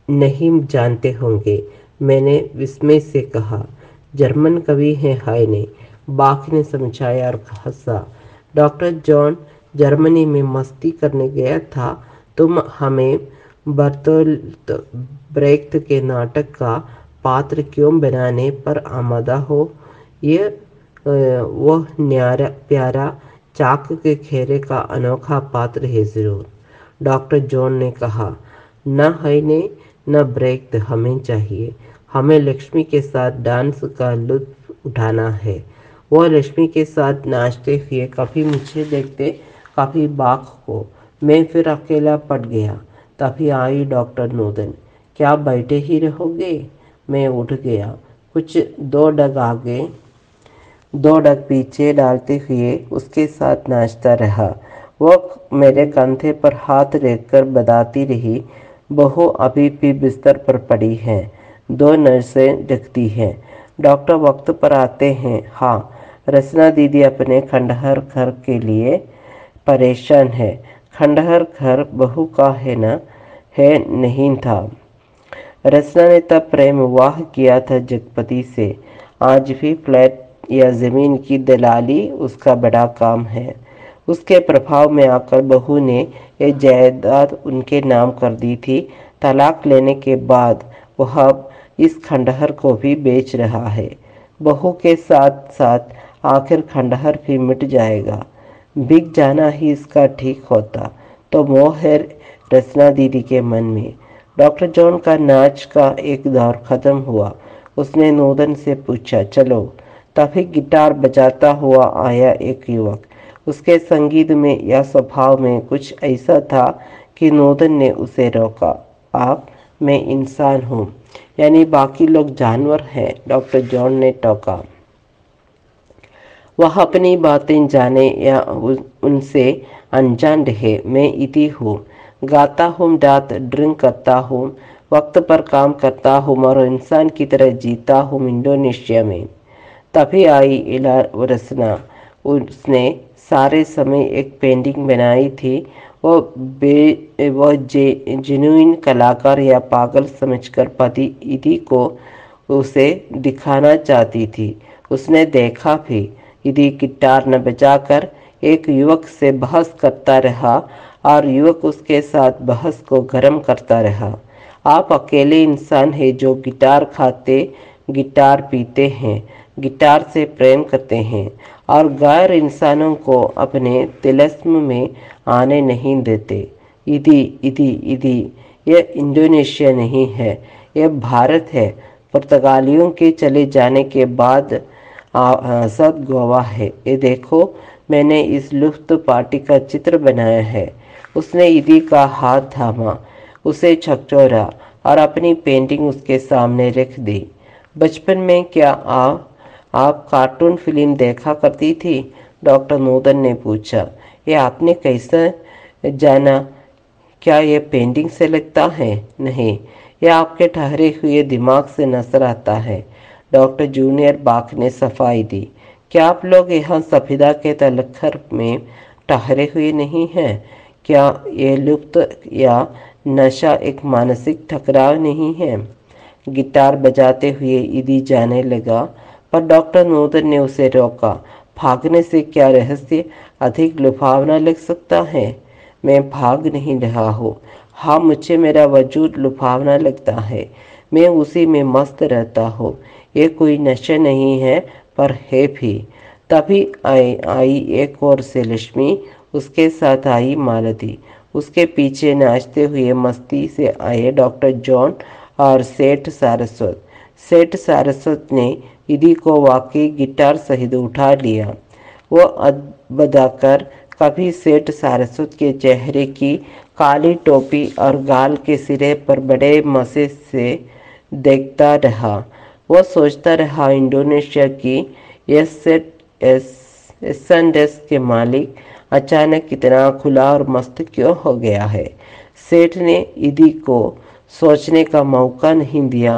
नहीं जानते होंगे। मैंने विस्मय से कहा, जर्मन कवि हैं हाइने। बाख ने समझाया और हंसा। डॉक्टर जॉन जर्मनी में मस्ती करने गया था। तुम हमें बर्तोल्ट ब्रेख्त के नाटक का पात्र क्यों बनाने पर आमादा हो? ये वह न्यारा प्यारा चाक के घेरे का अनोखा पात्र है ज़रूर। डॉक्टर जॉन ने कहा, न हाइने न ब्रेख्त हमें चाहिए। हमें लक्ष्मी के साथ डांस का लुत्फ उठाना है। वह लक्ष्मी के साथ नाचते हुए कभी मुझे देखते, कभी बाघ को। मैं फिर अकेला पड़ गया। तभी आई डॉक्टर नूतन। क्या बैठे ही रहोगे? मैं उठ गया। कुछ दो डग आगे, दो डग पीछे डालते हुए उसके साथ नाचता रहा। वो मेरे कंधे पर हाथ रखकर बताती रही, बहू अभी भी बिस्तर पर पड़ी है, दो नर्सें दिखती हैं, डॉक्टर वक्त पर आते हैं। हाँ, रचना दीदी अपने खंडहर घर के लिए परेशान है। खंडहर घर बहू का है ना, है नहीं था। रचना ने तब प्रेम विवाह किया था जगपति से। आज भी फ्लैट या जमीन की दलाली उसका बड़ा काम है। उसके प्रभाव में आकर बहू ने ये जायदाद उनके नाम कर दी थी। तलाक लेने के बाद वह अब इस खंडहर को भी बेच रहा है। बहू के साथ साथ आखिर खंडहर भी मिट जाएगा। बिक जाना ही इसका ठीक होता। तो मोह है रचना दीदी के मन में। डॉक्टर जॉन का नाच का एक दौर खत्म हुआ। उसने नूतन से पूछा, चलो। तभी गिटार बजाता हुआ आया एक युवक। उसके संगीत में या स्वभाव में कुछ ऐसा था कि नूतन ने उसे रोका। आप, मैं इंसान हूँ, यानी बाकी लोग जानवर हैं, डॉक्टर जॉन ने टोका। वह अपनी बातें जाने या उनसे अनजान रहे। मैं इति हूँ, गाता हूँ, रात ड्रिंक करता हूँ, वक्त पर काम करता हूँ और इंसान की तरह जीता हूँ इंडोनेशिया में। तभी आई इला रचना। उसने सारे समय एक पेंटिंग बनाई थी। वो जेन्युइन कलाकार या पागल समझकर पति इति को उसे दिखाना चाहती थी। उसने देखा भी। यदि गिटार न बजाकर एक युवक से बहस करता रहा और युवक उसके साथ बहस को गर्म करता रहा। आप अकेले इंसान हैं जो गिटार खाते, गिटार पीते हैं, गिटार से प्रेम करते हैं और गैर इंसानों को अपने तिलिस्म में आने नहीं देते। इदी इदी इदी, यह इंडोनेशिया नहीं है, यह भारत है। पुर्तगालियों के चले जाने के बाद सद गोवा है। ये देखो, मैंने इस लुफ्त पार्टी का चित्र बनाया है। उसने इदी का हाथ थामा, उसे झकझोरा और अपनी पेंटिंग उसके सामने रख दी। बचपन में क्या आप कार्टून फिल्म देखा करती थी? डॉक्टर नूतन ने पूछा। ये आपने कैसे जाना? क्या ये पेंटिंग से लगता है? नहीं, यह आपके ठहरे हुए दिमाग से नजर आता है। डॉक्टर जूनियर बाक ने सफाई दी। क्या आप लोग यहाँ सफेदा के तलखर में ठहरे हुए नहीं हैं? क्या ये लुप्त या नशा एक मानसिक टकराव नहीं है? गिटार बजाते हुए इदी जाने लगा, पर डॉक्टर नूतन ने उसे रोका। भागने से क्या रहस्य अधिक लुभावना लग सकता है? मैं भाग नहीं रहा हूँ। हाँ, मुझे मेरा वजूद लुभावना लगता है। मैं उसी में मस्त रहता हूँ। ये कोई नशा नहीं है, पर है भी। तभी आई एक और से लक्ष्मी, उसके साथ आई मालती। उसके पीछे नाचते हुए मस्ती से आए डॉक्टर जॉन और सेठ सारस्वत। सेठ सारस्वत ने इदी को वाकई गिटार सहित उठा लिया। वो बदाकर कभी सेठ सारस्वत के चेहरे की काली टोपी और गाल के सिरे पर बड़े मजे से देखता रहा। वो सोचता रहा, इंडोनेशिया की एस के मालिक अचानक कितना खुला और मस्त क्यों हो गया है। सेठ ने इदी को सोचने का मौका नहीं दिया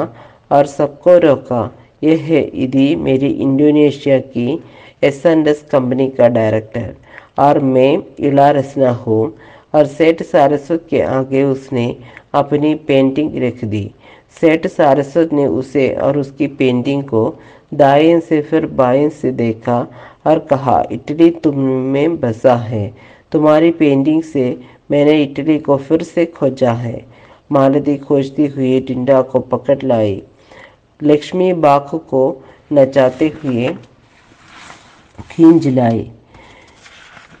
और सबको रोका। यह है इदी, मेरी इंडोनेशिया की एस कंपनी का डायरेक्टर, और मैं इला रचना हूँ। और सेठ सारस्वत के आगे उसने अपनी पेंटिंग रख दी। सेठ सारस्वत ने उसे और उसकी पेंटिंग को दाएं से फिर बाएं से देखा और कहा, इटली तुम में बसा है। तुम्हारी पेंटिंग से मैंने इटली को फिर से खोजा है। मालती खोजती हुई डिंडा को पकड़ लाई। लक्ष्मी बाघ को नचाते हुए खींच लाई।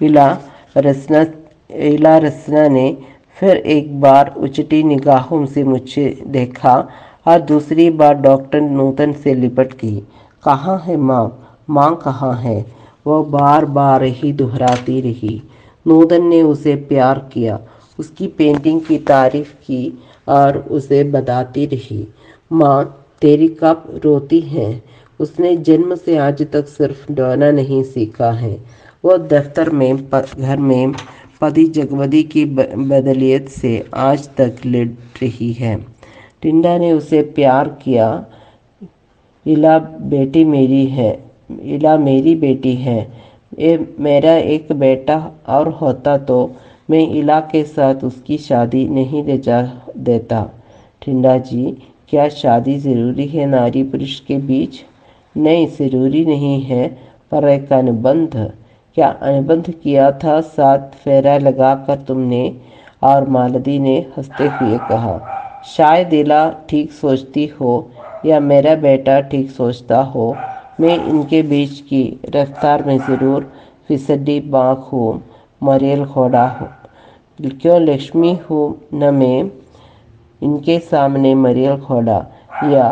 इला रचना इला रचना ने फिर एक बार उचटी निगाहों से मुझे देखा और दूसरी बार डॉक्टर नूतन से लिपट गई। कहाँ है माँ, माँ कहाँ है, वह बार बार ही दोहराती रही। नूतन ने उसे प्यार किया, उसकी पेंटिंग की तारीफ की और उसे बताती रही, माँ तेरी कब रोती है। उसने जन्म से आज तक सिर्फ डरना नहीं सीखा है। वह दफ्तर में घर में पति जगवदी की बदलियत से आज तक लड़ रही है। टिंडा ने उसे प्यार किया। इला बेटी मेरी है, इला मेरी बेटी है। ये मेरा एक बेटा और होता तो मैं इला के साथ उसकी शादी नहीं ले जा देता। टिंडा जी, क्या शादी ज़रूरी है नारी पुरुष के बीच? नहीं, ज़रूरी नहीं है, पर एक अनुबंध। क्या अनुबंध किया था? 7 फेरा लगाकर तुमने? और मालती ने हंसते हुए कहा, शायद इला ठीक सोचती हो या मेरा बेटा ठीक सोचता हो। मैं इनके बीच की रफ्तार में ज़रूर फिसड्डी बाँक हूँ, मरेल घोड़ा हूँ। क्यों लक्ष्मी हूँ न मैं इनके सामने मरेल घोड़ा या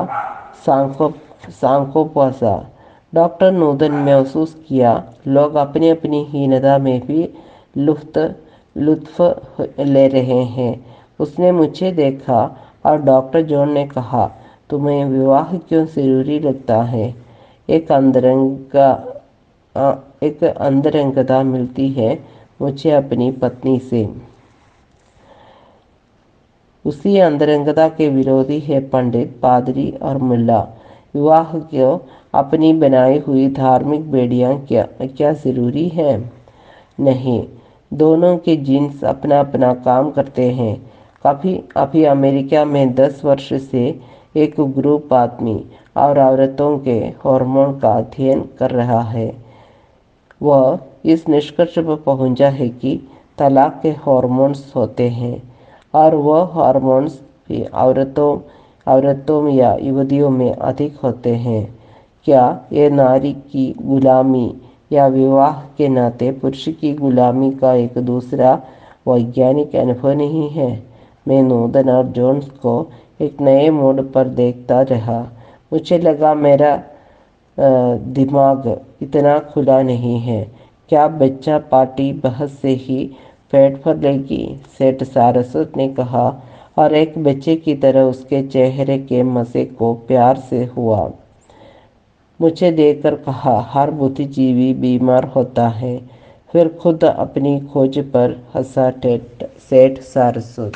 सांको पोसा। डॉक्टर नूतन महसूस किया लोग अपनी अपनी हीनता में भी लुत्फ ले रहे हैं। उसने मुझे देखा और डॉक्टर जॉन ने कहा, तुम्हें विवाह क्यों ज़रूरी लगता है? एक अंतरंगता मिलती है मुझे अपनी पत्नी से। उसी अंतरंगता के विरोधी है पंडित, पादरी और मुल्ला। विवाह क्यों? अपनी बनाई हुई धार्मिक बेड़ियां क्या ज़रूरी है? नहीं, दोनों के जीन्स अपना अपना काम करते हैं। कभी अभी अमेरिका में 10 वर्ष से एक ग्रुप आदमी और औरतों के हार्मोन का अध्ययन कर रहा है। वह इस निष्कर्ष पर पहुंचा है कि तलाक के हार्मोन्स होते हैं और वह हार्मोन्स भी औरतों या युवतियों में अधिक होते हैं। क्या ये नारी की गुलामी या विवाह के नाते पुरुष की गुलामी का एक दूसरा वैज्ञानिक अनुभव नहीं है? मैं नूतन और जोन्स को एक नए मोड़ पर देखता रहा। मुझे लगा मेरा दिमाग इतना खुला नहीं है। क्या बच्चा पार्टी बहस से ही पेट भर लेगी? सेठ सारस्वत ने कहा और एक बच्चे की तरह उसके चेहरे के मज़े को प्यार से हुआ। मुझे देखकर कहा, हर बुद्धिजीवी बीमार होता है। फिर खुद अपनी खोज पर हंसा सेठ सारस्वत।